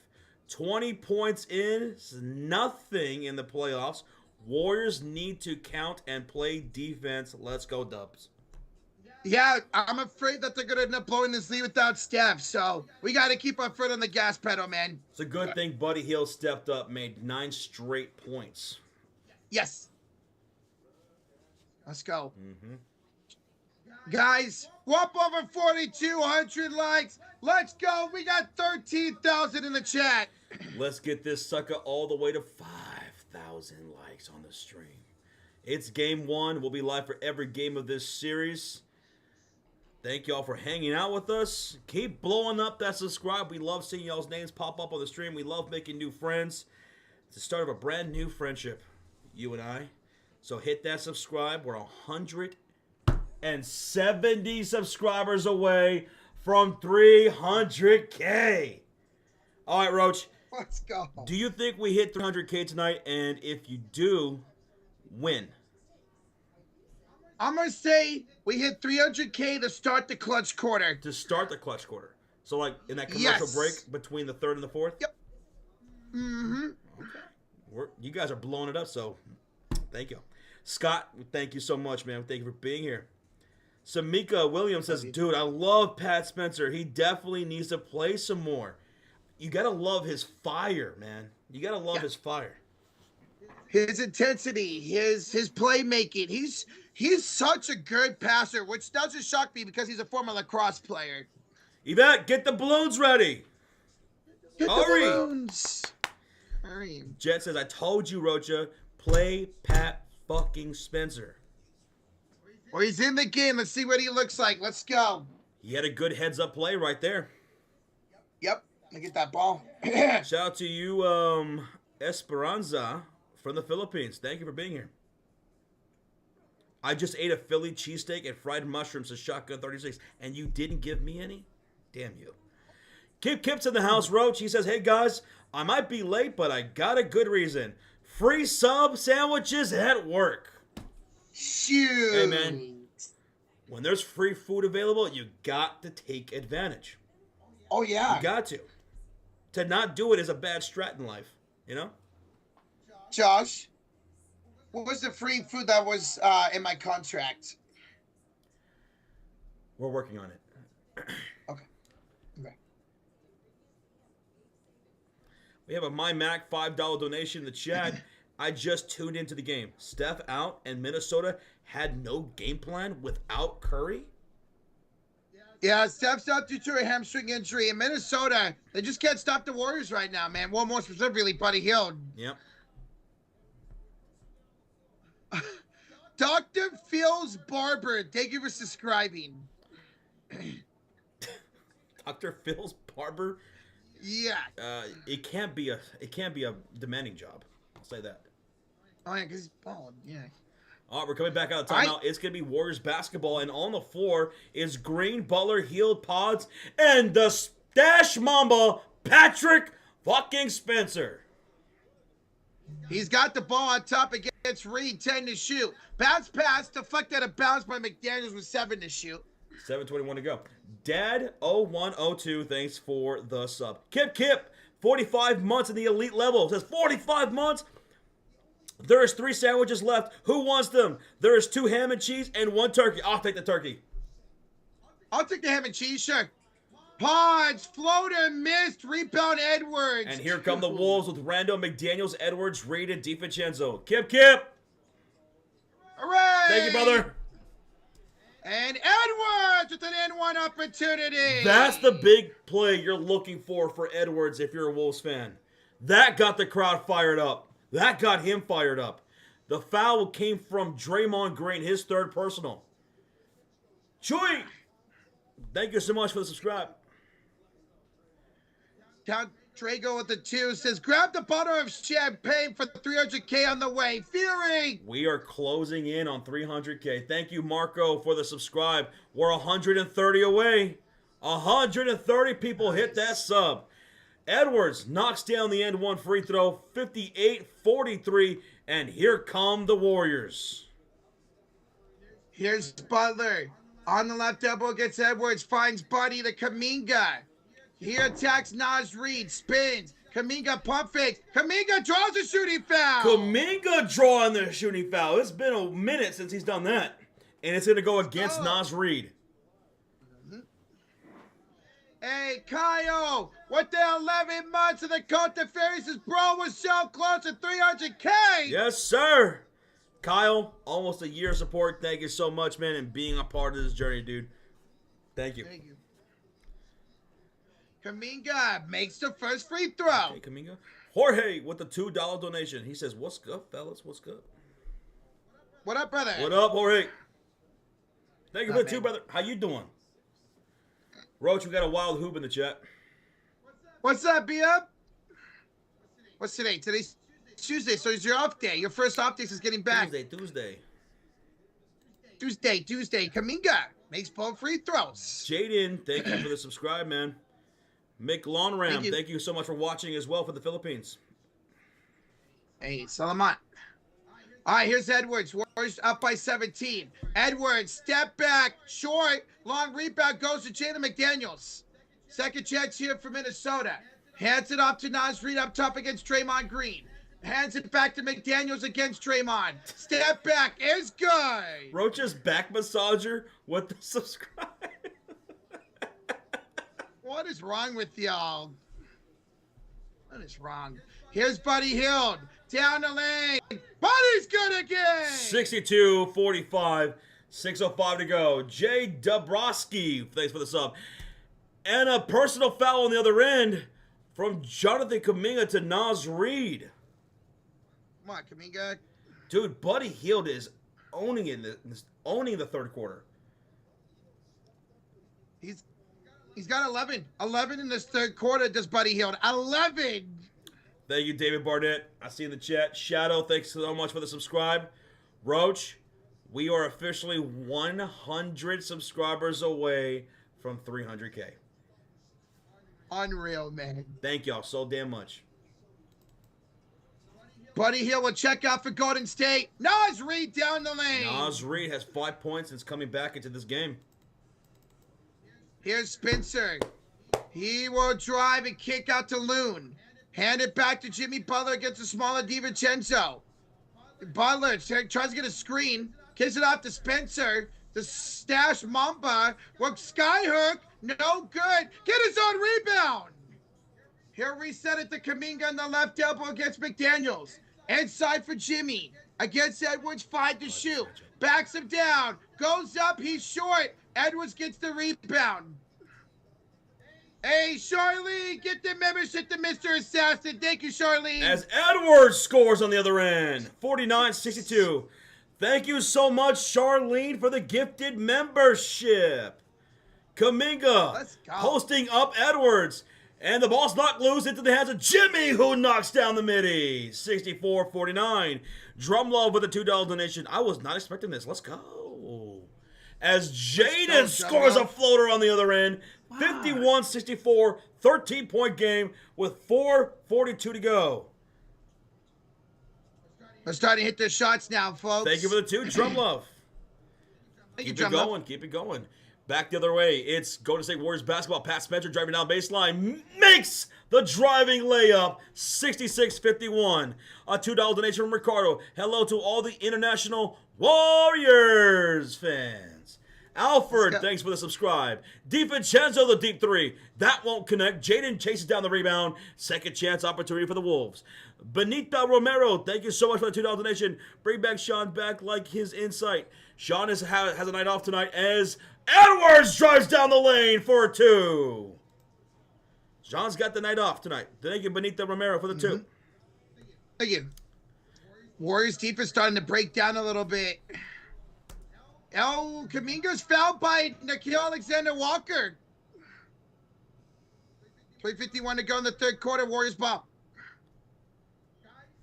20 points in, nothing in the playoffs. Warriors need to count and play defense. Let's go, Dubs. Yeah, I'm afraid that they're going to end up blowing this lead without Steph, so we got to keep our foot on the gas pedal, man. It's a good thing Buddy Hield stepped up, made 9 straight points. Yes. Let's go. Guys, whoop over 4,200 likes. Let's go. We got 13,000 in the chat. Let's get this sucker all the way to 5,000 likes on the stream. It's game 1. We'll be live for every game of this series. Thank y'all for hanging out with us. Keep blowing up that subscribe. We love seeing y'all's names pop up on the stream. We love making new friends. It's the start of a brand new friendship, you and I. So hit that subscribe. We're 170 subscribers away from 300K. All right, Roach. Let's go. Do you think we hit 300K tonight? And if you do, when? I'm going to say we hit 300K to start the clutch quarter. To start the clutch quarter. So, like, in that commercial break between the 3rd and the 4th? Yep. Okay. You guys are blowing it up, so thank you. Scott, thank you so much, man. Thank you for being here. Samika Williams says, dude, I love Pat Spencer. He definitely needs to play some more. You got to love his fire, man. You got to love his fire. His intensity, his playmaking. He's such a good passer, which doesn't shock me because he's a former lacrosse player. Yvette, get the balloons ready. Get the balloons. Hurry. Jet says, I told you, Rocha, play Pat fucking Spencer. Well, he's in the game. Let's see what he looks like. Let's go. He had a good heads-up play right there. Yep. Let me get that ball. Shout out to you, Esperanza from the Philippines. Thank you for being here. I just ate a Philly cheesesteak and fried mushrooms at Shotgun 36, and you didn't give me any? Damn you. Kip's in the house, Roach. He says, hey, guys, I might be late, but I got a good reason. Free sub sandwiches at work. Shoot. Hey, man. When there's free food available, you got to take advantage. Oh, yeah. You got to. To not do it is a bad strat in life, you know? Josh, what was the free food that was in my contract? We're working on it. Okay. Okay. We have a MyMac $5 donation in the chat. I just tuned into the game. Steph out and Minnesota had no game plan without Curry? Yeah, Steph's out due to a hamstring injury. In Minnesota, they just can't stop the Warriors right now, man. Well, more specifically, Buddy Hield. Yep. Dr. Phil's Barber, thank you for subscribing. Dr. Phil's Barber? Yeah. It can't be a demanding job. I'll say that. Oh, yeah, because he's bald. Yeah. All right, we're coming back out of timeout. It's going to be Warriors basketball, and on the floor is Green, Butler, Hield, Pods, and the Stash Mamba, Patrick fucking Spencer. He's got the ball on top against Reed, 10 to shoot. Bounce pass, deflected out of bounds by McDaniels with 7 to shoot. 7:21 to go. Dad 0102, thanks for the sub. Kip, 45 months in the elite level. Says 45 months? There is 3 sandwiches left. Who wants them? There is 2 ham and cheese and 1 turkey. I'll take the turkey. I'll take the ham and cheese, sure. Pods, floater, missed, rebound, Edwards. And here come the Wolves with Rando, McDaniels, Edwards, Reed, and DiVincenzo. Kip. Hooray! Thank you, brother. And Edwards with an N1 opportunity. That's the big play you're looking for Edwards if you're a Wolves fan. That got the crowd fired up. That got him fired up. The foul came from Draymond Green, his 3rd personal. Chewy! Thank you so much for the subscribe. Count Drago with the 2 says, grab the bottle of champagne for 300K on the way. Fury! We are closing in on 300K. Thank you, Marco, for the subscribe. We're 130 away. 130 people hit that sub. Edwards knocks down the end 1 free throw, 58-43, and here come the Warriors. Here's Butler. On the left elbow against Edwards, finds Buddy the Kaminga. He attacks Naz Reid, spins. Kaminga pump fakes. Kaminga draws a shooting foul. Kaminga drawing the shooting foul. It's been a minute since he's done that. And it's going to go against Naz Reid. Hey, Kyle, what the 11 months of the Cote de Ferries is bro was so close to 300K. Yes, sir. Kyle, almost a year of support. Thank you so much, man, and being a part of this journey, dude. Thank you. Thank you. Kaminga makes the first free throw. Okay, Kaminga. Jorge with the $2 donation. He says, what's good, fellas? What's good? What up, brother? What up, Jorge? Thank you for the man? 2, brother. How you doing? Roach, we got a wild hoop in the chat. What's up, B-Up? What's today? Today's Tuesday, so it's your off day. Your first off day is getting back. Tuesday. Tuesday. Kaminga makes both free throws. Jaden, thank you for the subscribe, man. Mick Lonram, thank you so much for watching as well for the Philippines. Hey, Salamat. All right, here's Edwards. Warriors up by 17. Edwards, step back, short, long rebound goes to Jalen McDaniels. Second chance here for Minnesota. Hands it off to Naz Reid up top against Draymond Green. Hands it back to McDaniels against Draymond. Step back is good. Roach's back massager with the subscribe. What is wrong with y'all? What is wrong? Here's Buddy Hield. Down the lane. Buddy's good again. 62-45. 6:05 to go. Jay Dabrowski, thanks for the sub. And a personal foul on the other end from Jonathan Kaminga to Naz Reid. Come on, Kaminga. Dude, Buddy Hield is owning the 3rd quarter. He's got 11. 11 in this 3rd quarter, does Buddy Hield. 11. Thank you, David Barnett. I see in the chat. Shadow, thanks so much for the subscribe. Roach, we are officially 100 subscribers away from 300K. Unreal, man. Thank y'all so damn much. Buddy Hield will check out for Golden State. Naz Reid down the lane. Naz Reid has 5 points since coming back into this game. Here's Spencer. He will drive and kick out to Loon. Hand it back to Jimmy Butler against the smaller DiVincenzo. Butler tries to get a screen. Kicks it off to Spencer. The stash Mamba works skyhook. No good. Get his own rebound. He'll reset it to Kuminga on the left elbow against McDaniels. Inside for Jimmy. Against Edwards, 5 to shoot. Backs him down. Goes up. He's short. Edwards gets the rebound. Hey, Charlene, get the membership to Mr. Assassin. Thank you, Charlene. As Edwards scores on the other end, 49-62. Thank you so much, Charlene, for the gifted membership. Kuminga posting up Edwards. And the ball's knocked loose into the hands of Jimmy, who knocks down the midi. 64-49. Drumlove with a $2 donation. I was not expecting this. Let's go. As Jaden scores a floater on the other end. 51-64. 13-point game with 4:42 to go. We're starting to hit the shots now, folks. Thank you for the 2, Drumlove. Keep it going. Keep it going. Back the other way, it's Golden State Warriors basketball. Pat Spencer driving down baseline, makes the driving layup, 66-51. A $2 donation from Ricardo. Hello to all the International Warriors fans. Alfred, thanks for the subscribe. DiVincenzo, the deep 3. That won't connect. Jaden chases down the rebound. Second chance opportunity for the Wolves. Benita Romero, thank you so much for the $2 donation. Bring back Sean back like his insight. Sean has a night off tonight as Edwards drives down the lane for a 2. Sean's got the night off tonight. Thank you, Benita Romero, for the 2. Thank you. Warriors defense starting to break down a little bit. Kuminga's fouled by Nickeil Alexander-Walker. 3:51 to go in the third quarter. Warriors ball.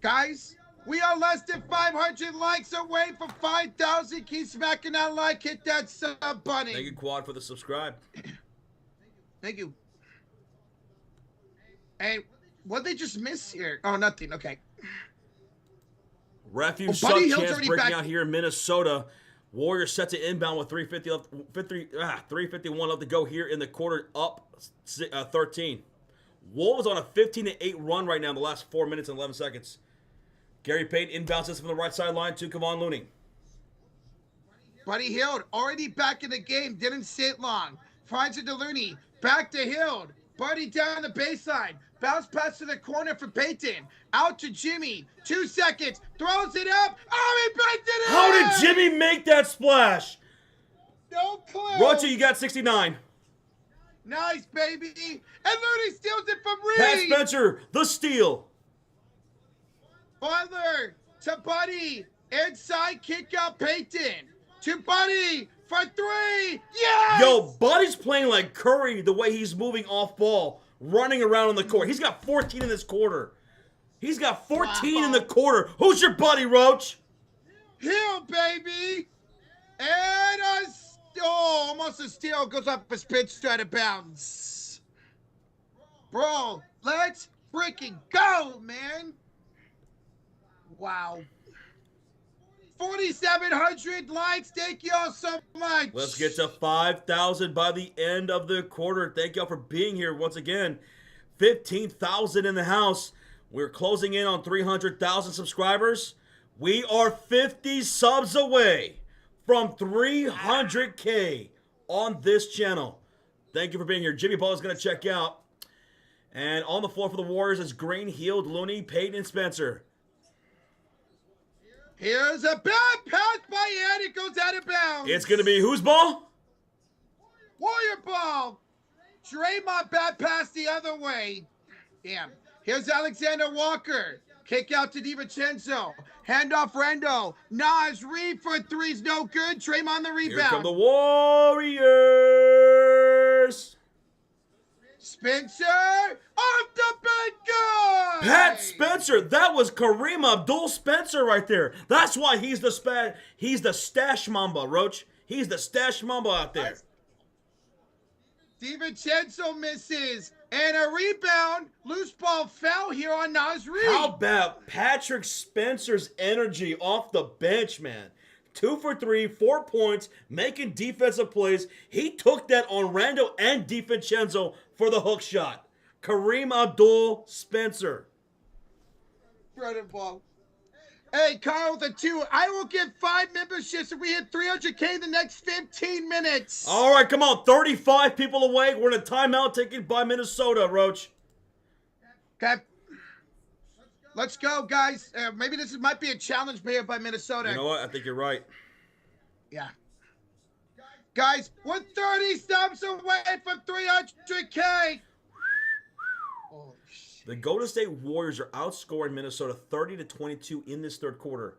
Guys, we are less than 500 likes away from 5,000. Keep smacking that like. Hit that sub button. Thank you, Quad, for the subscribe. Thank you. Hey, what they just miss here? Oh, nothing. Okay. Refuge sub chance breaking out here in Minnesota. Warriors set to inbound with 3:51 left to go here in the quarter, up 13. Wolves on a 15-8 run right now in the last 4 minutes and 11 seconds. Gary Payton inbounds this from the right sideline to Kevon Looney. Buddy Hield already back in the game, didn't sit long. Finds it to Looney, back to Hield. Buddy down the baseline. Bounce pass to the corner for Payton. Out to Jimmy. 2 seconds. Throws it up. Oh, he banked it in! How did Jimmy make that splash? No clue. Roger, you got 69. Nice, baby. And Looney steals it from Reed. Pat Spencer, the steal. Butler to Buddy. Inside kick out Payton. To Buddy for 3. Yes! Yo, Buddy's playing like Curry the way he's moving off ball, running around on the court. He's got 14 in this quarter. He's got 14 in the quarter. Who's your buddy, Roach? Hill, baby. And almost a steal. Goes off his pitch, out of bounds. Bro, let's freaking go, man. Wow. 4,700 likes. Thank y'all so much. Let's get to 5,000 by the end of the quarter. Thank y'all for being here once again. 15,000 in the house. We're closing in on 300,000 subscribers. We are 50 subs away from 300K on this channel. Thank you for being here. Jimmy Ball is going to check out. And on the floor for the Warriors is Green, Healed, Looney, Payton, and Spencer. Here's a bad pass by Ed. It goes out of bounds. It's going to be whose ball? Warrior ball. Draymond bad pass the other way. Damn. Here's Alexander Walker. Kick out to DiVincenzo. Hand off Rendo. Nas Reed for 3's no good. Draymond the rebound. Here come the Warriors. Spencer off the big guy. Pat Spencer. That was Kareem Abdul-Spencer right there. That's why he's the stash mamba, Roach. He's the stash mamba out there. DiVincenzo misses. And a rebound. Loose ball foul here on Nas Reed. How about Patrick Spencer's energy off the bench, man? 2 for 3, 4 points, making defensive plays. He took that on Rando and DiVincenzo for the hook shot. Kareem Abdul-Spencer. Incredible. Hey, Kyle with a 2. I will give 5 memberships if we hit 300K in the next 15 minutes. All right, come on. 35 people away. We're in a timeout taken by Minnesota, Roach. Okay. Let's go, guys. Maybe this might be a challenge here by Minnesota. You know what? I think you're right. Yeah. Guys, we're 30 subs away from 300K. Oh, shit. The Golden State Warriors are outscoring Minnesota 30-22 in this third quarter.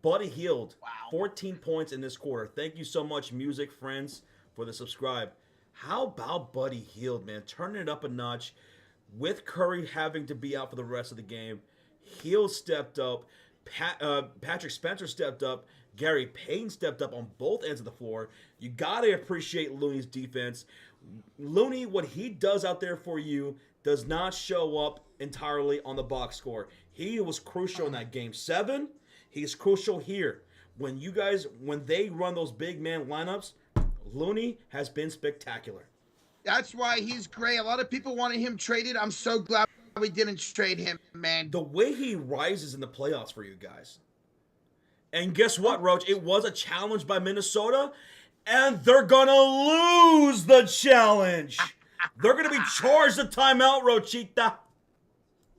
Buddy Hield, 14 points in this quarter. Thank you so much, music friends, for the subscribe. How about Buddy Hield, man? Turning it up a notch. With Curry having to be out for the rest of the game, Hield stepped up. Patrick Spencer stepped up. Gary Payton stepped up on both ends of the floor. You got to appreciate Looney's defense. Looney, what he does out there for you does not show up entirely on the box score. He was crucial in that game 7. He's crucial here. When they run those big man lineups, Looney has been spectacular. That's why he's great. A lot of people wanted him traded. I'm so glad we didn't trade him, man. The way he rises in the playoffs for you guys. And guess what, Roach? It was a challenge by Minnesota, and they're going to lose the challenge. They're going to be charged a timeout, Rochita.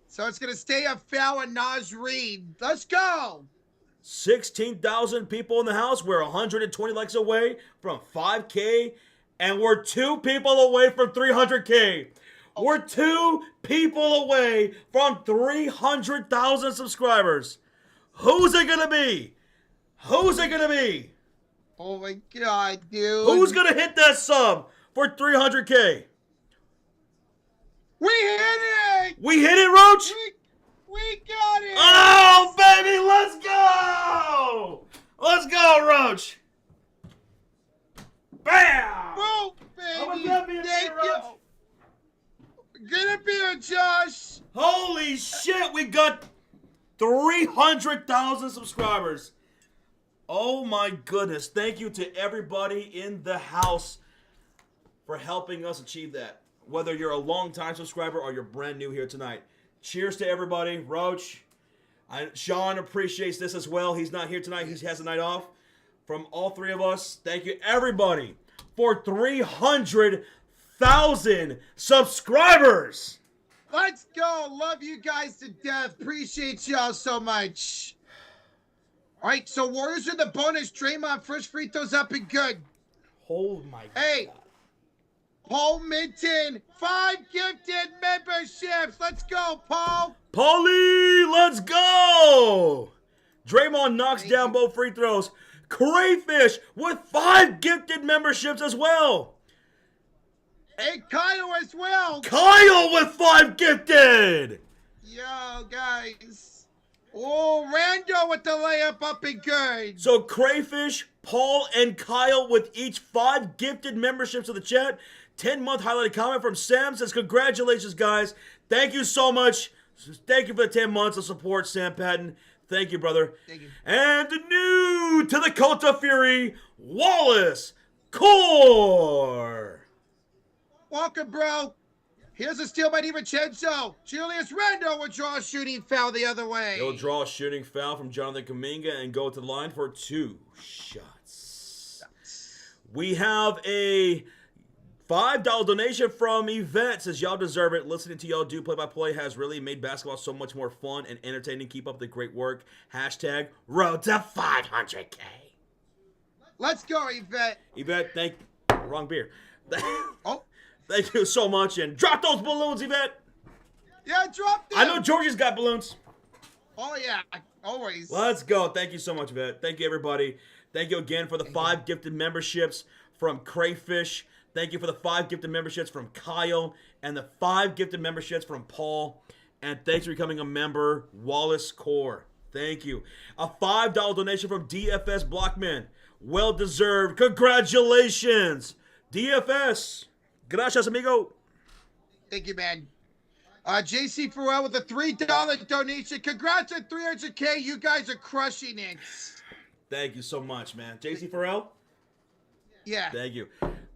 So it's going to stay a foul and Nas Reed. Let's go. 16,000 people in the house. We're 120 likes away from 5K, and we're 2 people away from 300K. We're 2 people away from 300,000 subscribers. Who's it going to be? Who's it going to be? Oh, my God, dude. Who's going to hit that sub for 300K? We hit it! We hit it, Roach? We got it! Oh, baby, let's go! Let's go, Roach! Bam! Boom, baby! Thank you! Get a beer, Josh! Holy shit, we got 300,000 subscribers. Oh my goodness. Thank you to everybody in the house for helping us achieve that. Whether you're a long-time subscriber or you're brand new here tonight. Cheers to everybody. Roach. Sean appreciates this as well. He's not here tonight. He has a night off. From all 3 of us, thank you everybody for 300,000 subscribers. Let's go. Love you guys to death. Appreciate y'all so much. All right, so Warriors are the bonus. Draymond, first free throws up and good. Oh my Hey. God. Paul Minton, 5 gifted memberships. Let's go, Paul. Paulie, let's go. Draymond knocks down both free throws. Crayfish with 5 gifted memberships as well. And Kyle as well. Kyle with 5 gifted. Yo, guys. Oh, Rando with the layup up and good. So Crayfish, Paul, and Kyle with each 5 gifted memberships to the chat. 10-month highlighted comment from Sam says, congratulations, guys. Thank you so much. Thank you for the 10 months of support, Sam Patton. Thank you, brother. Thank you. And new to the Cult of Fury, Wallace Core. Welcome, bro. Here's a steal by DiVincenzo. Julius Randle will draw a shooting foul the other way. He'll draw a shooting foul from Jonathan Kuminga and go to the line for 2 shots. We have a $5 donation from Yvette. Says, y'all deserve it. Listening to y'all do play-by-play has really made basketball so much more fun and entertaining. Keep up the great work. Hashtag road to 500K. Let's go, Yvette. Yvette, wrong beer. Oh. Thank you so much. And drop those balloons, Yvette. Yeah, drop them. I know Georgia's got balloons. Oh, yeah. Always. Let's go. Thank you so much, Yvette. Thank you, everybody. Thank you again for the 5 gifted memberships from Crayfish. Thank you for the 5 gifted memberships from Kyle and the 5 gifted memberships from Paul. And thanks for becoming a member, Wallace Core. Thank you. A $5 donation from DFS Blockman. Well deserved. Congratulations, DFS. Gracias, amigo. Thank you, man. JC Farrell with a $3 donation. Congrats on 300K. You guys are crushing it. Thank you so much, man. JC Farrell? Yeah. Thank you.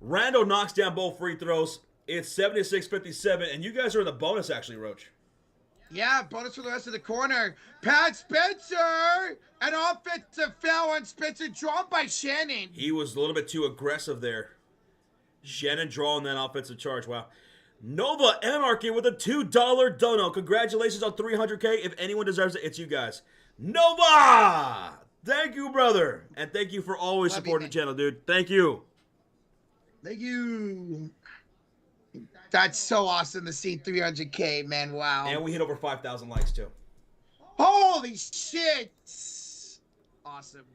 Rando knocks down both free throws. It's 76-57, and you guys are in the bonus, actually, Roach. Yeah, bonus for the rest of the corner. Pat Spencer! An offensive foul on Spencer drawn by Shannon. He was a little bit too aggressive there. Shannon drawing that offensive charge. Wow. Nova Anarchy with a $2 dono. Congratulations on 300K. If anyone deserves it, it's you guys. Nova! Thank you, brother. And thank you for always supporting the channel, dude. Thank you. Thank you. That's so awesome to see 300K, man. Wow. And we hit over 5,000 likes, too. Holy shit. Awesome.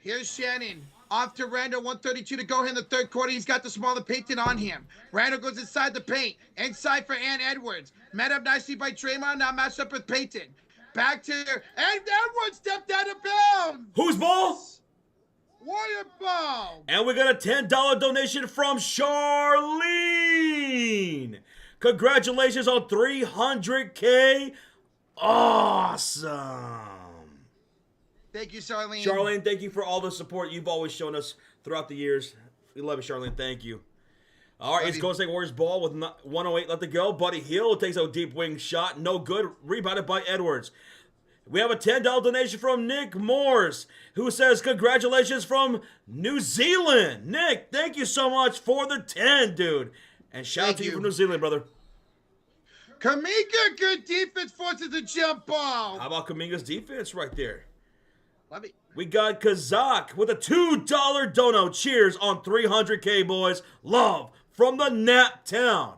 Here's Shannon. Off to Randall, 132 to go here in the third quarter. He's got the smaller Payton on him. Randall goes inside the paint. Inside for Ann Edwards. Met up nicely by Draymond. Now matched up with Payton. Back to and Edwards stepped out of bounds. Whose ball? Warrior ball. And we got a $10 donation from Charlene. Congratulations on 300K. Awesome. Thank you, Charlene. Charlene, thank you for all the support you've always shown us throughout the years. We love you, Charlene. Thank you. All right, it's Golden State Warriors ball with 108 left to go. Buddy Hield takes a deep wing shot. No good. Rebounded by Edwards. We have a $10 donation from Nick Morse, who says, congratulations from New Zealand. Nick, thank you so much for the 10, dude. And shout out to you from New Zealand, brother. Kaminga, good defense, forces a jump ball. How about Kaminga's defense right there? Love it. We got Kazak with a $2 dono. Cheers on 300K, boys. Love from the Nap Town,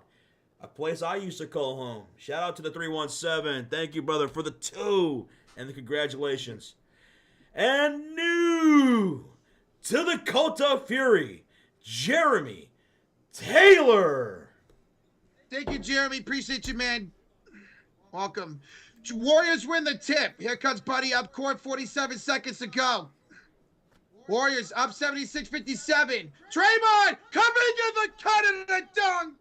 a place I used to call home. Shout out to the 317. Thank you, brother, for the 2 and the congratulations. And new to the Cult of Fury, Jeremy Taylor. Thank you, Jeremy. Appreciate you, man. Welcome. Warriors win the tip. Here comes Buddy up court, 47 seconds to go. Warriors up 76-57. Draymond coming in the cut and the dunk.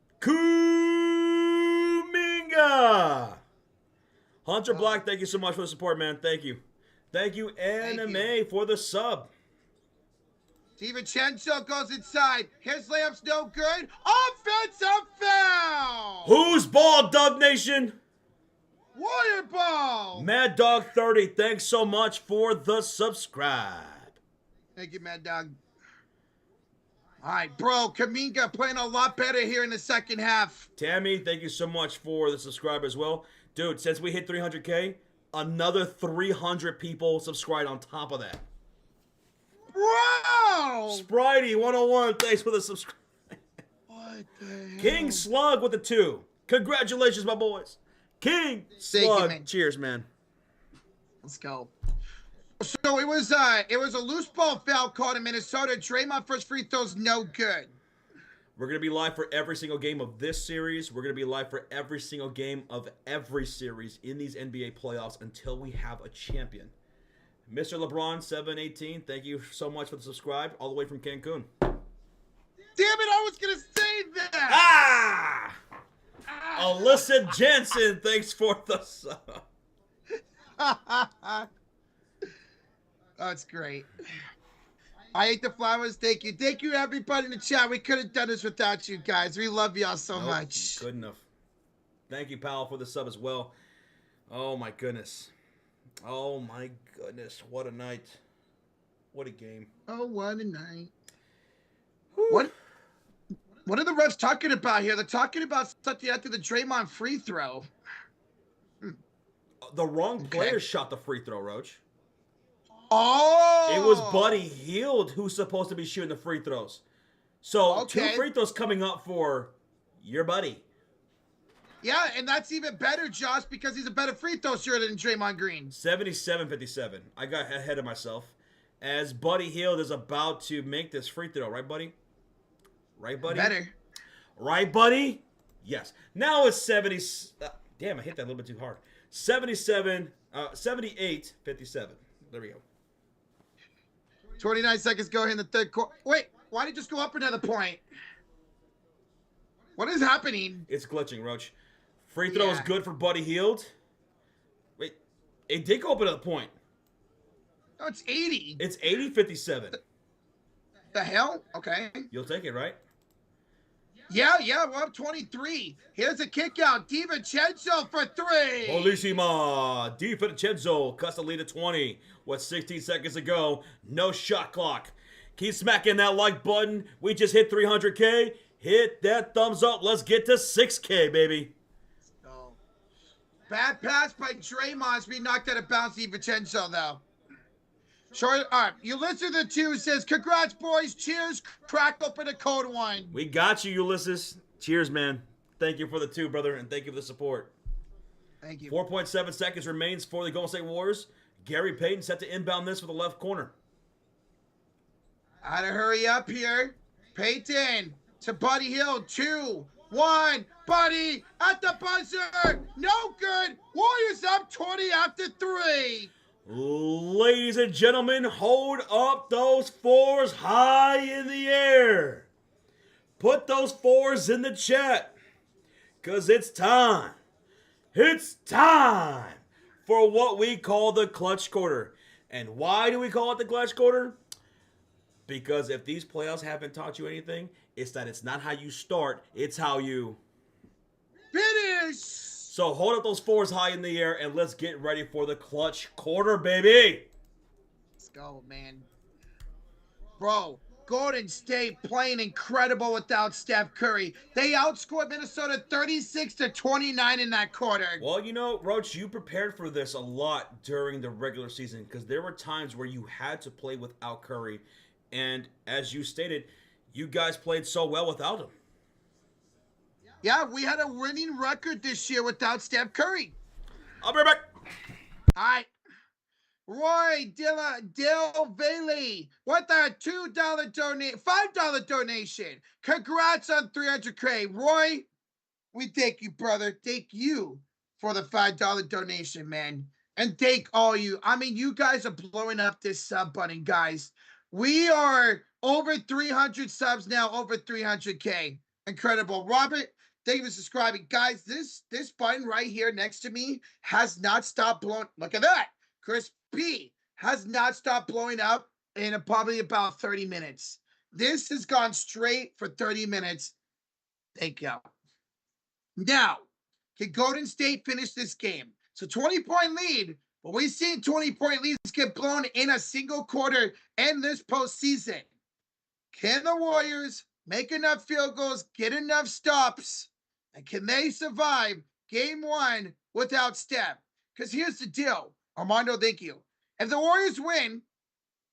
Kuminga. Hunter Black, thank you so much for the support, man. Thank you. Thank you, Anime, for the sub. DiVincenzo goes inside. His layup's no good. Offensive foul. Whose ball, Dub Nation? Warrior ball. Mad Dog 30, thanks so much for the subscribe. Thank you, Mad Dog. All right, bro. Kaminga playing a lot better here in the second half. Tammy, thank you so much for the subscribe as well. Dude, since we hit 300K, another 300 people subscribed on top of that. Bro! Spritey 101, thanks for the subscribe. What the hell? King Slug with the 2. Congratulations, my boys. King Slug. man. Cheers, man. Let's go. So it was a loose ball foul called in Minnesota. Draymond first free throw's no good. We're going to be live for every single game of this series. We're going to be live for every single game of every series in these NBA playoffs until we have a champion. Mr. LeBron 718, thank you so much for the subscribe, all the way from Cancun. Damn it, I was going to say that. Alyssa Jensen, thanks for the sub. That's great. I ate the flowers. Thank you. Thank you, everybody in the chat. We could have done this without you guys. We love y'all so much. Good enough. Thank you, pal, for the sub as well. Oh, my goodness. Oh, my goodness. What a night. What a game. Oh, what a night. What are the refs talking about here? They're talking about something after the Draymond free throw. The wrong player shot the free throw, Roach. Oh! It was Buddy Hield who's supposed to be shooting the free throws. So, 2 free throws coming up for your buddy. Yeah, and that's even better, Josh, because he's a better free throw shooter than Draymond Green. 77-57. I got ahead of myself. As Buddy Hield is about to make this free throw. Right, buddy? Right, buddy? Better. Right, buddy? Yes. Now it's 70... damn, I hit that a little bit too hard. 78-57. There we go. 29 seconds go here in the third quarter. Wait, why did it just go up another point? What is happening? It's glitching, Roach. Free throw is good for Buddy Hield. Wait, it did go up another point. No, it's 80. It's 80-57. The hell? Okay. You'll take it, right? Yeah, we're up 23. Here's a kick out. DiVincenzo for three. Bellissima. DiVincenzo cuts the lead to 20 with 16 seconds to go. No shot clock. Keep smacking that like button. We just hit 300K. Hit that thumbs up. Let's get to 6K, baby. Oh. Bad pass by Draymond. We knocked out a bounce DiVincenzo, though. Short, all right, Ulysses the 2 says, congrats, boys. Cheers. Crack open a cold one. We got you, Ulysses. Cheers, man. Thank you for the 2, brother, and thank you for the support. Thank you. 4.7 seconds remains for the Golden State Warriors. Gary Payton set to inbound this for the left corner. Gotta hurry up here. Payton to Buddy Hill. 2, 1. Buddy at the buzzer. No good. Warriors up 20 after 3. Ladies and gentlemen, hold up those 4s high in the air. Put those 4s in the chat. Because it's time. It's time for what we call the clutch quarter. And why do we call it the clutch quarter? Because if these playoffs haven't taught you anything, it's that it's not how you start, it's how you finish. So hold up those 4s high in the air and let's get ready for the clutch quarter, baby. Let's go, man. Bro, Golden State playing incredible without Steph Curry. They outscored Minnesota 36-29 in that quarter. Well, you know, Roach, you prepared for this a lot during the regular season because there were times where you had to play without Curry. And as you stated, you guys played so well without him. Yeah, we had a winning record this year without Steph Curry. I'll be right back. All right. Roy Del Valle with a $5 donation. Congrats on 300K. Roy, we thank you, brother. Thank you for the $5 donation, man. And thank all you. I mean, you guys are blowing up this sub button, guys. We are over 300 subs now, over 300K. Incredible. Robert, thank you for subscribing. Guys, this button right here next to me has not stopped blowing. Look at that. Chris B has not stopped blowing up in probably about 30 minutes. This has gone straight for 30 minutes. Thank you. Now, can Golden State finish this game? So 20-point lead, but we've seen 20-point leads get blown in a single quarter in this postseason. Can the Warriors make enough field goals, get enough stops, and can they survive game 1 without Steph? Because here's the deal. Armando, thank you. If the Warriors win,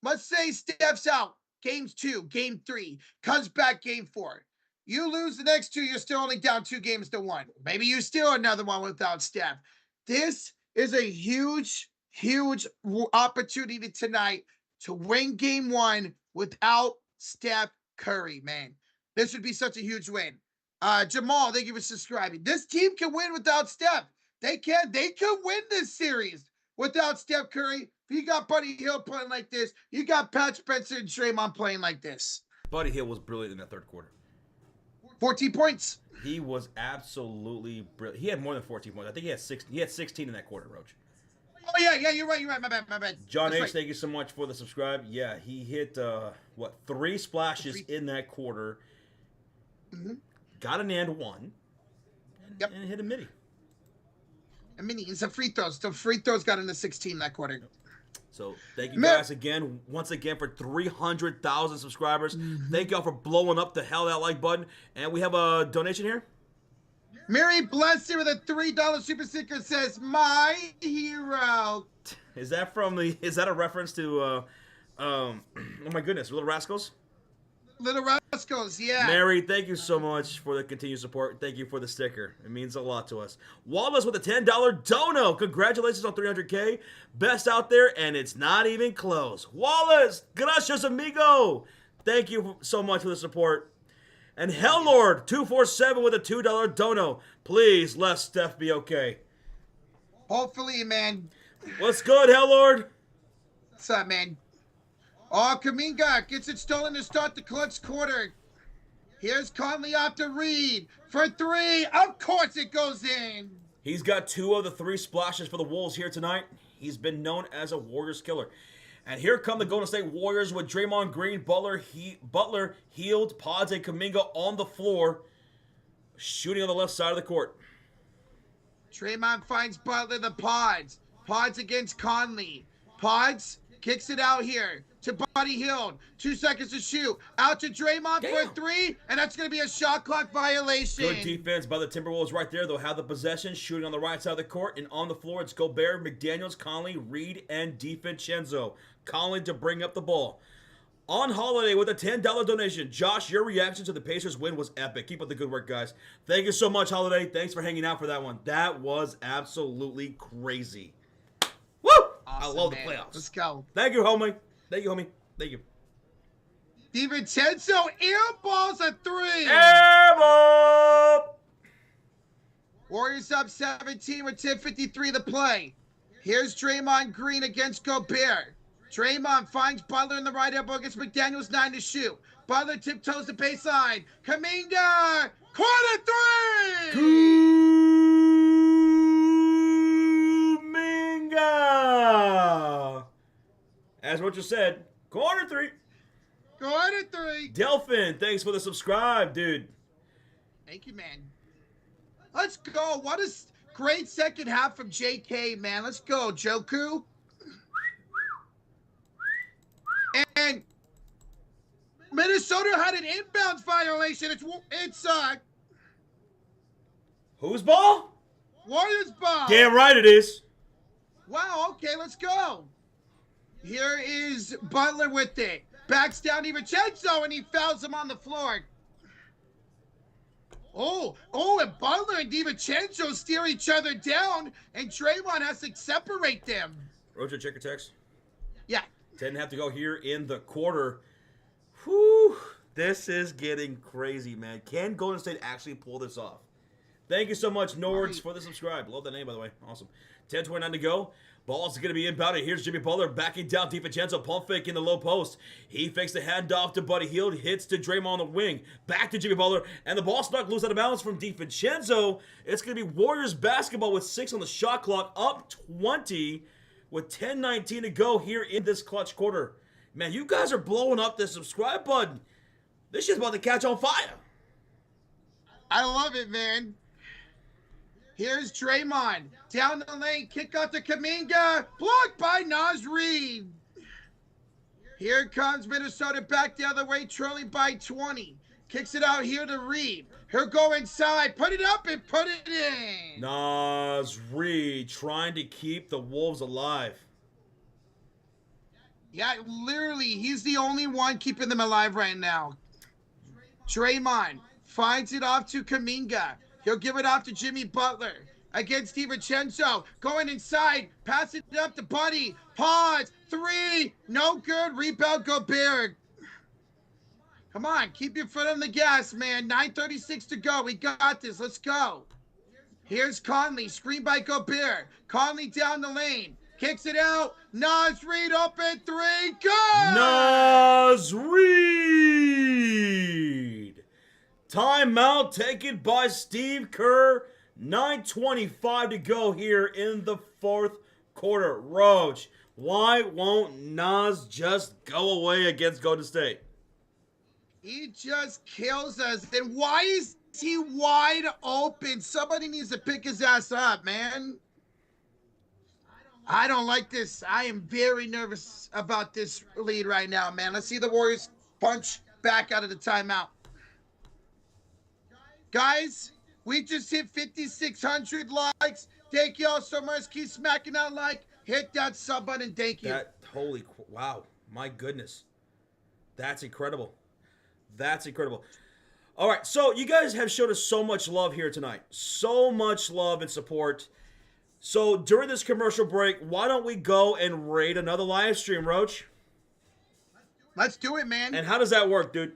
let's say Steph's out, game 2, game 3, comes back game 4. You lose the next 2, you're still only down 2-1. Maybe you steal another one without Steph. This is a huge, huge opportunity tonight to win game 1 without Steph Curry, man. This would be such a huge win. Jamal, thank you for subscribing. This team can win without Steph. They can win this series without Steph Curry. If you got Buddy Hill playing like this, you got Pat Spencer and Draymond playing like this. Buddy Hill was brilliant in that third quarter. 14 points. He was absolutely brilliant. He had more than 14 points. I think he had 16 in that quarter, Roach. Oh, yeah, you're right. My bad. John That's H., right. Thank you so much for the subscribe. Yeah, he hit, 3 splashes in that quarter. Mm-hmm. Got an and one. And hit a midi. I mean, it's a free throws. The free throws got into 16 that quarter. So thank you guys once again for 300,000 subscribers. Thank y'all for blowing up the hell out like button. And we have a donation here. Mary Blessed with a $3 super sticker says, "My hero." Is that a reference to oh my goodness, Little Rascals? Little Rascals, yeah. Mary, thank you so much for the continued support. Thank you for the sticker. It means a lot to us. Wallace with a $10 dono. Congratulations on 300K. Best out there, and it's not even close. Wallace, gracias, amigo. Thank you so much for the support. And Hellord247 with a $2 dono. Please let Steph be okay. Hopefully, man. What's good, Hellord? What's up, man? Oh, Kuminga gets it stolen to start the clutch quarter. Here's Conley off to Reed for 3. Of course it goes in. He's got 2 of the 3 splashes for the Wolves here tonight. He's been known as a Warriors killer. And here come the Golden State Warriors with Draymond Green, Butler, Hield, Pods, and Kuminga on the floor. Shooting on the left side of the court. Draymond finds Butler the Pods. Pods against Conley. Pods kicks it out here to Buddy Hield. 2 seconds to shoot. Out to Draymond for a three, and that's going to be a shot clock violation. Good defense by the Timberwolves right there. They'll have the possession, shooting on the right side of the court, and on the floor it's Gobert, McDaniels, Conley, Reed, and DiVincenzo. Conley to bring up the ball. On Holiday with a $10 donation. Josh, your reaction to the Pacers win was epic. Keep up the good work, guys. Thank you so much, Holiday. Thanks for hanging out for that one. That was absolutely crazy. Woo! Awesome, I love man. the playoffs. Let's go. Thank you, homie. Thank you, homie. Thank you. DiVincenzo airballs a three. Airball! Warriors up 17 with 10:53 to play. Here's Draymond Green against Gobert. Draymond finds Butler in the right elbow against McDaniels, 9 to shoot. Butler tiptoes the baseline. Kuminga, corner three! Kuminga! As Roger said, corner three. Corner three. Delphin, thanks for the subscribe, dude. Thank you, man. Let's go. What a great second half from JK, man. Let's go, Joku. And Minnesota had an inbounds violation. It's Whose ball? Warriors ball. Damn right it is. Wow, okay, let's go. Here is Butler with it. Backs down DiVincenzo, and he fouls him on the floor. Oh, and Butler and DiVincenzo steer each other down, and Draymond has to separate them. Roger, check your text. Yeah. 10.5 to go here in the quarter. Whew. This is getting crazy, man. Can Golden State actually pull this off? Thank you so much, Nords, for the subscribe. Love that name, by the way. Awesome. 10:29 to go. Ball's going to be inbounded. Here's Jimmy Butler backing down DiVincenzo. Pump fake in the low post. He fakes the handoff to Buddy Hield. Hits to Draymond on the wing. Back to Jimmy Butler. And the ball snuck loose out of bounds from DiVincenzo. It's going to be Warriors basketball with 6 on the shot clock. Up 20 with 10:19 to go here in this clutch quarter. Man, you guys are blowing up the subscribe button. This shit's about to catch on fire. I love it, man. Here's Draymond. Down the lane, kick out to Kuminga. Blocked by Naz Reid. Here comes Minnesota back the other way, trailing by 20. Kicks it out here to Reid. He'll go inside, put it up, and put it in. Naz Reid trying to keep the Wolves alive. Yeah, literally, he's the only one keeping them alive right now. Draymond finds it off to Kuminga. He'll give it off to Jimmy Butler against DiVincenzo. Going inside, pass it up to Buddy. Pause, three, no good. Rebound Gobert. Come on, keep your foot on the gas, man. 9:36 to go. We got this. Let's go. Here's Conley, screen by Gobert. Conley down the lane. Kicks it out. Naz Reid open three. Good! Naz Reid! Timeout taken by Steve Kerr. 9:25 to go here in the fourth quarter. Roach, why won't Naz just go away against Golden State? He just kills us. And why is he wide open? Somebody needs to pick his ass up, man. I don't like this. I am very nervous about this lead right now, man. Let's see the Warriors punch back out of the timeout. Guys, we just hit 5,600 likes. Thank y'all so much. Keep smacking that like. Hit that sub button. Thank you. Wow. My goodness. That's incredible. That's incredible. All right, so you guys have showed us so much love here tonight. So much love and support. So during this commercial break, why don't we go and raid another live stream, Roach? Let's do it, man. And how does that work, dude?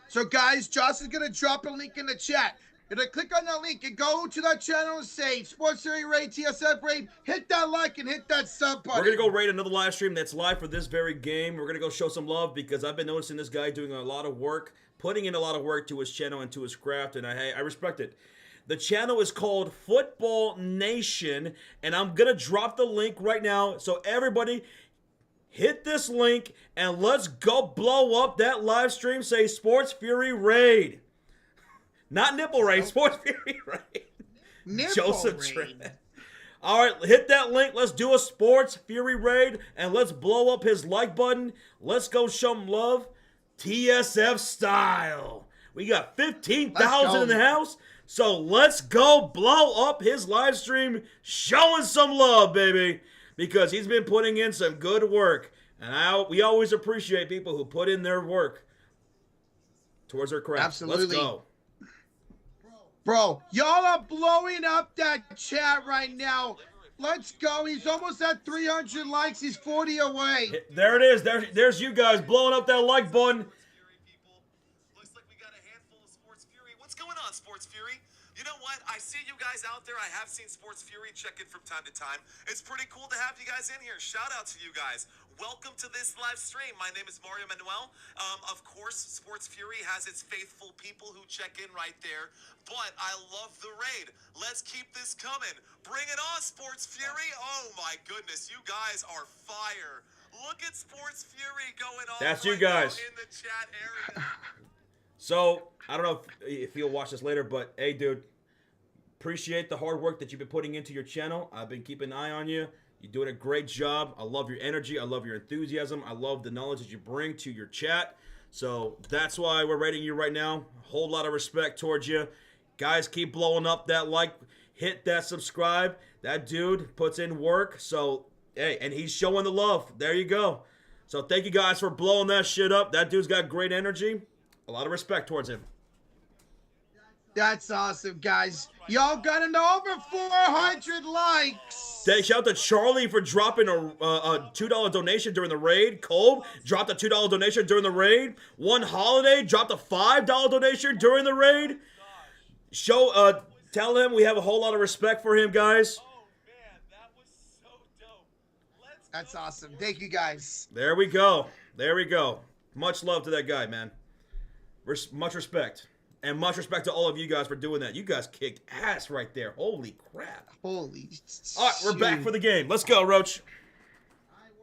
So, guys, Josh is going to drop a link in the chat. You're going to click on that link and go to that channel and say, Sports Series Raid, TSF Raid. Hit that like and hit that sub button. We're going to go raid another live stream that's live for this very game. We're going to go show some love because I've been noticing this guy doing a lot of work, putting in a lot of work to his channel and to his craft, and I respect it. The channel is called Football Nation, and I'm going to drop the link right now. So everybody, hit this link, and let's go blow up that live stream. Say Sports Fury Raid. Not Nipple Raid, Sports Fury Raid. Nipple Joseph raid. Trent. All right, hit that link. Let's do a Sports Fury Raid, and let's blow up his like button. Let's go show him love. TSF style. We got 15,000 in the house, so let's go blow up his live stream, showing some love, baby, because he's been putting in some good work, and we always appreciate people who put in their work towards their craft. Absolutely. Let's go. Bro, y'all are blowing up that chat right now. Let's go. He's almost at 300 likes. He's 40 away. There it is. There's you guys blowing up that like button. Looks like we got a handful of Sports Fury. What's going on, Sports Fury? You know what? I see you guys out there. I have seen Sports Fury check in from time to time. It's pretty cool to have you guys in here. Shout out to you guys. Welcome to this live stream. My name is Mario Manuel. Of course, Sports Fury has its faithful people who check in right there. But I love the raid. Let's keep this coming. Bring it on, Sports Fury. Oh my goodness, you guys are fire. Look at Sports Fury going on. That's you guys. In the chat area. So, I don't know if you'll watch this later, but hey, dude, appreciate the hard work that you've been putting into your channel. I've been keeping an eye on you. You're doing a great job. I love your energy. I love your enthusiasm. I love the knowledge that you bring to your chat. So, that's why we're rating you right now. A whole lot of respect towards you. Guys, keep blowing up that like. Hit that subscribe. That dude puts in work. So, hey, and he's showing the love. There you go. So, thank you guys for blowing that shit up. That dude's got great energy. A lot of respect towards him. That's awesome, guys. Y'all got him to over 400 likes. Shout out to Charlie for dropping a $2 donation during the raid. Cole dropped a $2 donation during the raid. One Holiday dropped a $5 donation during the raid. Tell him we have a whole lot of respect for him, guys. Oh man, that was so dope. That's awesome. Thank you, guys. There we go. There we go. Much love to that guy, man. Much respect. And much respect to all of you guys for doing that. You guys kicked ass right there. Holy crap. Holy All right, we're back for the game. Let's go, Roach.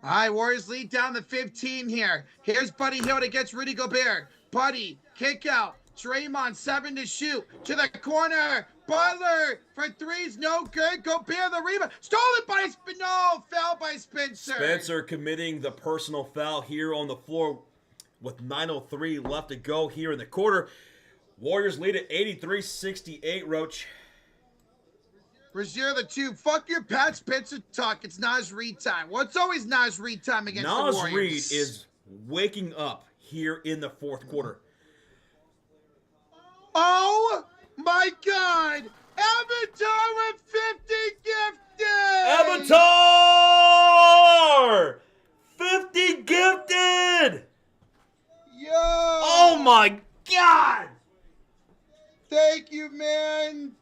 All right, Warriors lead down to 15 here. Here's Buddy Hield against Rudy Gobert. Buddy, kick out. Draymond, 7 to shoot. To the corner. Butler for threes, no good. Gobert the rebound. Stolen by no, foul by Spencer. Spencer committing the personal foul here on the floor with 9:03 left to go here in the quarter. Warriors lead at 83-68, Roach. Brazier the 2. Fuck your Pat Spencer talk. It's Naz Reid time. Well, it's always Naz Reid time against the Warriors. Naz Reid is waking up here in the fourth quarter. Oh my God! Avatar with 50 gifted! Avatar! 50 gifted! Yo! Oh my God! Thank you, man.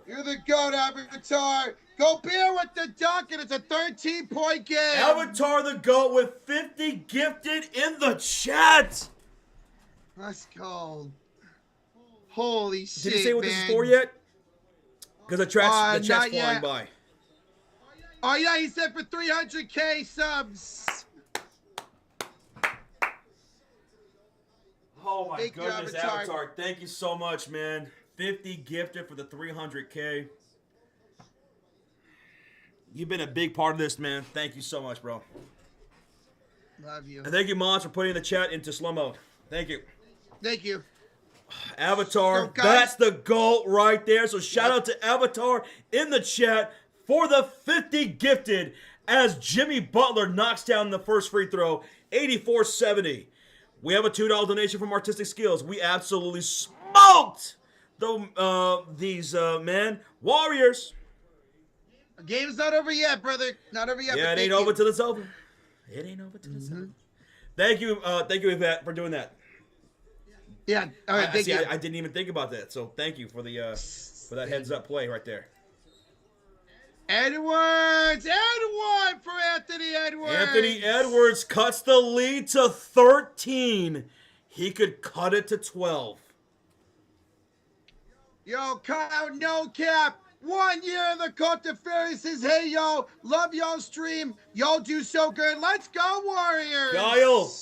You're the GOAT, Avatar. Gobert with the dunk, and it's a 13-point game. Avatar the GOAT with 50 gifted in the chat. Let's go. Holy shit, Did he say what man. this is for yet? Because the chat's not flying yet. by. Oh, yeah, he said for 300K subs. Oh my Thank you, goodness, Avatar. Avatar. Thank you so much, man. 50 gifted for the 300K. You've been a big part of this, man. Thank you so much, bro. Love you. And thank you, Mons, for putting the chat into slow mode. Thank you. Thank you. Avatar, So, guys- that's the GOAT right there. So shout out to Avatar in the chat for the 50 gifted as Jimmy Butler knocks down the first free throw, 84-70. We have a $2 donation from Artistic Skills. We absolutely smoked these Warriors. The game's not over yet, brother. Not over yet. Yeah, but it ain't thank over you. till it's over. It ain't over till it's over. Thank you, Yvette, for doing that. Yeah, all right, thank you. I didn't even think about that. So thank you for that heads up play right there. Edwards! And 1 for Anthony Edwards! Anthony Edwards cuts the lead to 13. He could cut it to 12. Yo, Kyle, no cap. 1 year in the Cote de Ferry says, hey, yo, love y'all stream. Y'all do so good. Let's go, Warriors! Kyle,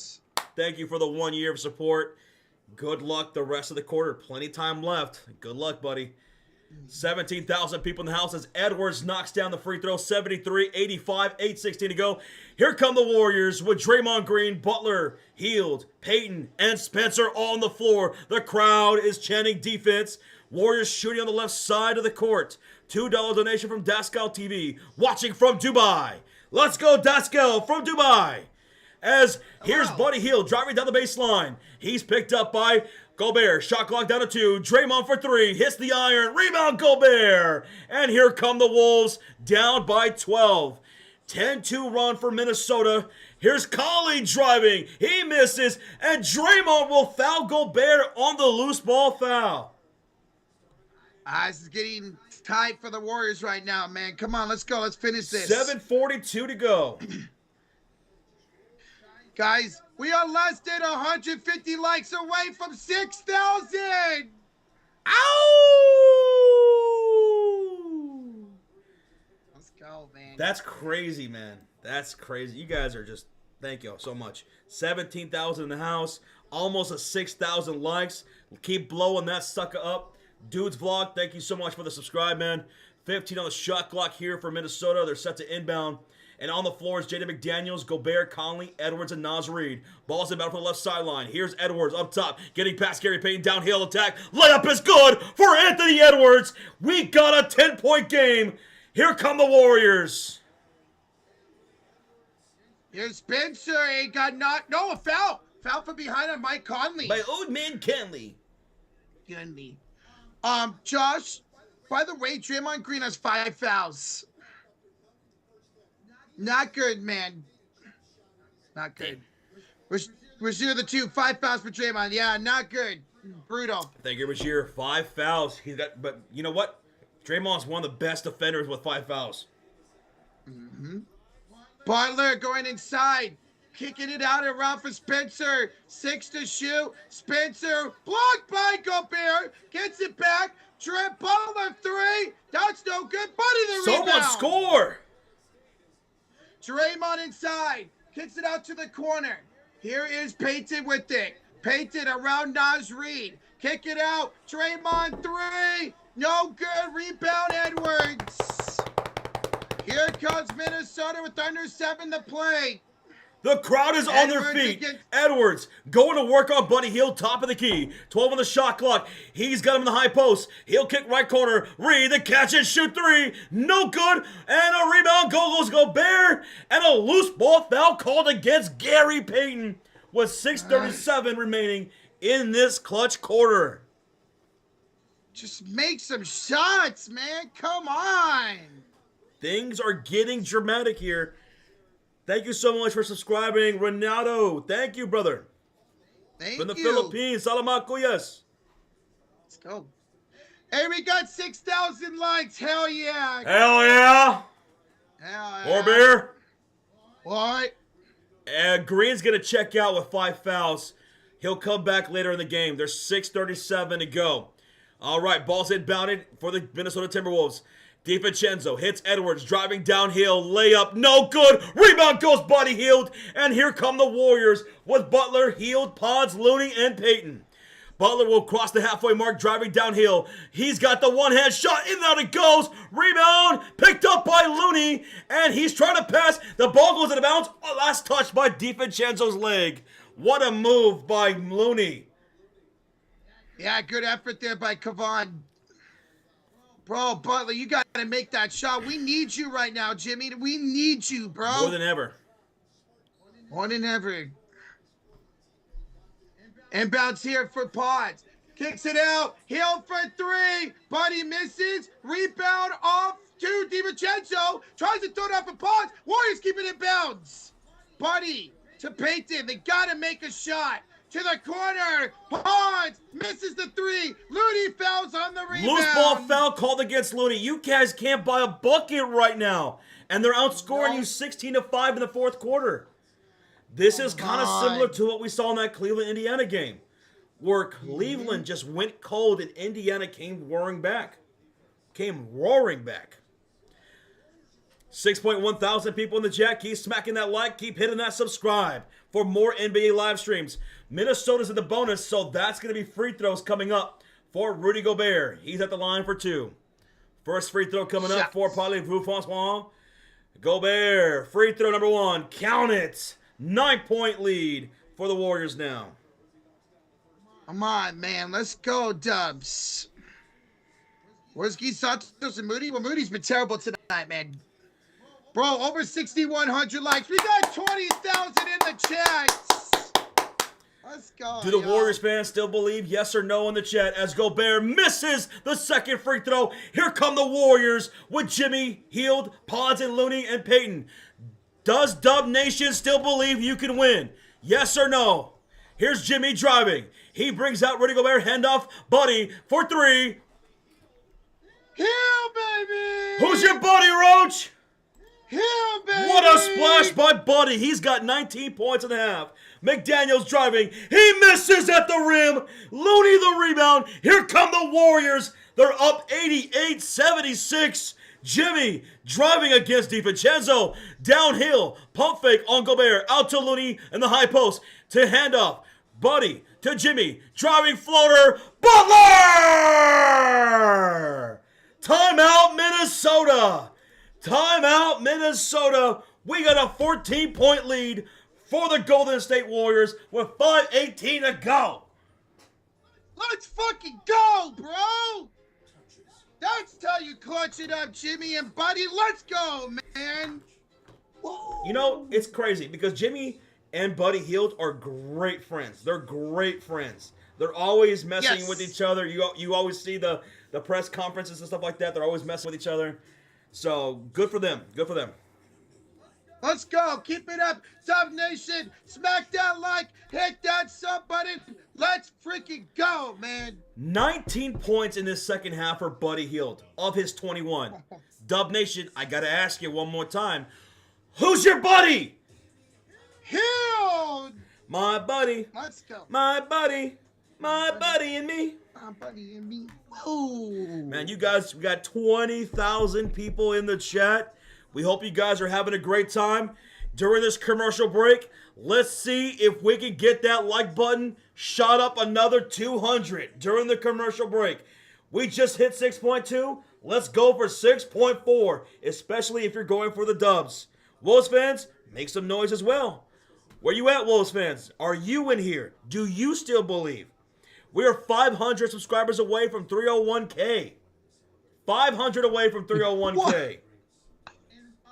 thank you for the 1 year of support. Good luck the rest of the quarter. Plenty of time left. Good luck, buddy. 17,000 people in the house as Edwards knocks down the free throw. 73-85, 8:16 to go. Here come the Warriors with Draymond Green, Butler, Hield, Payton, and Spencer on the floor. The crowd is chanting defense. Warriors shooting on the left side of the court. $2 donation from Dascal TV. Watching from Dubai. Let's go, Dascal from Dubai. As here's Buddy Hield driving down the baseline. He's picked up by Gobert. Shot clock down to 2. Draymond for 3. Hits the iron. Rebound Gobert. And here come the Wolves down by 12. 10-2 run for Minnesota. Here's Conley driving. He misses. And Draymond will foul Gobert on the loose ball foul. This is getting tight for the Warriors right now, man. Come on, let's go. Let's finish this. 7:42 to go. Guys, we are less than 150 likes away from 6,000. Ow! Let's go, man. That's crazy, man. That's crazy. You guys are just, thank you so much. 17,000 in the house. Almost a 6,000 likes. Keep blowing that sucker up. Dude's Vlog, thank you so much for the subscribe, man. 15 on the shot clock here for Minnesota. They're set to inbound. And on the floor is Jaden McDaniels, Gobert, Conley, Edwards, and Naz Reid. Ball's inbound from the left sideline. Here's Edwards up top, getting past Gary Payton, downhill attack. Layup is good for Anthony Edwards. We got a 10-point game. Here come the Warriors. Here's Spencer. He got a foul. Foul from behind on Mike Conley. By old man Conley. Josh, by the way, Draymond Green has 5 fouls. Not good, man. Not good. We're 0-2. 5 fouls for Draymond. Yeah, not good. Brutal. Thank you, Bashir. 5 fouls. But you know what? Draymond's one of the best defenders with 5 fouls. Butler going inside. Kicking it out around for Spencer. 6 to shoot. Spencer blocked by Gobert. Gets it back. Butler 3. That's no good. Buddy the rebound. Someone score. Draymond inside. Kicks it out to the corner. Here is Payton with it. Payton around Naz Reid. Kick it out. Draymond 3. No good. Rebound Edwards. Here comes Minnesota with under 7 to play. The crowd is on their feet. Edwards going to work on Buddy Hield, top of the key. 12 on the shot clock. He's got him in the high post. He'll kick right corner. Reid, the catch and shoot 3. No good. And a rebound. Goes Gobert. And a loose ball foul called against Gary Payton with 6:37 remaining in this clutch quarter. Just make some shots, man. Come on. Things are getting dramatic here. Thank you so much for subscribing, Renato. Thank you, brother. Thank you. From the Philippines. Salamat, kuyas. Let's go. Hey, we got 6,000 likes. Hell yeah. Hell yeah. Hell yeah. More beer. What? And Green's going to check out with 5 fouls. He'll come back later in the game. There's 6:37 to go. All right, ball's inbounded for the Minnesota Timberwolves. DiVincenzo hits Edwards, driving downhill, layup, no good. Rebound goes Buddy Hield, and here come the Warriors with Butler, Hield, Pods, Looney, and Payton. Butler will cross the halfway mark, driving downhill. He's got the one-hand shot, in and out it goes. Rebound, picked up by Looney, and he's trying to pass. The ball goes out of bounds. Last touch by DiVincenzo's leg. What a move by Looney. Yeah, good effort there by Kevon. Bro, Butler, you got to make that shot. We need you right now, Jimmy. We need you, bro. More than ever. More than ever. Inbounds here for Pods. Kicks it out. Hill for 3. Buddy misses. Rebound off to DiVincenzo. Tries to throw it off for Pods. Warriors keep it in bounds. Buddy to Payton. They got to make a shot. To the corner. Pods misses the 3. Looney fouls on the rebound. Loose ball foul called against Looney. You guys can't buy a bucket right now. And they're outscoring you 16-5 in the fourth quarter. This is kind of similar to what we saw in that Cleveland-Indiana game, where Cleveland just went cold and Indiana came roaring back. 6.1 thousand people in the chat. Keep smacking that like. Keep hitting that subscribe for more NBA live streams. Minnesota's in the bonus, so that's going to be free throws coming up for Rudy Gobert. He's at the line for 2. First free throw coming up for Parlez-Vous François. Gobert, free throw number 1. Count it. 9-point lead for the Warriors now. Come on, man. Let's go, Dubs. Where's Guy Santos and Moody? Well, Moody's been terrible tonight, man. Bro, over 6,100 likes. We got 20,000 in the chat. Let's go. Do the Warriors fans still believe yes or no in the chat as Gobert misses the second free throw? Here come the Warriors with Jimmy, Hield, Pods, and Looney and Peyton. Does Dub Nation still believe you can win? Yes or no? Here's Jimmy driving. He brings out Rudy Gobert, handoff, Buddy for 3. Hill, baby! Who's your buddy, Roach? Hill, baby! What a splash by Buddy. He's got 19 points and a half. McDaniels driving. He misses at the rim. Looney the rebound. Here come the Warriors. They're up 88-76. Jimmy driving against DiVincenzo. Downhill. Pump fake on Gobert. Out to Looney in the high post. To handoff. Buddy to Jimmy. Driving floater. Butler! Timeout, Minnesota. Timeout, Minnesota. We got a 14-point lead for the Golden State Warriors with 5:18 to go. Let's fucking go, bro. That's how you clutch it up, Jimmy and Buddy. Let's go, man. Woo. You know, it's crazy because Jimmy and Buddy Hield are great friends. They're great friends. They're always messing with each other. You always see the press conferences and stuff like that. They're always messing with each other. So, good for them. Good for them. Let's go. Keep it up. Dub Nation. Smack that like. Hit that sub button. Let's freaking go, man. 19 points in this second half for Buddy Hield of his 21. Dub Nation, I got to ask you one more time. Who's your buddy? Hill. My buddy. Let's go. My buddy. My buddy and me. My buddy and me. Whoa. Man, you guys, we got 20,000 people in the chat. We hope you guys are having a great time during this commercial break. Let's see if we can get that like button shot up another 200 during the commercial break. We just hit 6.2. Let's go for 6.4, especially if you're going for the Dubs. Wolves fans, make some noise as well. Where you at, Wolves fans? Are you in here? Do you still believe? We are 500 subscribers away from 301K. 500 away from 301K. What?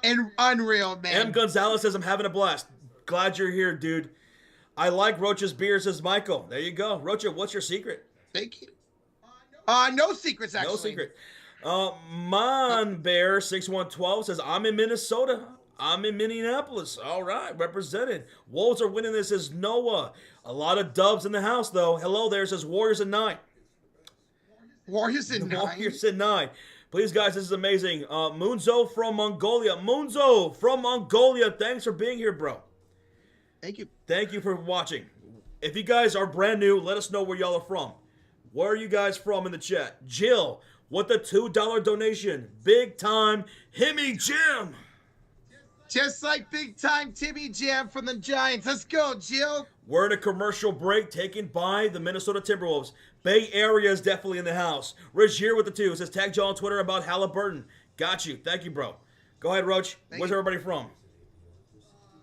And unreal, man. M. Gonzalez says, I'm having a blast. Glad you're here, dude. I like Roach's beer, says Michael. There you go. Rocha, what's your secret? Thank you. No secrets, actually. No secret. Monbear6112 says, I'm in Minnesota. I'm in Minneapolis. All right, represented. Wolves are winning this, says Noah. A lot of Dubs in the house, though. Hello there, says Warriors at 9. Warriors at 9? Warriors at 9. Please, guys, this is amazing. Munzo from Mongolia. Munzo from Mongolia, thanks for being here, bro. Thank you. Thank you for watching. If you guys are brand new, let us know where y'all are from. Where are you guys from in the chat? Jill, with the $2 donation. Big time, Himmy Jim. Just like big time Timmy Jam from the Giants. Let's go, Jill. We're in a commercial break taken by the Minnesota Timberwolves. Bay Area is definitely in the house. Rich here with the 2 says, tag Joe on Twitter about Halliburton. Got you. Thank you, bro. Go ahead, Roach. Where's everybody from?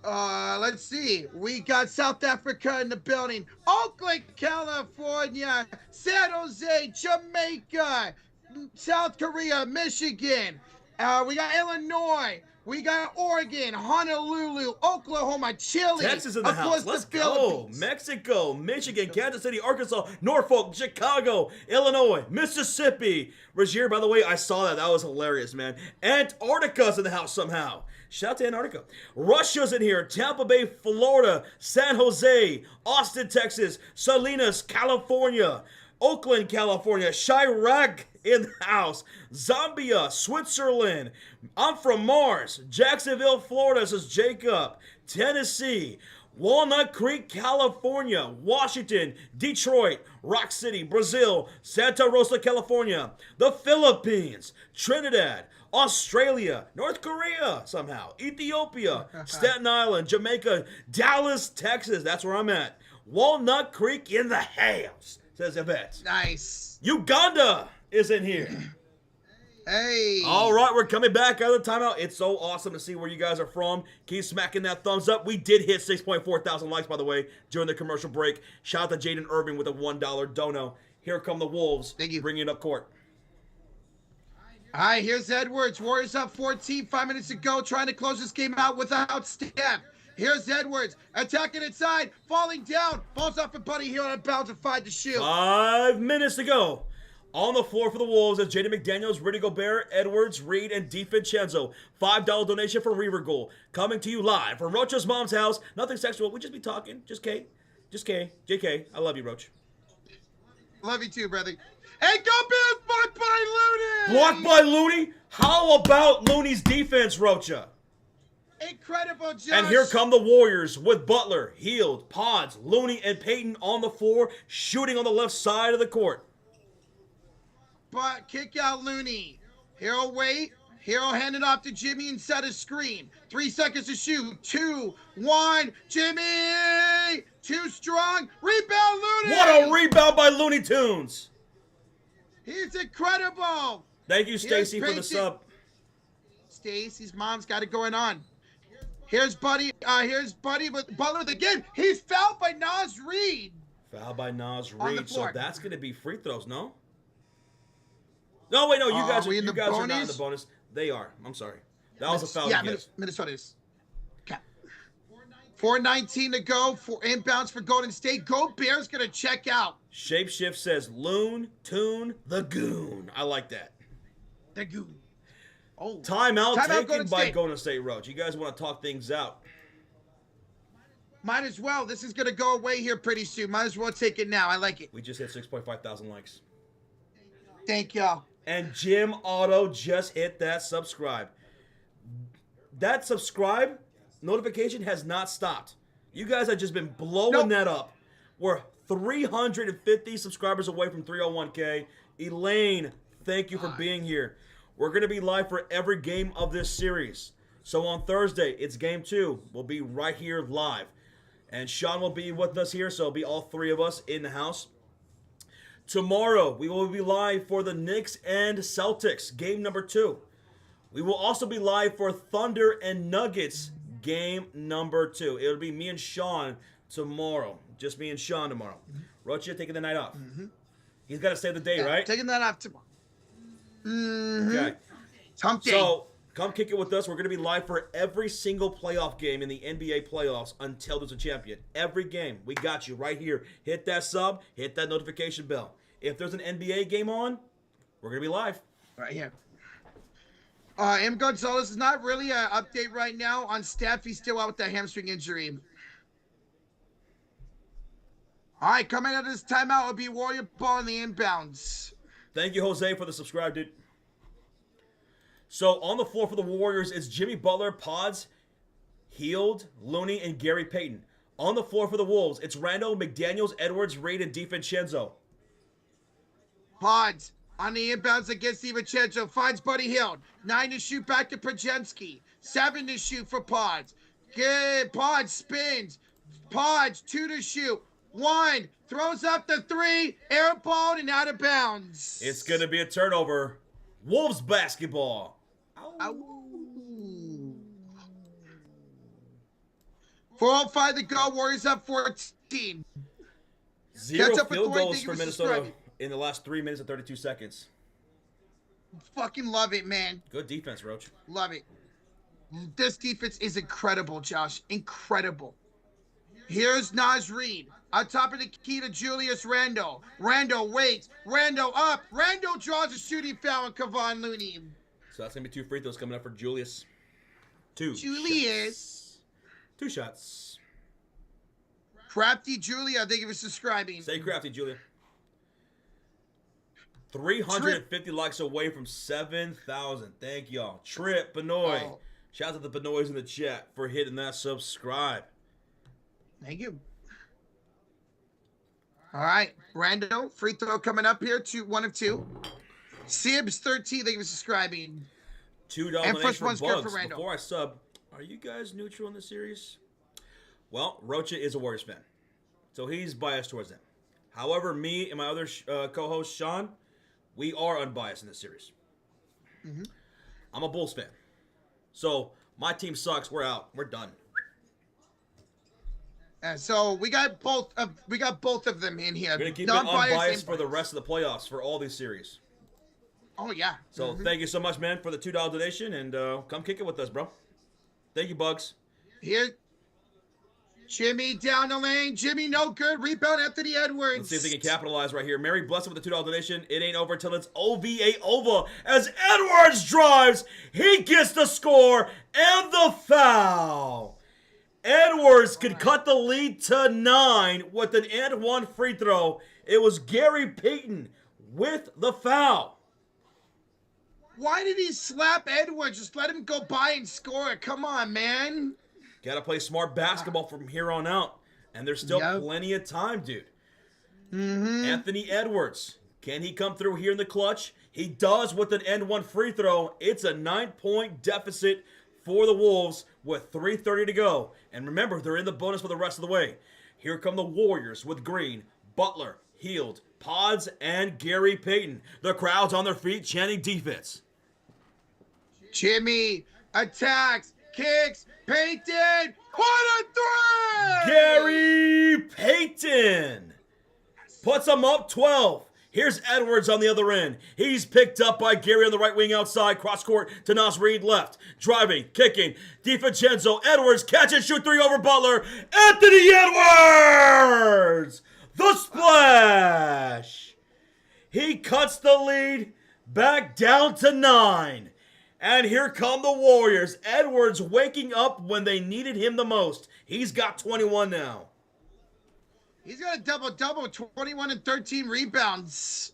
Let's see. We got South Africa in the building. Oakland, California. San Jose, Jamaica. South Korea, Michigan. We got Illinois. We got Oregon, Honolulu, Oklahoma, Chile. Texas in the house. Let's go. Mexico, Michigan, Kansas City, Arkansas, Norfolk, Chicago, Illinois, Mississippi. Rozier, by the way, I saw that. That was hilarious, man. Antarctica's in the house somehow. Shout out to Antarctica. Russia's in here. Tampa Bay, Florida, San Jose, Austin, Texas, Salinas, California, Oakland, California, Chirac in the house, Zambia, Switzerland. I'm from Mars, Jacksonville, Florida, says Jacob, Tennessee, Walnut Creek, California, Washington, Detroit, Rock City, Brazil, Santa Rosa, California, the Philippines, Trinidad, Australia, North Korea, somehow, Ethiopia, Staten Island, Jamaica, Dallas, Texas. That's where I'm at. Walnut Creek in the house, says Yvette. Nice. Uganda is in here. Hey. All right, we're coming back out of the timeout. It's so awesome to see where you guys are from. Keep smacking that thumbs up. We did hit 6.4 thousand likes, by the way, during the commercial break. Shout out to Jaden Irving with a $1 dono. Here come the Wolves. Thank you. Bringing it up court. All right, here's Edwards. Warriors up 14, 5 minutes to go, trying to close this game out without Steph. Here's Edwards, attacking inside, falling down. Ball's off for Buddy Hield and bounds to find the shoot. 5 minutes to go. On the floor for the Wolves is Jaden McDaniels, Rudy Gobert, Edwards, Reed, and DiVincenzo. $5 donation from Reaver Goal. Coming to you live from Roach's mom's house. Nothing sexual. We just be talking. Just K. Just K. JK. I love you, Roach. Love you too, brother. Hey, go Bears! Blocked by Looney! Blocked by Looney? How about Looney's defense, Rocha? Incredible, Josh. And here come the Warriors with Butler, Hield, Pods, Looney, and Payton on the floor, shooting on the left side of the court. But kick out Looney. Hero wait. Hero hand it off to Jimmy and set a screen. 3 seconds to shoot. 2, 1. Jimmy! Too strong. Rebound Looney! What a rebound by Looney Tunes. He's incredible. Thank you, Stacy, for the Payton. sub. Stacy's mom's got it going on. Here's Buddy. Here's Buddy with Butler with the game. He's fouled by Nas Reed. Foul by Nas On the Reed. So floor. that's going to be free throws, no? No, wait, no. You guys, we in you the guys are not in the bonus? bonus. They are. I'm sorry. That was a foul. Yeah, Yes. Minnesota is. Okay. 4:19 to go. For inbounds for Golden State. Go Bears gonna check out. Shapeshift says Loon, Tune, the Goon. I like that. The goon. Oh. Timeout taken Golden by State. Golden State Roach. You guys want to talk things out? Might as well. This is gonna go away here pretty soon. Might as well take it now. I like it. We just hit 6.5 thousand likes. Thank y'all. And Jim Otto just hit that subscribe. That subscribe notification has not stopped. You guys have just been blowing that up. We're 350 subscribers away from 301K. Elaine, thank you for being here. We're going to be live for every game of this series. So on Thursday, it's game 2. We'll be right here live. And Sean will be with us here, so it'll be all 3 of us in the house. Tomorrow, we will be live for the Knicks and Celtics, game number 2. We will also be live for Thunder and Nuggets, game number 2. It'll be me and Sean tomorrow. Just me and Sean tomorrow. Rocha taking the night off. He's got to save the day, right? Taking that off tomorrow. Okay. Hump day. So, come kick it with us. We're going to be live for every single playoff game in the NBA playoffs until there's a champion. Every game. We got you right here. Hit that sub. Hit that notification bell. If there's an NBA game on, we're going to be live. Right here. M. Gonzalez is not really an update right now on Steph. He's still out with that hamstring injury. All right, coming out of this timeout will be Warrior ball in the inbounds. Thank you, Jose, for the subscribe, dude. So, on the floor for the Warriors is Jimmy Butler, Pods, Hield, Looney, and Gary Payton. On the floor for the Wolves, it's Randall, McDaniels, Edwards, Reed, and DiVincenzo. Pods on the inbounds against DiVincenzo. Finds Buddy Hield. 9 to shoot back to Prajensky. 7 to shoot for Pods. Good. Pods spins. Pods 2 to shoot. 1. Throws up the 3. Airballed and out of bounds. It's going to be a turnover. Wolves basketball. Ow. 4:05 to go. Warriors up 14. 0 Catch up with field Thornton. goals Thank you for for Minnesota subscribing. in the last 3 minutes and 32 seconds. Fucking love it, man. Good defense, Roach. Love it. This defense is incredible, Josh. Incredible. Here's Nas Reed. On top of the key to Julius Randle. Randle waits. Randle up. Randle draws a shooting foul on Kevon Looney. So that's going to be 2 free throws coming up for Julius. 2 Julius. shots. 2 shots. Crafty Julia, thank you for subscribing. Stay crafty, Julia. 350 likes away from 7,000. Thank y'all. Trip Benoit. Oh. Shout out to the Benoits in the chat for hitting that subscribe. Thank you. All right, Rando, free throw coming up here. 1 of 2. Sibs 13, thank you for subscribing. $2 And donation first for one's good Bugs. for Randall. Before I sub, are you guys neutral in this series? Well, Rocha is a Warriors fan, so he's biased towards them. However, me and my other co-host, Sean, we are unbiased in this series. Mm-hmm. I'm a Bulls fan. So, my team sucks. We're out. We're done. And so we got both of them in here. We're going to keep it Non-biased unbiased and for the biased. rest of the playoffs for all these series. Oh, yeah. So, thank you so much, man, for the $2 donation, and come kick it with us, bro. Thank you, Bugs. Here, Jimmy down the lane. Jimmy, no good. Rebound, Anthony Edwards. Let's see if they can capitalize right here. Mary bless him with the $2 donation. It ain't over till it's over. As Edwards drives, he gets the score and the foul. Edwards could cut the lead to 9 with an and 1 free throw. It was Gary Payton with the foul. Why did he slap Edwards? Just let him go by and score it. Come on, man. Got to play smart basketball from here on out. And there's still plenty of time, dude. Anthony Edwards. Can he come through here in the clutch? He does with an and 1 free throw. It's a 9-point deficit for the Wolves with 3:30 to go. And remember, they're in the bonus for the rest of the way. Here come the Warriors with Green, Butler, Hield, Pods, and Gary Payton. The crowd's on their feet chanting defense. Jimmy attacks, kicks, Payton, put a 3! Gary Payton puts them up 12. Here's Edwards on the other end. He's picked up by Gary on the right wing outside. Cross court to Nas Reed left. Driving, kicking. DiVincenzo. Edwards catch and shoot 3 over Butler. Anthony Edwards! The splash! He cuts the lead back down to 9. And here come the Warriors. Edwards waking up when they needed him the most. He's got 21 now. He's got a double-double, 21 and 13 rebounds.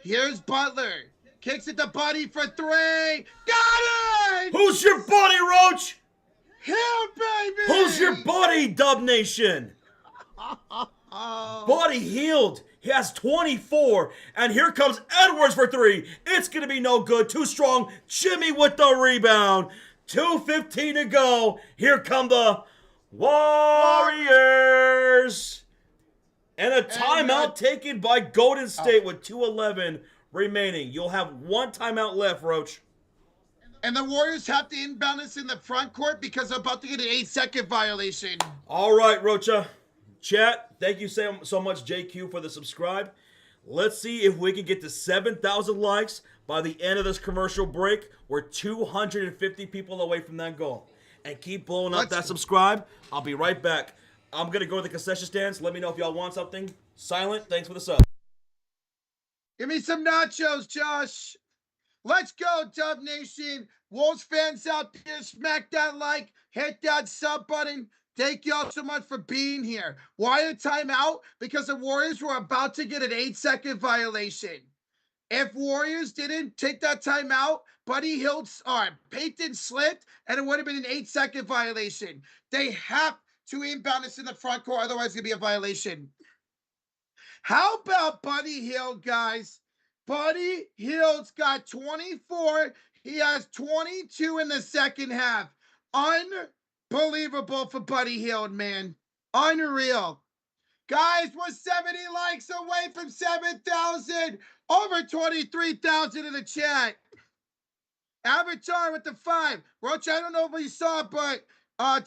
Here's Butler. Kicks it to Buddy for 3. Got it! Who's your buddy, Roach? Him, baby! Who's your buddy, Dub Nation? Buddy Hield. He has 24. And here comes Edwards for 3. It's going to be no good. Too strong. Jimmy with the rebound. 2:15 to go. Here come the Warriors. And a timeout taken by Golden State with 2:11 remaining. You'll have 1 timeout left, Roach. And the Warriors have to inbound us in the front court because they're about to get an 8-second violation. All right, Rocha. Chat, thank you so much, JQ, for the subscribe. Let's see if we can get to 7,000 likes by the end of this commercial break. We're 250 people away from that goal. And keep blowing up that subscribe. I'll be right back. I'm going to go to the concession stands. Let me know if y'all want something. Silent, thanks for the sub. Give me some nachos, Josh. Let's go, Dub Nation. Wolves fans out there, smack that like, hit that sub button. Thank y'all so much for being here. Why a timeout? Because the Warriors were about to get an 8-second violation. If Warriors didn't take that timeout, Buddy Hield, Payton slipped, and it would have been an 8-second violation. They have to inbound us in the front court, otherwise it's going to be a violation. How about Buddy Hield, guys? Buddy Hield's got 24. He has 22 in the second half. Unbelievable for Buddy Hield, man. Unreal. Guys, we're 70 likes away from 7,000. Over 23,000 in the chat. Avatar with the 5. Roach, I don't know if you saw it, but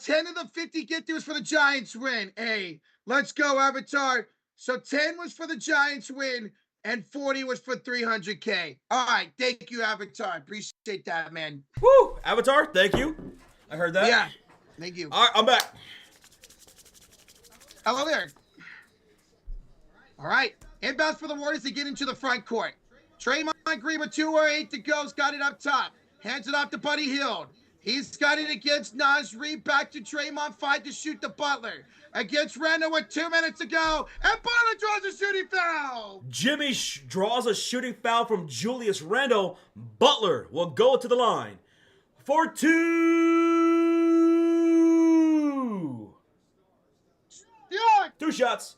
10 of the 50 get-throughs for the Giants win. Hey, let's go, Avatar. So 10 was for the Giants win, and 40 was for 300K. All right, thank you, Avatar. Appreciate that, man. Woo! Avatar, thank you. I heard that. Yeah, thank you. All right, I'm back. Hello there. All right, inbounds for the Warriors to get into the front court. Draymond Green with 2:08 to go. Got it up top. Hands it off to Buddy Hield. He's got it against Nas Reed. Back to Draymond. 5 to shoot the Butler. Against Randall with 2 minutes to go. And Butler draws a shooting foul. Jimmy draws a shooting foul from Julius Randle. Butler will go to the line for 2. shot. 2 shots.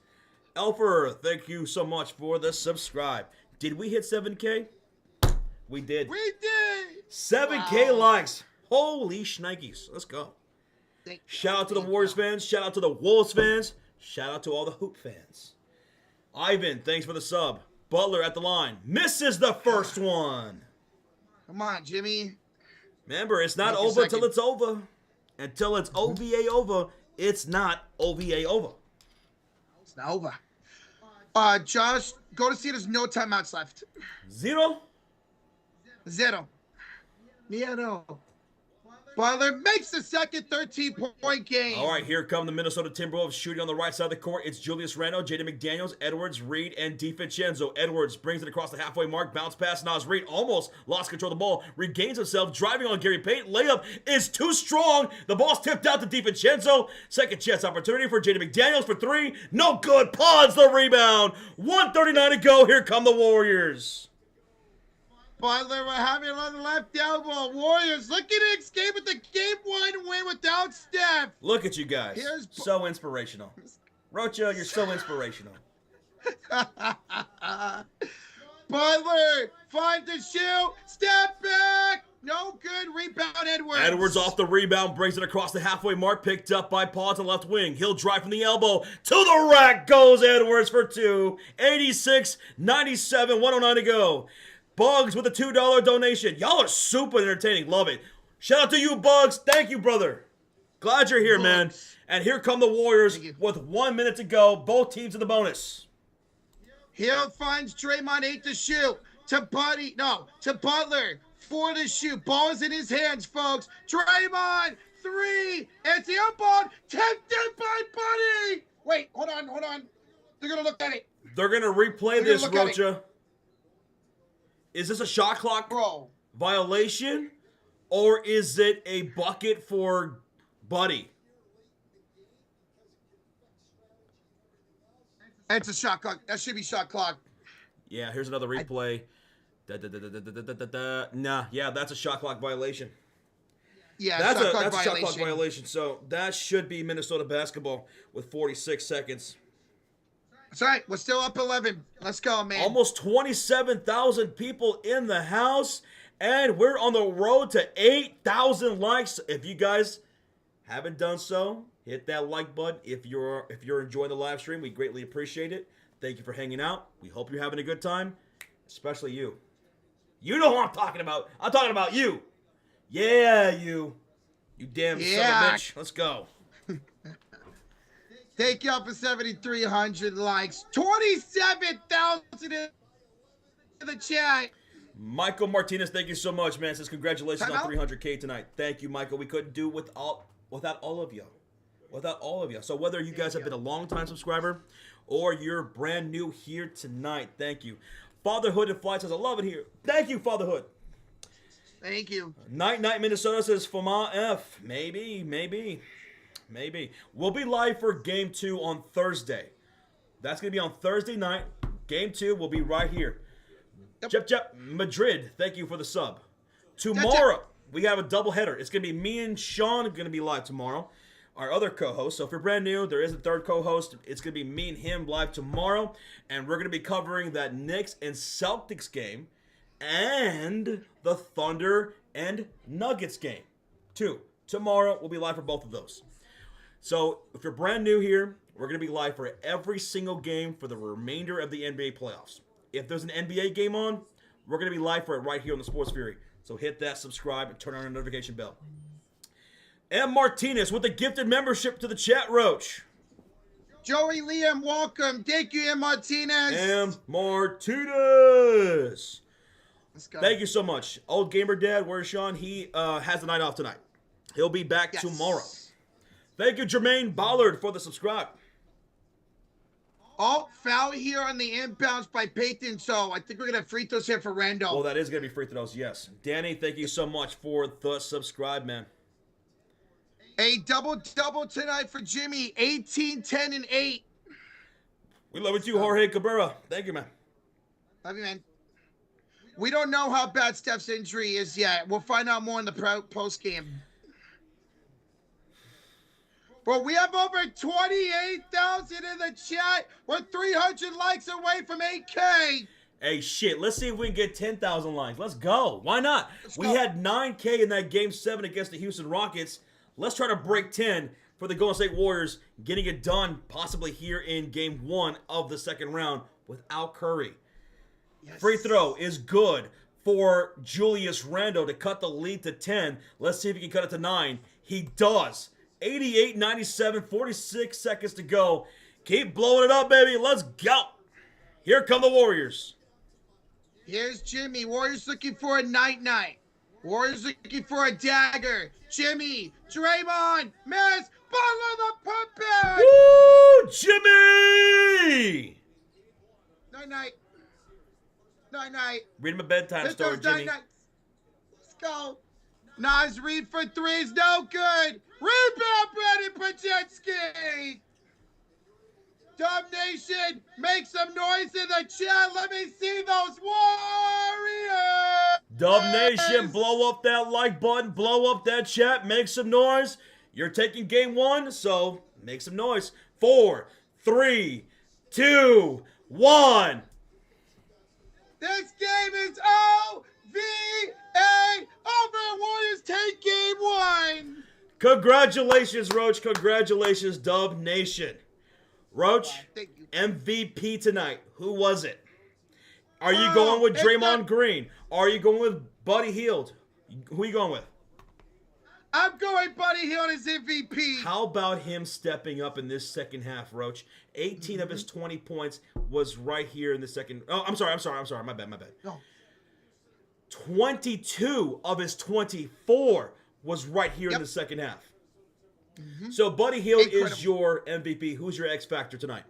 Elfer, thank you so much for the subscribe. Did we hit 7K? We did. We did. 7K Wow. likes. Holy shnikes. Let's go. Shout out to the Warriors fans. Shout out to the Wolves fans. Shout out to all the Hoop fans. Ivan, thanks for the sub. Butler at the line. Misses the first one. Come on, Jimmy. Remember, it's not Take a over second. till it's over. Until it's OVA over, it's not OVA over. It's not over. Josh, go to see there's no timeouts left. 0. 0. Yeah, no. Butler makes the second 13-point game. All right, here come the Minnesota Timberwolves shooting on the right side of the court. It's Julius Randle, Jaden McDaniels, Edwards, Reed, and DiVincenzo. Edwards brings it across the halfway mark. Bounce pass. Nas Reed almost lost control of the ball. Regains himself, driving on Gary Payton. Layup is too strong. The ball's tipped out to DiVincenzo. Second chance opportunity for Jaden McDaniels for 3. No good. Pods the rebound. 1:39 to go. Here come the Warriors. Butler will have it on the left elbow. Warriors looking to escape with the game-1 win without Steph. Look at you guys. Here's- So inspirational. Rocha, you're so inspirational. Butler finds the shoe. Step back. No good. Rebound, Edwards. Edwards off the rebound, brings it across the halfway mark, picked up by Pods on the left wing. He'll drive from the elbow. To the rack goes Edwards for 2. 86-97, 109 to go. Bugs with a $2 donation. Y'all are super entertaining. Love it. Shout out to you, Bugs. Thank you, brother. Glad you're here, man. Bugs. And here come the Warriors Thank you. with 1 minute to go. Both teams in the bonus. Hill finds Draymond 8 to shoot. To Butler. 4 to shoot. Ball is in his hands, folks. Draymond, 3. It's the up-ball. Tempted by Buddy. Wait, hold on. They're going to look at it. They're going to replay We're this, gonna look at Rocha. Is this a shot clock Bro. violation? Or is it a bucket for Buddy? It's a shot clock. That should be shot clock. Yeah, here's another replay. Nah, yeah, that's a shot clock violation. Yeah, That's shot a clock shot clock violation. So that should be Minnesota basketball with 46 seconds. That's all right. We're still up 11. Let's go, man. Almost 27,000 people in the house, and we're on the road to 8,000 likes. If you guys haven't done so, hit that like button. If you're enjoying the live stream, we greatly appreciate it. Thank you for hanging out. We hope you're having a good time, especially you. You know who I'm talking about. I'm talking about you. Yeah, you damn son of a bitch. Let's go. Thank y'all for 7,300 likes. 27,000 in the chat. Michael Martinez, thank you so much, man. Says congratulations Time on out? 300K tonight. Thank you, Michael. We couldn't do without all of you. Without all of you. So whether you guys have been a long-time subscriber or you're brand new here tonight, thank you. Fatherhood and Flight says, I love it here. Thank you, Fatherhood. Thank you. Night Minnesota says, Fama F. Maybe. We'll be live for Game 2 on Thursday. That's going to be on Thursday night. Game 2 will be right here. Jep Madrid, thank you for the sub. Tomorrow, we have a doubleheader. It's going to be me and Sean going to be live tomorrow. Our other co-host. So if you're brand new, there is a third co-host. It's going to be me and him live tomorrow. And we're going to be covering that Knicks and Celtics game and the Thunder and Nuggets game. Tomorrow, we'll be live for both of those. So if you're brand new here, we're going to be live for every single game for the remainder of the NBA playoffs. If there's an NBA game on, we're going to be live for it right here on the Sports Fury. So hit that subscribe and turn on the notification bell. M. Martinez with a gifted membership to the chat, Roach. Joey Liam, welcome. Thank you, M. Martinez. M. Martinez. Let's go. Thank you so much. Old Gamer Dad, where's Sean? He has the night off tonight. He'll be back tomorrow. Thank you, Jermaine Ballard, for the subscribe. Oh, foul here on the inbounds by Payton. So I think we're going to have free throws here for Randall. Well, that is going to be free throws, yes. Danny, thank you so much for the subscribe, man. A double-double tonight for Jimmy. 18, 10, and 8. We love you too, Jorge Cabrera. Thank you, man. Love you, man. We don't know how bad Steph's injury is yet. We'll find out more in the post game. Bro, we have over 28,000 in the chat. We're 300 likes away from 8K. Hey, shit, let's see if we can get 10,000 likes. Let's go. Why not? We go. had 9K in that Game 7 against the Houston Rockets. Let's try to break 10 for the Golden State Warriors, getting it done possibly here in Game 1 of the second round without Curry. Yes. Free throw is good for Julius Randle to cut the lead to 10. Let's see if he can cut it to 9. He does. 88-97, 46 seconds to go. Keep blowing it up, baby. Let's go. Here come the Warriors. Here's Jimmy. Warriors looking for a night-night. Warriors looking for a dagger. Jimmy, Draymond, miss, Butler the putback. Woo, Jimmy! Night-night. Night-night. Read him a bedtime story, Jimmy. Night-night. Let's go. Nas Reed for threes, no good. Rebound, Brandon Pajetsky. Dub Nation, make some noise in the chat. Let me see those Warriors. Dub Nation, blow up that like button, blow up that chat, make some noise. You're taking game 1, so make some noise. 4, 3, 2, 1. This game is O-V-A over. Warriors take game 1. Congratulations, Roach. Congratulations, Dub Nation. Roach, Thank you. MVP tonight. Who was it? Are you going with Draymond Green? Are you going with Buddy Hield? Who are you going with? I'm going Buddy Hield as MVP. How about him stepping up in this second half, Roach? 18 of his 20 points was right here in the second. Oh, I'm sorry. My bad. No. 22 of his 24 was right here in the second half. So Buddy Hield is your MVP. Who's your X Factor tonight?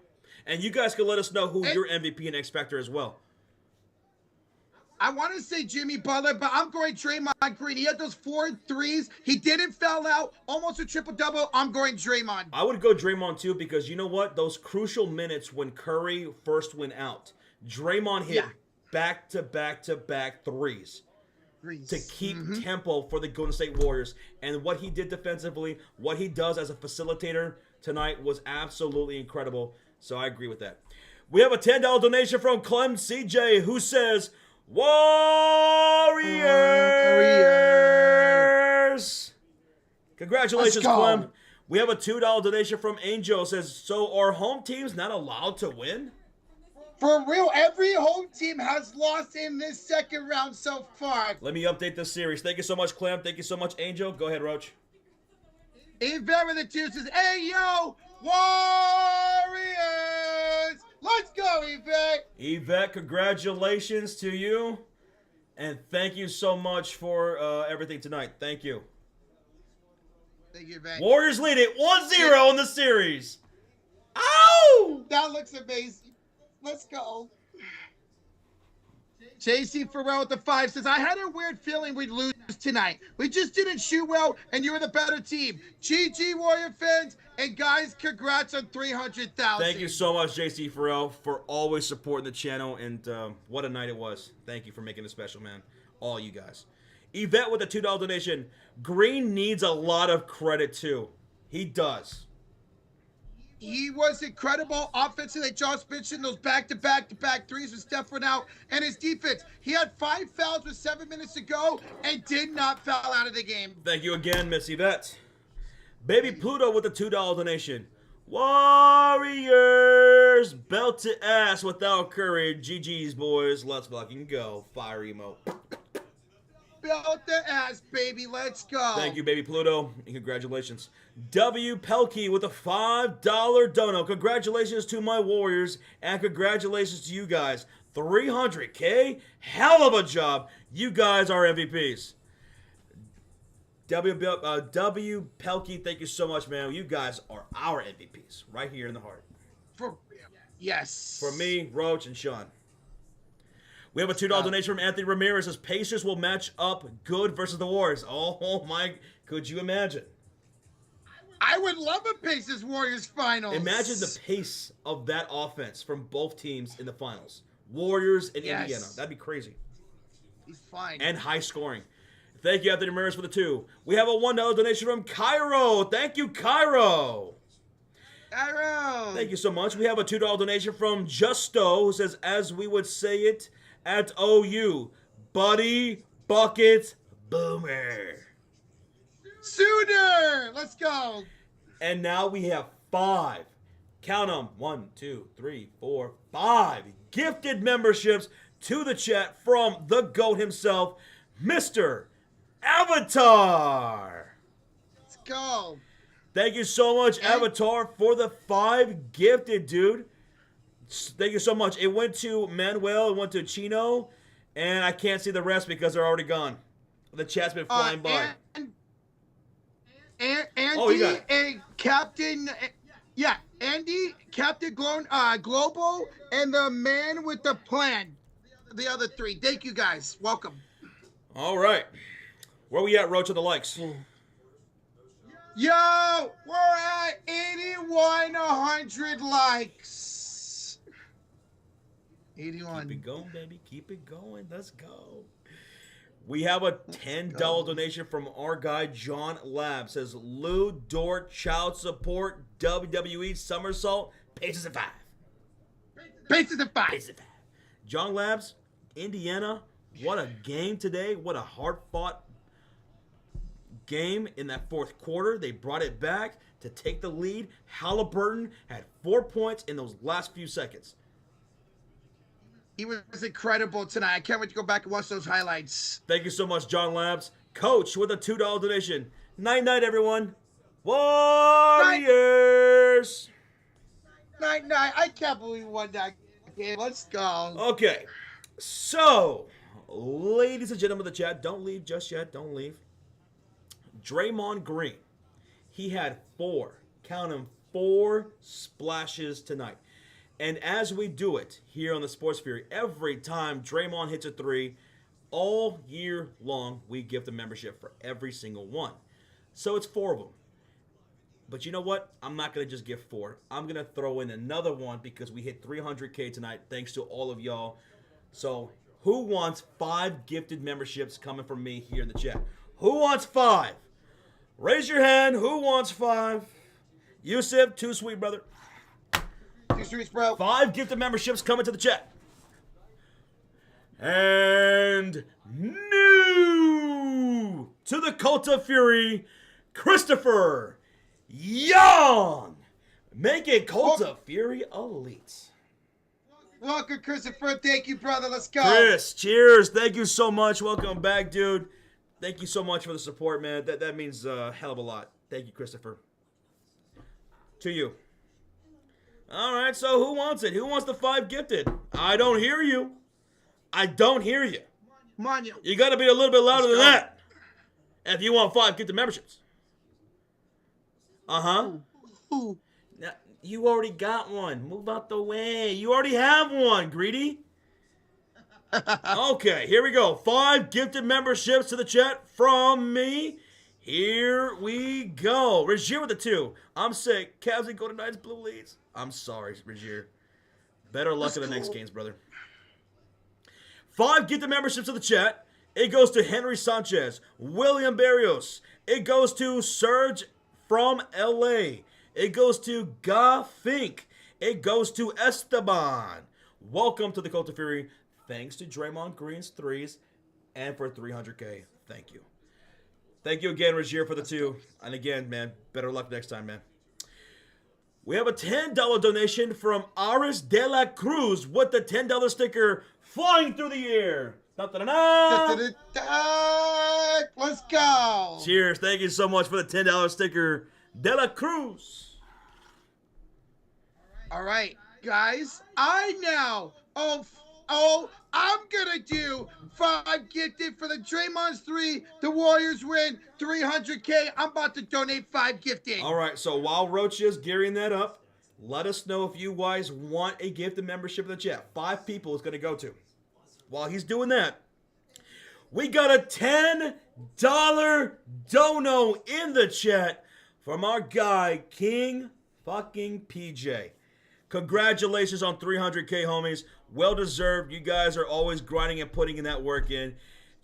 And you guys can let us know who your MVP and X Factor as well. I want to say Jimmy Butler, but I'm going Draymond Green. He had those 4 threes. He didn't foul out. Almost a triple-double. I'm going Draymond. I would go Draymond too because you know what? Those crucial minutes when Curry first went out, Draymond hit back-to-back-to-back threes to keep tempo for the Golden State Warriors. And what he did defensively, what he does as a facilitator tonight was absolutely incredible. So I agree with that. We have a $10 donation from Clem CJ who says, Warriors! Congratulations, Clem. We have a $2 donation from Angel says, so are home teams not allowed to win? For real, every home team has lost in this second round so far. Let me update this series. Thank you so much, Clem. Thank you so much, Angel. Go ahead, Roach. Yvette with the 2 says, hey, yo, Warriors! Let's go, Yvette! Yvette, congratulations to you. And thank you so much for everything tonight. Thank you. Thank you, Yvette. Warriors lead it 1-0 in the series. Ow! That looks amazing. Let's go. JC Farrell with the 5 says, I had a weird feeling we'd lose tonight. We just didn't shoot well, and you were the better team. GG, Warrior fans. And guys, congrats on 300,000. Thank you so much, JC Farrell, for always supporting the channel. And what a night it was. Thank you for making it special, man. All you guys. Yvette with a $2 donation. Green needs a lot of credit, too. He does. He was incredible offensively. Josh mentioned those back-to-back-to-back threes with Steph went out. And his defense, he had 5 fouls with 7 minutes to go and did not foul out of the game. Thank you again, Miss Yvette. Baby Pluto with a $2 donation. Warriors belt to ass without Curry. GG's, boys. Let's fucking go. Fire emote. Belt the ass, baby. Let's go. Thank you, Baby Pluto. And congratulations. W. Pelkey with a $5 dono. Congratulations to my Warriors. And congratulations to you guys. 300K? Hell of a job. You guys are MVPs. W. Pelkey, thank you so much, man. You guys are our MVPs. Right here in the heart. For real. Yes. For me, Roach, and Sean. We have a $2 donation from Anthony Ramirez. Says Pacers will match up good versus the Warriors. Oh my, could you imagine? I would love a Pacers Warriors finals. Imagine the pace of that offense from both teams in the finals. Warriors and Indiana. That'd be crazy. He's fine. And high scoring. Thank you, Anthony Ramirez, for the 2. We have a $1 donation from Cairo. Thank you, Cairo. Cairo. Thank you so much. We have a $2 donation from Justo, who says, as we would say it at OU, Buddy Buckets Boomer. Sooner. Let's go. And now we have 5. Count them. 1, 2, 3, 4, 5 gifted memberships to the chat from the GOAT himself, Mr. Avatar. Let's go. Thank you so much, Avatar, for the 5 gifted, dude. Thank you so much. It went to Manuel, it went to Chino, and I can't see the rest because they're already gone. The chat's been flying by. Andy and Captain, Andy, Captain Global, and the man with the plan. The other 3. Thank you guys. Welcome. All right. Where we at, Roach, on the likes? Yo, we're at 8,100 likes. 81. Keep it going, baby. Keep it going. Let's go. We have a $10 donation from our guy, John Lab. Says, Lou Dort, child support, WWE, somersault, paces at 5. Paces at 5. Paces at 5. John Labs, Indiana, what a game today. What a hard-fought game in that 4th quarter. They brought it back to take the lead. Halliburton had 4 points in those last few seconds. He was incredible tonight. I can't wait to go back and watch those highlights. Thank you so much, John Labs. Coach with a $2 donation. Night-night, everyone. Warriors! Night. I can't believe we won that game. Let's go. Okay. So, ladies and gentlemen of the chat, don't leave just yet. Don't leave. Draymond Green. He had 4, count them, 4 splashes tonight. And as we do it here on the Sports Fury, every time Draymond hits a 3, all year long, we give the membership for every single one. So it's 4 of them. But you know what? I'm not going to just give 4. I'm going to throw in another one because we hit 300K tonight, thanks to all of y'all. So who wants 5 gifted memberships coming from me here in the chat? Who wants 5? Raise your hand. Who wants 5? Yusuf, too sweet, brother. 2 streets, bro. 5 gifted memberships coming to the chat. And new to the Cult of Fury, Christopher Young. Make it Cult of Fury Elite. Welcome, Christopher. Thank you, brother. Let's go. Chris, cheers. Thank you so much. Welcome back, dude. Thank you so much for the support, man. That means a hell of a lot. Thank you, Christopher. To you. All right, so who wants it? Who wants the 5 gifted? I don't hear you. I don't hear you. Come on, you got to be a little bit louder than that if you want 5 gifted memberships. Uh-huh. Ooh. Now, you already got one. Move out the way. You already have one, greedy. Okay, here we go. 5 gifted memberships to the chat from me. Here we go. Regier with the 2. I'm sick. Cavs and Golden Knights blue leads. I'm sorry, Regier. Better luck in the next games, brother. 5 gifted memberships to the chat. It goes to Henry Sanchez, William Barrios. It goes to Serge from LA. It goes to Ga Fink. It goes to Esteban. Welcome to the Cult of Fury. Thanks to Draymond Green's 3s and for 300K. Thank you. Thank you again, Regier, for the 2. And again, man, better luck next time, man. We have a $10 donation from Aris De La Cruz with the $10 sticker flying through the air. Da-da-da-da! Let's go. Cheers. Thank you so much for the $10 sticker, De La Cruz. All right, guys. I'm going to do 5 gifted for the Draymond's 3. The Warriors win 300K. I'm about to donate 5 gifted. All right, so while Roach is gearing that up, let us know if you guys want a gifted membership in the chat. 5 people is going to go to. While he's doing that, we got a $10 dono in the chat from our guy, King fucking PJ. Congratulations on 300K, homies. Well deserved. You guys are always grinding and putting in that work in.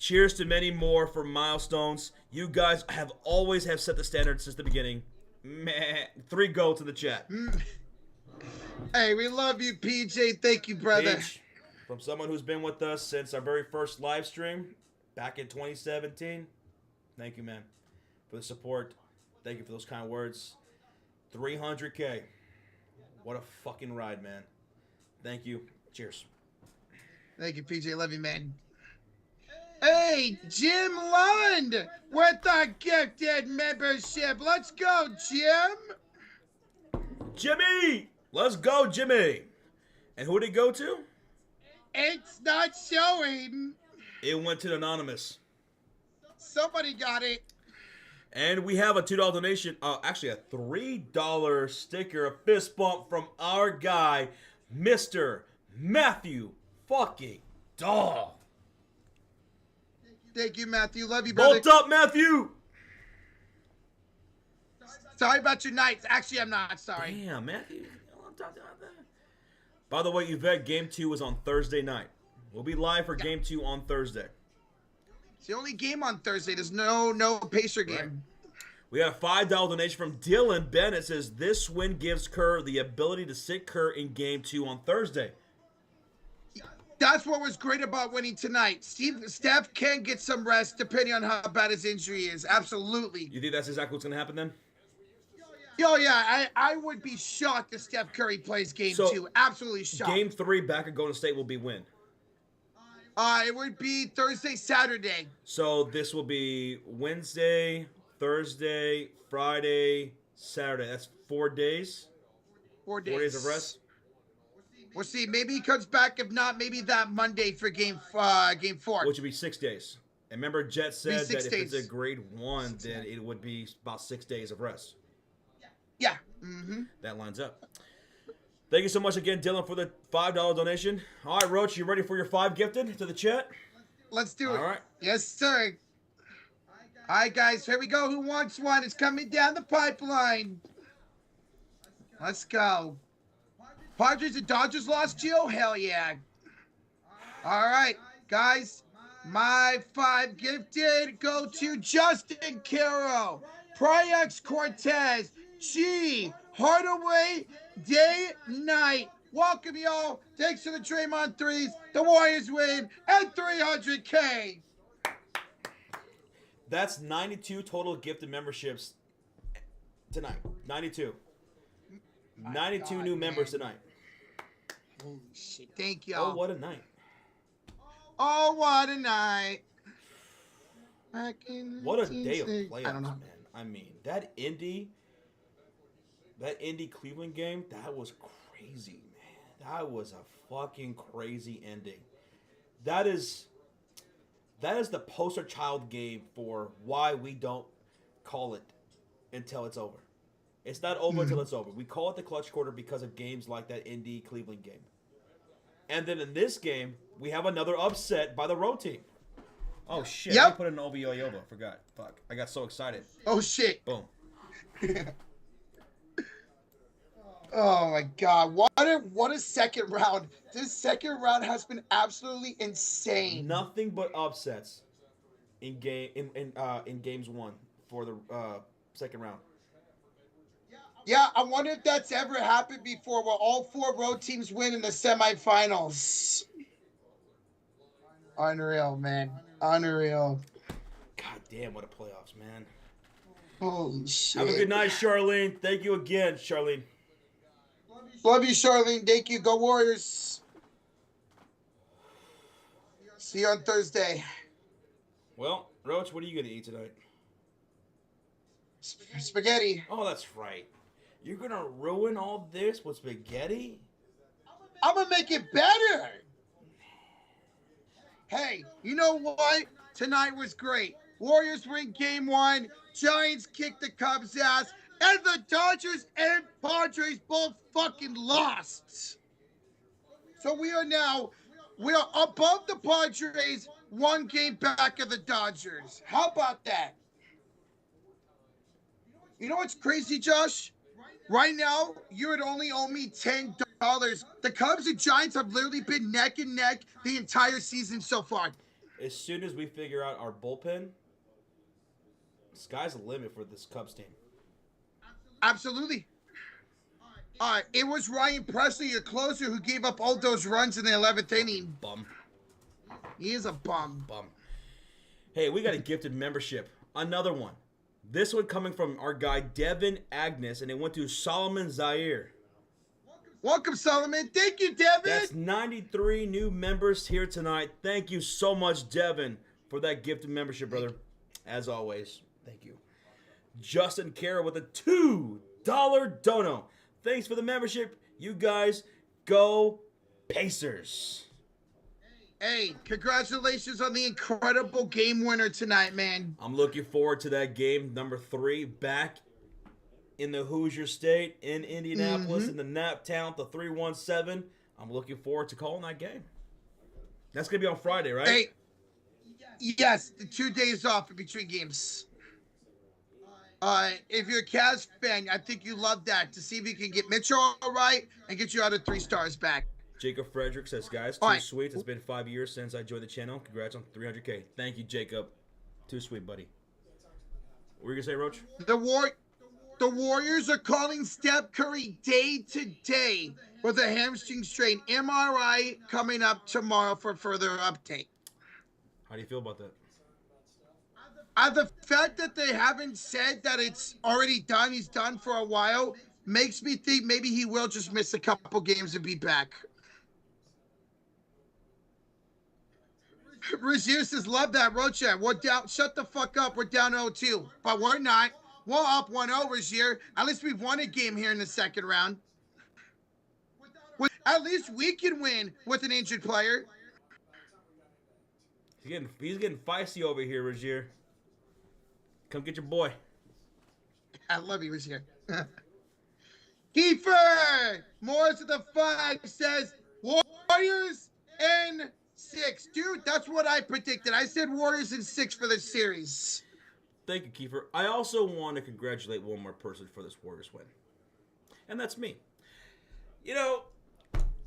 Cheers to many more for milestones. You guys always have set the standard since the beginning. Man, 3 goats in the chat. Hey, we love you, PJ. Thank you, brother. Peach, from someone who's been with us since our very first live stream back in 2017. Thank you, man, for the support. Thank you for those kind words. 300K. What a fucking ride, man. Thank you. Cheers. Thank you, PJ. Love you, man. Hey, Jim Lund with the gifted membership. Let's go, Jim. Jimmy! Let's go, Jimmy. And who did it go to? It's not showing. It went to Anonymous. Somebody got it. And we have a $2 donation. Actually, a $3 sticker, a fist bump from our guy, Mr. Matthew fucking Dahl. Thank you, Matthew. Love you, brother. Bolt up, Matthew! Sorry about your nights. Actually, I'm not sorry. Damn, Matthew. I'm talking about that. By the way, Yvette, Game 2 was on Thursday night. We'll be live for Game 2 on Thursday. It's the only game on Thursday. There's no Pacer game. Right. We have a $5 donation from Dylan Bennett. Says, this win gives Kerr the ability to sit Kerr in Game 2 on Thursday. That's what was great about winning tonight. Steph can get some rest depending on how bad his injury is. Absolutely. You think that's exactly what's going to happen then? Oh, yeah. I would be shocked if Steph Curry plays Game 2. Absolutely shocked. Game 3 back at Golden State will be when? It would be Thursday, Saturday. So this will be Wednesday, Thursday, Friday, Saturday. That's 4 days? 4 days. 4 days of rest? We'll see. Maybe he comes back. If not, maybe that Monday for game 4. Which would be 6 days. And remember, Jet said that if it's a grade 1, then it would be about 6 days of rest. Yeah. Mm-hmm. That lines up. Thank you so much again, Dylan, for the $5 donation. All right, Roach, you ready for your 5 gifted to the chat? Let's do it. All right. Yes, sir. All right, guys. Here we go. Who wants one? It's coming down the pipeline. Let's go. Padres and Dodgers lost, Gio? Hell yeah. All right, guys. My 5 gifted go to Justin Caro, Pryax Cortez, G, Hardaway, Day, Night. Welcome, y'all. Thanks to the Draymond threes. The Warriors win at 300K. That's 92 total gifted memberships tonight. 92. 92 new members tonight. Holy shit. Thank y'all. Oh, what a night. Oh, what a night. What a day of playoffs, I don't know. man. I mean, that Indy Cleveland game, that was crazy, man. That was a fucking crazy ending. That is the poster child game for why we don't call it until it's over. It's not over until it's over. We call it the clutch quarter because of games like that Indy Cleveland game. And then in this game, we have another upset by the road team. Oh, shit. Yep. I put in an OVO. Forgot. Fuck. I got so excited. Oh, shit. Boom. Oh, my God. What a second round. This second round has been absolutely insane. Nothing but upsets in games 1 for the second round. Yeah, I wonder if that's ever happened before where all 4 road teams win in the semifinals. Unreal, man. Unreal. God damn, what a playoffs, man. Holy shit. Have a good night, Charlene. Thank you again, Charlene. Love you, Charlene. Thank you. Go Warriors. See you on Thursday. Well, Roach, what are you going to eat tonight? Spaghetti. Oh, that's right. You're going to ruin all this with spaghetti? I'm going to make it better. Hey, you know what? Tonight was great. Warriors win game 1. Giants kicked the Cubs' ass. And the Dodgers and Padres both fucking lost. So we are above the Padres, 1 game back of the Dodgers. How about that? You know what's crazy, Josh? Right now, you would only owe me $10. The Cubs and Giants have literally been neck and neck the entire season so far. as soon as we figure out our bullpen, sky's the limit for this Cubs team. Absolutely. All right, it was Ryan Presley, your closer, who gave up all those runs in the 11th inning. Bum. He is a bum. Hey, we got a gifted membership. Another one. This one coming from our guy, Devin Agnes, and it went to Solomon Zaire. Welcome, Solomon. Thank you, Devin. That's 93 new members here tonight. Thank you so much, Devin, for that gifted membership, brother. As always, thank you. Justin Carroll with a $2 dono. Thanks for the membership. You guys go Pacers. Hey, congratulations on the incredible game winner tonight, man. I'm looking forward to that game, number 3, back in the Hoosier State, in Indianapolis, in the Nap Town, the 317. I'm looking forward to calling that game. That's going to be on Friday, right? Hey, yes, the 2 days off in between games. If you're a Cavs fan, I think you love that, to see if you can get Mitchell all right and get you out of 3 stars back. Jacob Frederick says, guys, sweet. It's been 5 years since I joined the channel. Congrats on 300K. Thank you, Jacob. Too sweet, buddy. What were you going to say, Roach? The Warriors are calling Steph Curry day to day with a hamstring strain. MRI coming up tomorrow for further update. How do you feel about that? The fact that they haven't said that it's already done, he's done for a while, makes me think maybe he will just miss a couple games and be back. Razier says, love that, Rocha. We're down. Shut the fuck up. We're down 0-2. But we're not. We're up 1-0, Razier. At least we've won a game here in the second round. At least we can win with an injured player. He's getting feisty over here, Razier. Come get your boy. I love you, Razier. Kiefer! More to the 5 says, Warriors in 6. Dude, that's what I predicted. I said Warriors in 6 for this series. Thank you, Kiefer. I also want to congratulate one more person for this Warriors win. And that's me. You know,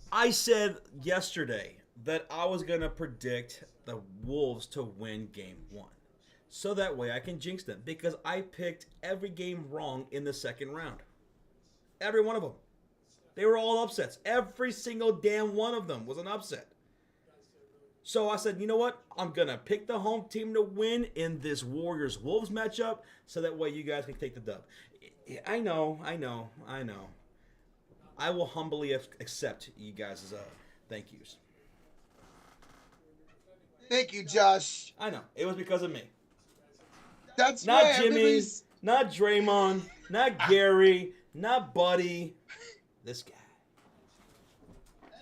I said yesterday that I was going to predict the Wolves to win Game 1. So that way I can jinx them. Because I picked every game wrong in the second round. Every one of them. They were all upsets. Every single damn one of them was an upset. So I said, you know what? I'm going to pick the home team to win in this Warriors-Wolves matchup so that way you guys can take the dub. I know. I will humbly accept you guys' thank yous. Thank you, Josh. I know. It was because of me. That's not right, Jimmy, not Draymond, not Gary, not Buddy. This guy.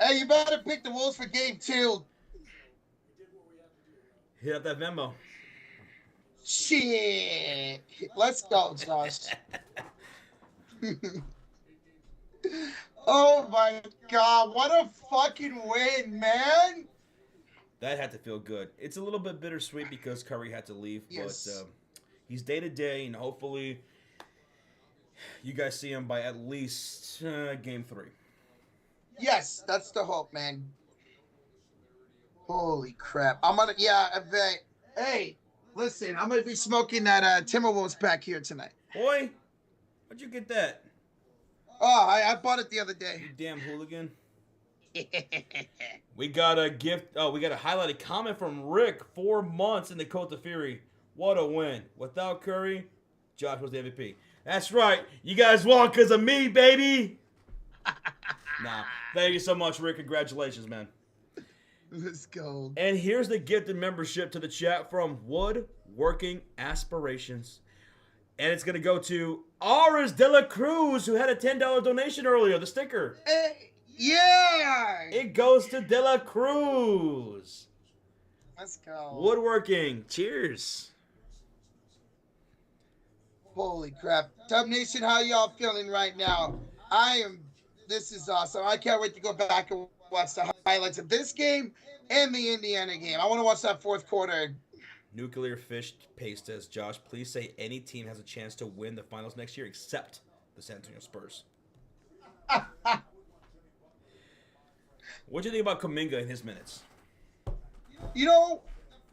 Hey, you better pick the Wolves for Game 2. Hit up that Venmo. Shit. Let's go, Josh. Oh my God. What a fucking win, man. That had to feel good. It's a little bit bittersweet because Curry had to leave. Yes. But he's day to day, and hopefully you guys see him by at least Game 3. Yes, that's the hope, man. Holy crap. Hey, listen, I'm going to be smoking that Timberwolves back here tonight. Boy, how'd you get that? Oh, I bought it the other day. You damn hooligan. We got a gift. Oh, we got a highlighted comment from Rick. 4 months in the Cote de Fury. What a win. Without Curry, Josh was the MVP. That's right. You guys won because of me, baby. Nah. Thank you so much, Rick. Congratulations, man. Let's go. And here's the gifted membership to the chat from Woodworking Aspirations. And it's going to go to Aris De La Cruz, who had a $10 donation earlier, the sticker. Hey, yeah. It goes to De La Cruz. Let's go. Woodworking. Cheers. Holy crap. Dub Nation, how y'all feeling right now? This is awesome. I can't wait to go back and watch the highlights of this game and the Indiana game. I want to watch that fourth quarter. Nuclear Fish Paste says, Josh, please say any team has a chance to win the finals next year except the San Antonio Spurs. What do you think about Kuminga in his minutes? You know,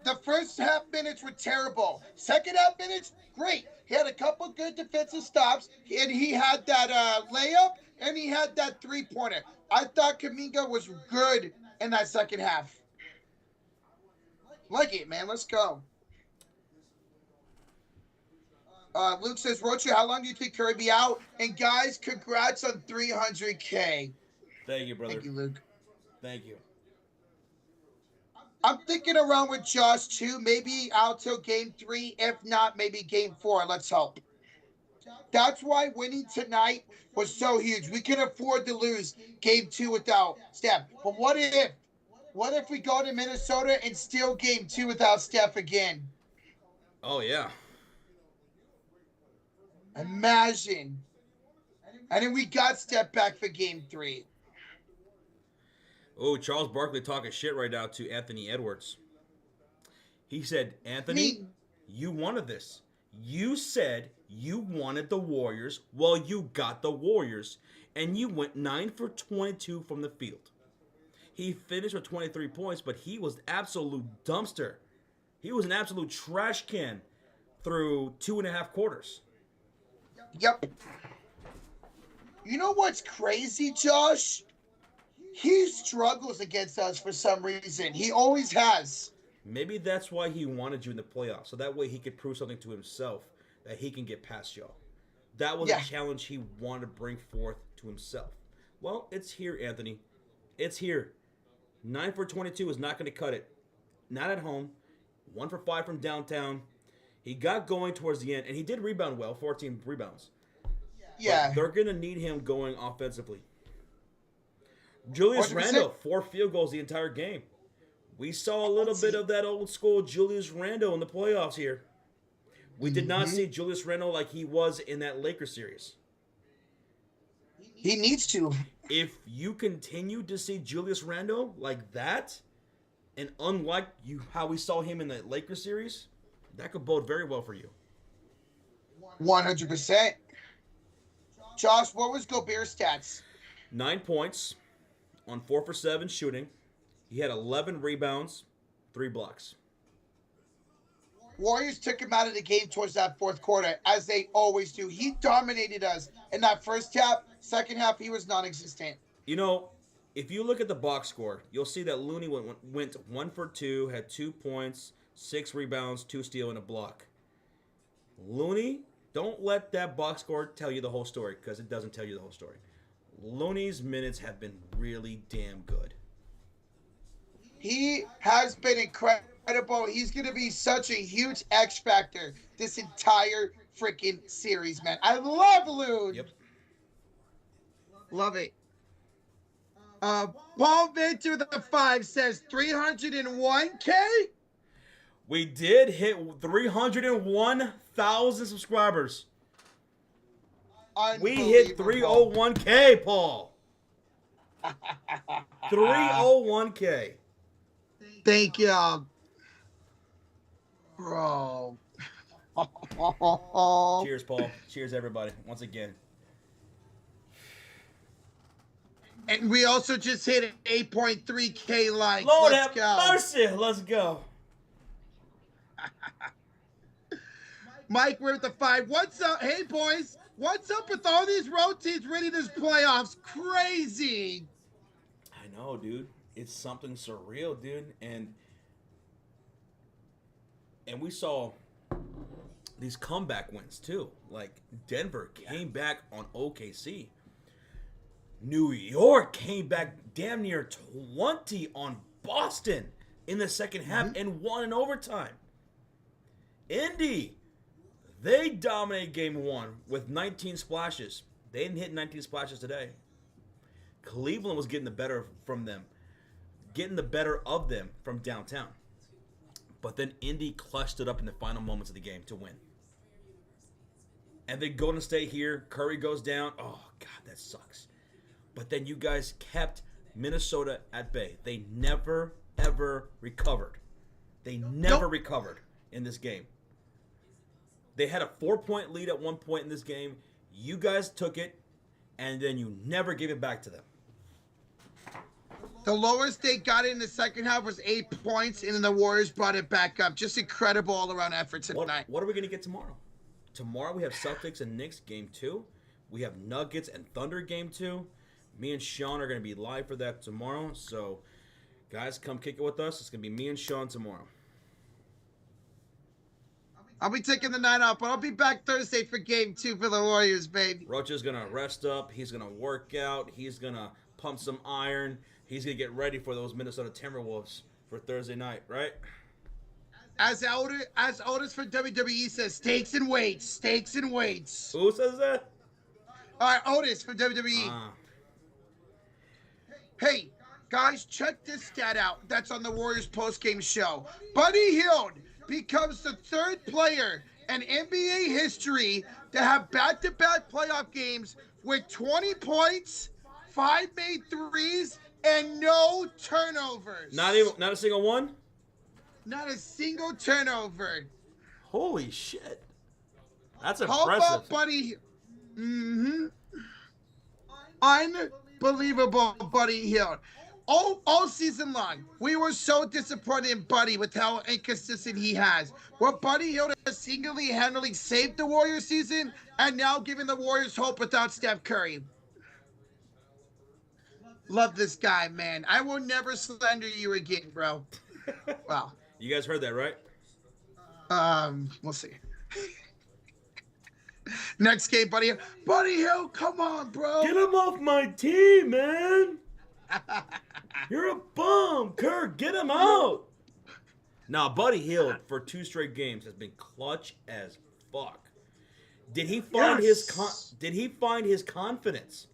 The first half minutes were terrible. Second half minutes, great. He had a couple good defensive stops, and he had that layup, and he had that three-pointer. I thought Kaminga was good in that second half. Like it, man. Let's go. Luke says, Rocha, how long do you think Curry be out? And guys, congrats on 300K. Thank you, brother. Thank you, Luke. Thank you. I'm thinking around with Josh too. Maybe out till game 3. If not, maybe game 4. Let's hope. That's why winning tonight was so huge. We can afford to lose game 2 without Steph. But what if we go to Minnesota and steal game 2 without Steph again? Oh, yeah. Imagine. And then we got Steph back for game 3. Oh, Charles Barkley talking shit right now to Anthony Edwards. He said, Anthony, you wanted this. You said you wanted the Warriors. Well, you got the Warriors. And you went 9 for 22 from the field. He finished with 23 points, but he was absolute dumpster. He was an absolute trash can through 2.5 quarters. Yep. You know what's crazy, Josh? He struggles against us for some reason. He always has. Maybe that's why he wanted you in the playoffs, so that way he could prove something to himself that he can get past y'all. That was a challenge he wanted to bring forth to himself. Well, it's here, Anthony. It's here. 9 for 22 is not going to cut it. Not at home. 1 for 5 from downtown. He got going towards the end, and he did rebound well, 14 rebounds. Yeah. But they're going to need him going offensively. Julius 100%. Randle, 4 field goals the entire game. We saw a little bit of that old school Julius Randle in the playoffs here. We did not see Julius Randle like he was in that Lakers series. He needs to. If you continue to see Julius Randle like that, and unlike how we saw him in the Lakers series, that could bode very well for you. 100%. Josh, what was Gobert's stats? 9 points on 4 for 7 shooting. He had 11 rebounds, 3 blocks. Warriors took him out of the game towards that fourth quarter, as they always do. He dominated us in that first half. Second half, he was non-existent. You know, if you look at the box score, you'll see that Looney went 1 for 2, had 2 points, 6 rebounds, 2 steals, and a block. Looney, don't let that box score tell you the whole story, because it doesn't tell you the whole story. Looney's minutes have been really damn good. He has been incredible. He's going to be such a huge X factor this entire freaking series, man. I love Loon. Yep. Love it. Paul Venture the 5 says 301K. We did hit 301,000 subscribers. We hit 301K, Paul. 301K. Thank you, bro. Cheers, Paul. Cheers, everybody. Once again. And we also just hit an 8.3K likes. Lord Let's have go. mercy. Let's go. Mike, we're at the 5. What's up? Hey, boys. What's up with all these road teams winning this playoffs? Crazy. I know, dude. It's something surreal, dude. And we saw these comeback wins, too. Like, Denver came back on OKC. New York came back damn near 20 on Boston in the second half and won in overtime. Indy, they dominated game 1 with 19 splashes. They didn't hit 19 splashes today. Cleveland was getting the better from them. Getting the better of them from downtown. But then Indy clutched it up in the final moments of the game to win. And then Golden State here, Curry goes down. Oh, God, that sucks. But then you guys kept Minnesota at bay. They never, ever recovered. They never recovered in this game. They had a 4-point lead at one point in this game. You guys took it, and then you never gave it back to them. The lowest they got in the second half was 8 points, and then the Warriors brought it back up. Just incredible all-around effort tonight. What are we going to get tomorrow? Tomorrow we have Celtics and Knicks game 2. We have Nuggets and Thunder game 2. Me and Sean are going to be live for that tomorrow. So, guys, come kick it with us. It's going to be me and Sean tomorrow. I'll be taking the night off, but I'll be back Thursday for game 2 for the Warriors, baby. Rocha's going to rest up. He's going to work out. He's going to pump some iron. He's going to get ready for those Minnesota Timberwolves for Thursday night, right? As Otis from WWE says, stakes and weights, stakes and weights. Who says that? All right, Otis from WWE. Hey, guys, check this stat out. That's on the Warriors post-game show. Buddy Hield becomes the 3rd player in NBA history to have back-to-back playoff games with 20 points, 5 made threes, and no turnovers. Not a single one? Not a single turnover. Holy shit. That's How impressive. about Buddy? Unbelievable, Buddy Hield. All season long, we were so disappointed in Buddy with how inconsistent he has. Well, Buddy Hield has single-handedly saved the Warriors season and now giving the Warriors hope without Steph Curry. Love this guy, man. I will never slander you again, bro. Wow. You guys heard that, right? We'll see. Next game, Buddy. Buddy Hield, come on, bro. Get him off my team, man. You're a bum. Kirk, get him out. Now, Buddy Hield for 2 straight games has been clutch as fuck. Did he find his confidence?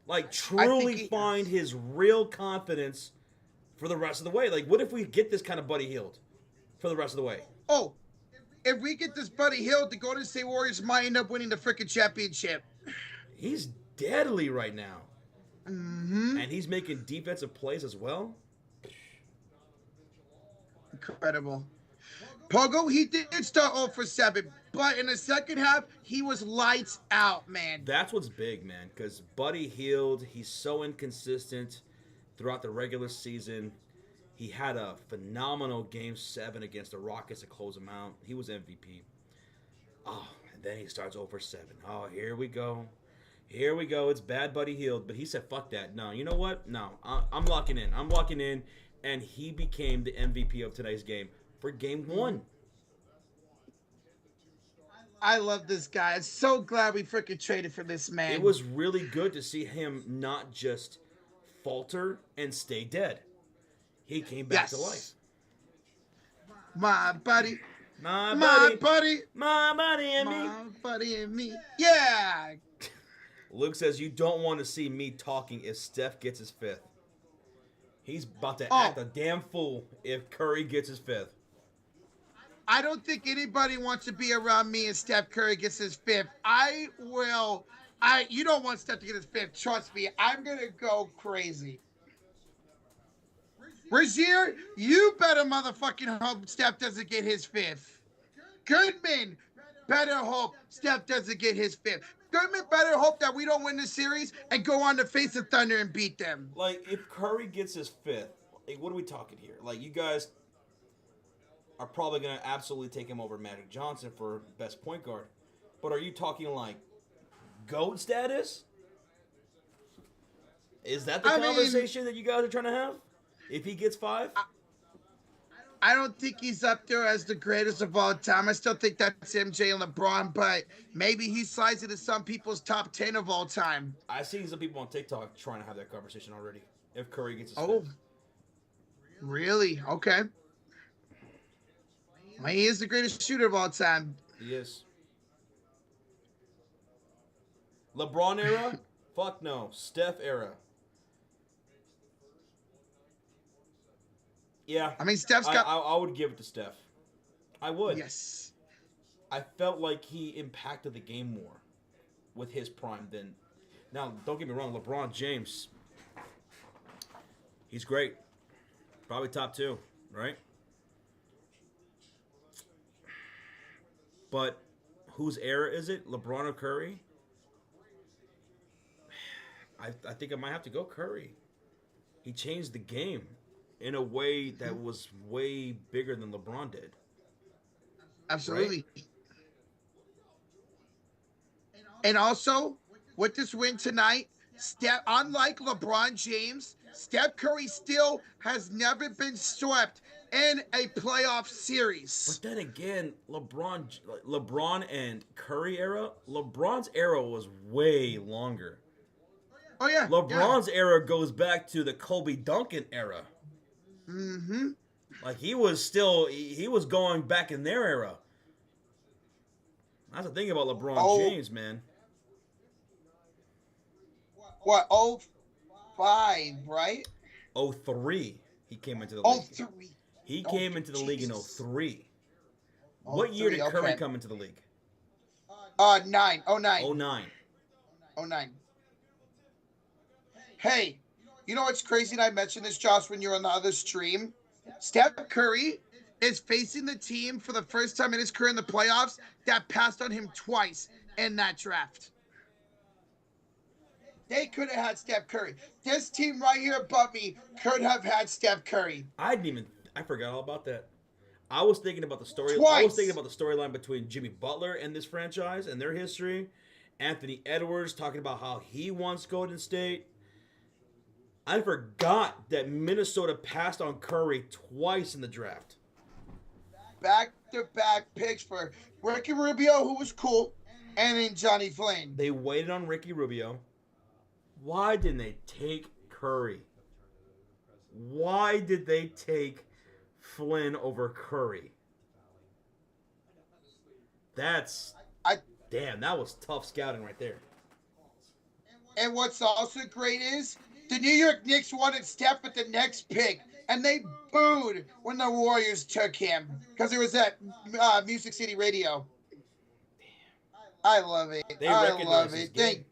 Like, truly find his real confidence for the rest of the way? Like, what if we get this kind of Buddy Hield for the rest of the way? Oh, if we get this Buddy Hield, the Golden State Warriors might end up winning the freaking championship. He's deadly right now. Mm-hmm. And he's making defensive plays as well. Incredible. Pogo, he did start 0 for 7, but in the second half, he was lights out, man. That's what's big, man, because Buddy Hield, he's so inconsistent throughout the regular season. He had a phenomenal Game 7 against the Rockets to close him out. He was MVP. Oh, and then he starts 0 for 7. Oh, here we go. Here we go. It's bad Buddy Hield. But he said, fuck that. No, you know what? No, I'm locking in. I'm locking in. And he became the MVP of today's game for Game 1. I love this guy. I'm so glad we freaking traded for this man. It was really good to see him not just falter and stay dead. He came back to life. My buddy. My buddy. My buddy and me. My buddy and me. Yeah. Luke says, you don't want to see me talking if Steph gets his 5th. He's about to act a damn fool if Curry gets his 5th. I don't think anybody wants to be around me and Steph Curry gets his 5th. You don't want Steph to get his 5th. Trust me. I'm going to go crazy. Razier, you better motherfucking hope Steph doesn't get his 5th. Goodman, better hope Steph doesn't get his 5th. Goodman better hope that we don't win the series and go on to face the Thunder and beat them. Like, if Curry gets his 5th, like, what are we talking here? Like, you guys are probably going to absolutely take him over Magic Johnson for best point guard. But are you talking, like, GOAT status? Is that the conversation that you guys are trying to have? If he gets 5? I don't think he's up there as the greatest of all time. I still think that's MJ and LeBron, but maybe he slides into some people's top 10 of all time. I've seen some people on TikTok trying to have that conversation already. If Curry gets his 5th. Really? Okay. Well, he is the greatest shooter of all time. He is. LeBron era? Fuck no. Steph era. Yeah. I mean, Steph's got... I would give it to Steph. I would. Yes. I felt like he impacted the game more with his prime than... Now, don't get me wrong. LeBron James, he's great. Probably top 2, right? But whose era is it? LeBron or Curry? I think I might have to go Curry. He changed the game in a way that was way bigger than LeBron did. Absolutely. Right? And also, with this win tonight, unlike LeBron James, Steph Curry still has never been swept in a playoff series. But then again, LeBron and Curry era, LeBron's era was way longer. Oh yeah. LeBron's era goes back to the Kobe Duncan era. Mm-hmm. Like he was going back in their era. That's the thing about LeBron James, man. What, 05, right? 03, he came into the league. 03. He came into the league in 03. What year did Curry come into the league? 09. 09. 09. Hey, you know what's crazy? And I mentioned this, Josh, when you were on the other stream. Steph Curry is facing the team for the first time in his career in the playoffs that passed on him twice in that draft. They could have had Steph Curry. This team right here above me could have had Steph Curry. I forgot all about that. I was thinking about the story. Twice. I was thinking about the storyline between Jimmy Butler and this franchise and their history. Anthony Edwards talking about how he wants Golden State. I forgot that Minnesota passed on Curry twice in the draft. Back-to-back picks for Ricky Rubio, who was cool, and then Johnny Flynn. They waited on Ricky Rubio. Why didn't they take Curry? Why did they take Flynn over Curry? Damn, that was tough scouting right there. And what's also great is the New York Knicks wanted Steph at the next pick, and they booed when the Warriors took him because it was at Music City Radio. I love it. I love it.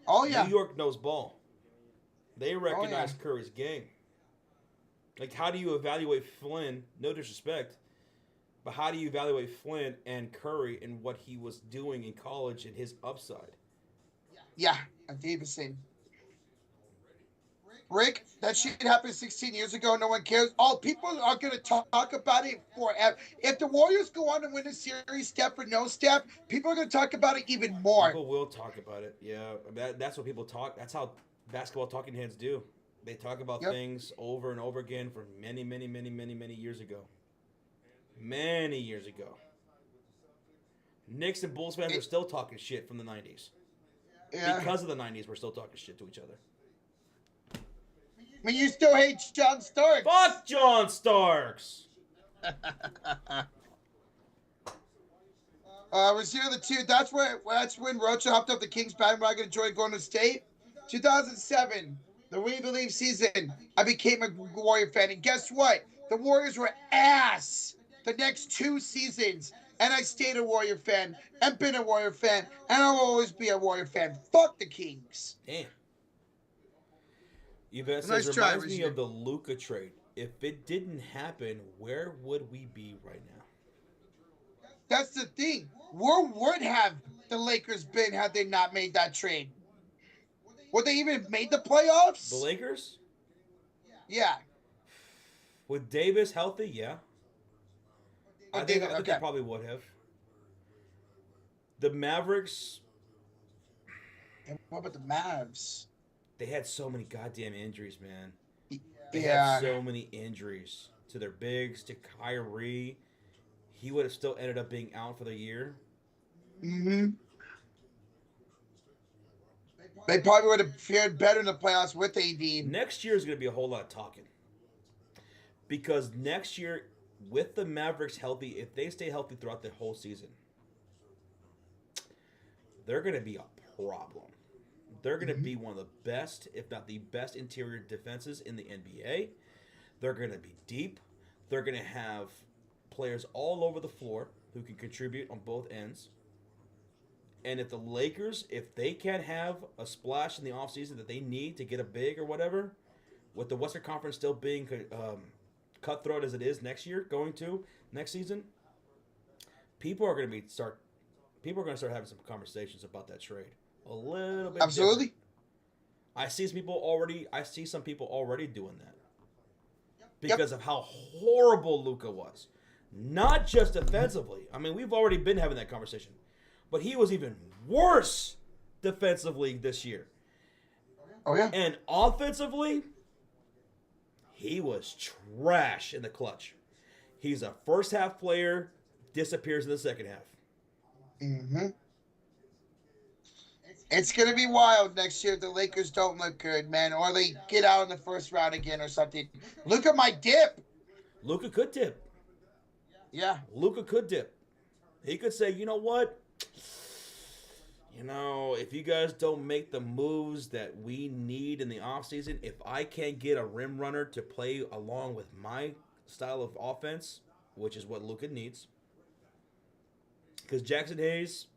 Oh, yeah. New York knows ball. They recognize Curry's game. Like, how do you evaluate Flynn? No disrespect, but how do you evaluate Flynn and Curry and what he was doing in college and his upside? Yeah, Davidson. Rick, that shit happened 16 years ago. No one cares. Oh, people are going to talk about it forever. If the Warriors go on and win a series, Steph or no Steph, people are going to talk about it even more. People will talk about it, yeah. That's what people talk. That's how basketball talking heads do. They talk about things over and over again for many, many, many, many, many years ago. Many years ago. Knicks and Bulls fans are still talking shit from the 90s. Yeah. Because of the 90s, we're still talking shit to each other. I mean, you still hate John Starks. Fuck John Starks. Was here the two. That's when Rocha hopped up the Kings bandwagon and joined Golden State. 2007, the We Believe season. I became a Warrior fan, and guess what? The Warriors were ass the next 2 seasons, and I stayed a Warrior fan and been a Warrior fan, and I'll always be a Warrior fan. Fuck the Kings. Damn. Yvette says, reminds me of the Luka trade. If it didn't happen, where would we be right now? That's the thing. Where would have the Lakers been had they not made that trade? Would they even have made the playoffs? The Lakers? Yeah. With Davis healthy, yeah. I think they probably would have. The Mavericks. And what about the Mavs? They had so many goddamn injuries, man. They had so many injuries to their bigs, to Kyrie. He would have still ended up being out for the year. Mm-hmm. They probably would have fared better in the playoffs with AD. Next year is going to be a whole lot of talking. Because next year, with the Mavericks healthy, if they stay healthy throughout the whole season, they're going to be a problem. They're going to be one of the best, if not the best, interior defenses in the NBA. They're going to be deep. They're going to have players all over the floor who can contribute on both ends. And if the Lakers, if they can't have a splash in the offseason that they need to get a big or whatever, with the Western Conference still being cutthroat as it is next season, people are going to start having some conversations about that trade. A little bit absolutely different. I see some people already doing that because of how horrible Luka was. Not just defensively. I mean, we've already been having that conversation. But he was even worse defensively this year. Oh, yeah. And offensively, he was trash in the clutch. He's a first half player, disappears in the second half. Mm-hmm. It's going to be wild next year if the Lakers don't look good, man, or they get out in the first round again or something. Look at my dip. Luka could dip. Yeah. Luka could dip. He could say, you know what? If you guys don't make the moves that we need in the offseason, if I can't get a rim runner to play along with my style of offense, which is what Luka needs, because Jackson Hayes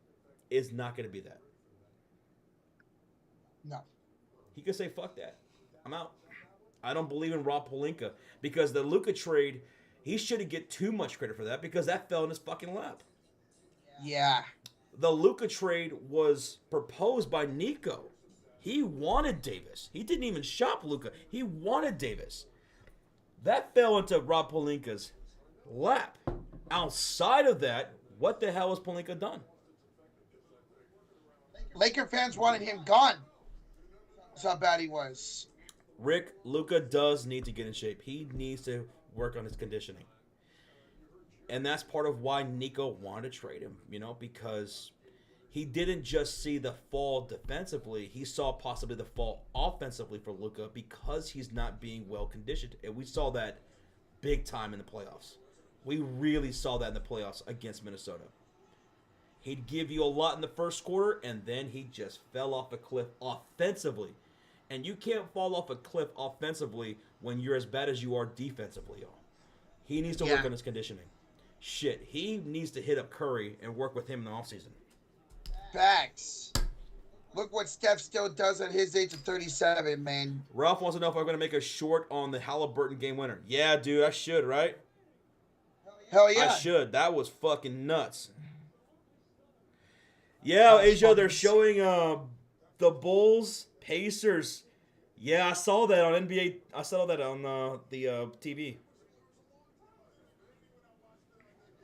is not going to be that. No. He could say, fuck that. I'm out. I don't believe in Rob Pelinka because the Luka trade, he shouldn't get too much credit for that because that fell in his fucking lap. Yeah. The Luka trade was proposed by Nico. He wanted Davis. He didn't even shop Luka. He wanted Davis. That fell into Rob Pelinka's lap. Outside of that, what the hell has Pelinka done? Laker fans wanted him gone. That's how bad he was. Rick, Luka does need to get in shape. He needs to work on his conditioning. And that's part of why Nico wanted to trade him, because he didn't just see the fall defensively. He saw possibly the fall offensively for Luka because he's not being well conditioned. And we saw that big time in the playoffs. We really saw that in the playoffs against Minnesota. He'd give you a lot in the first quarter, and then he just fell off a cliff offensively. And you can't fall off a cliff offensively when you're as bad as you are defensively, y'all. He needs to work on his conditioning. Shit, he needs to hit up Curry and work with him in the offseason. Facts. Look what Steph still does at his age of 37, man. Ralph wants to know if I'm going to make a short on the Halliburton game winner. Yeah, dude, I should, right? Hell yeah. I should. That was fucking nuts. Yeah, Asia, they're showing the Bulls, Pacers. Yeah, I saw that on NBA. I saw that on the TV.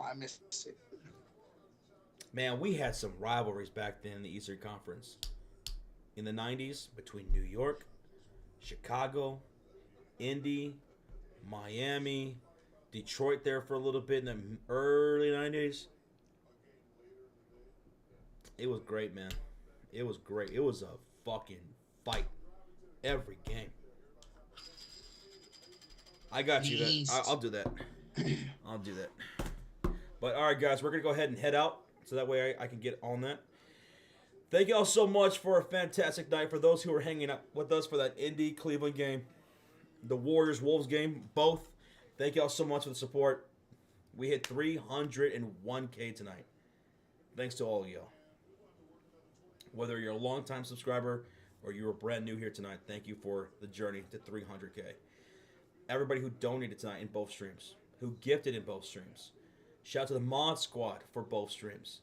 I missed it. Man, we had some rivalries back then in the Eastern Conference. In the 90s, between New York, Chicago, Indy, Miami, Detroit there for a little bit in the early 90s. It was great, man. It was great. It was a fucking fight every game. I got you. I'll do that. I'll do that. But all right, guys, we're going to go ahead and head out so that way I can get on that. Thank you all so much for a fantastic night. For those who are hanging out with us for that Indy-Cleveland game, the Warriors-Wolves game, both, thank you all so much for the support. We hit 301K tonight. Thanks to all of y'all. Whether you're a longtime subscriber or you were brand new here tonight, thank you for the journey to 300K. Everybody who donated tonight in both streams, who gifted in both streams. Shout out to the Mod Squad for both streams.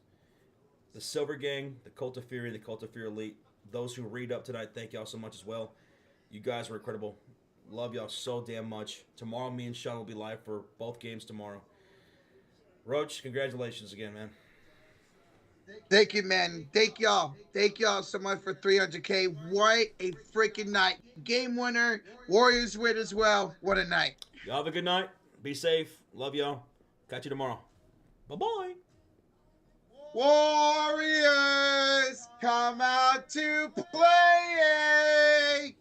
The Silver Gang, the Cult of Fury, the Cult of Fury Elite. Those who read up tonight, thank y'all so much as well. You guys were incredible. Love y'all so damn much. Tomorrow, me and Sean will be live for both games tomorrow. Roach, congratulations again, man. Thank you, man. Thank y'all. Thank y'all so much for 300K. What a freaking night. Game winner. Warriors win as well. What a night. Y'all have a good night. Be safe. Love y'all. Catch you tomorrow. Bye-bye. Warriors come out to play.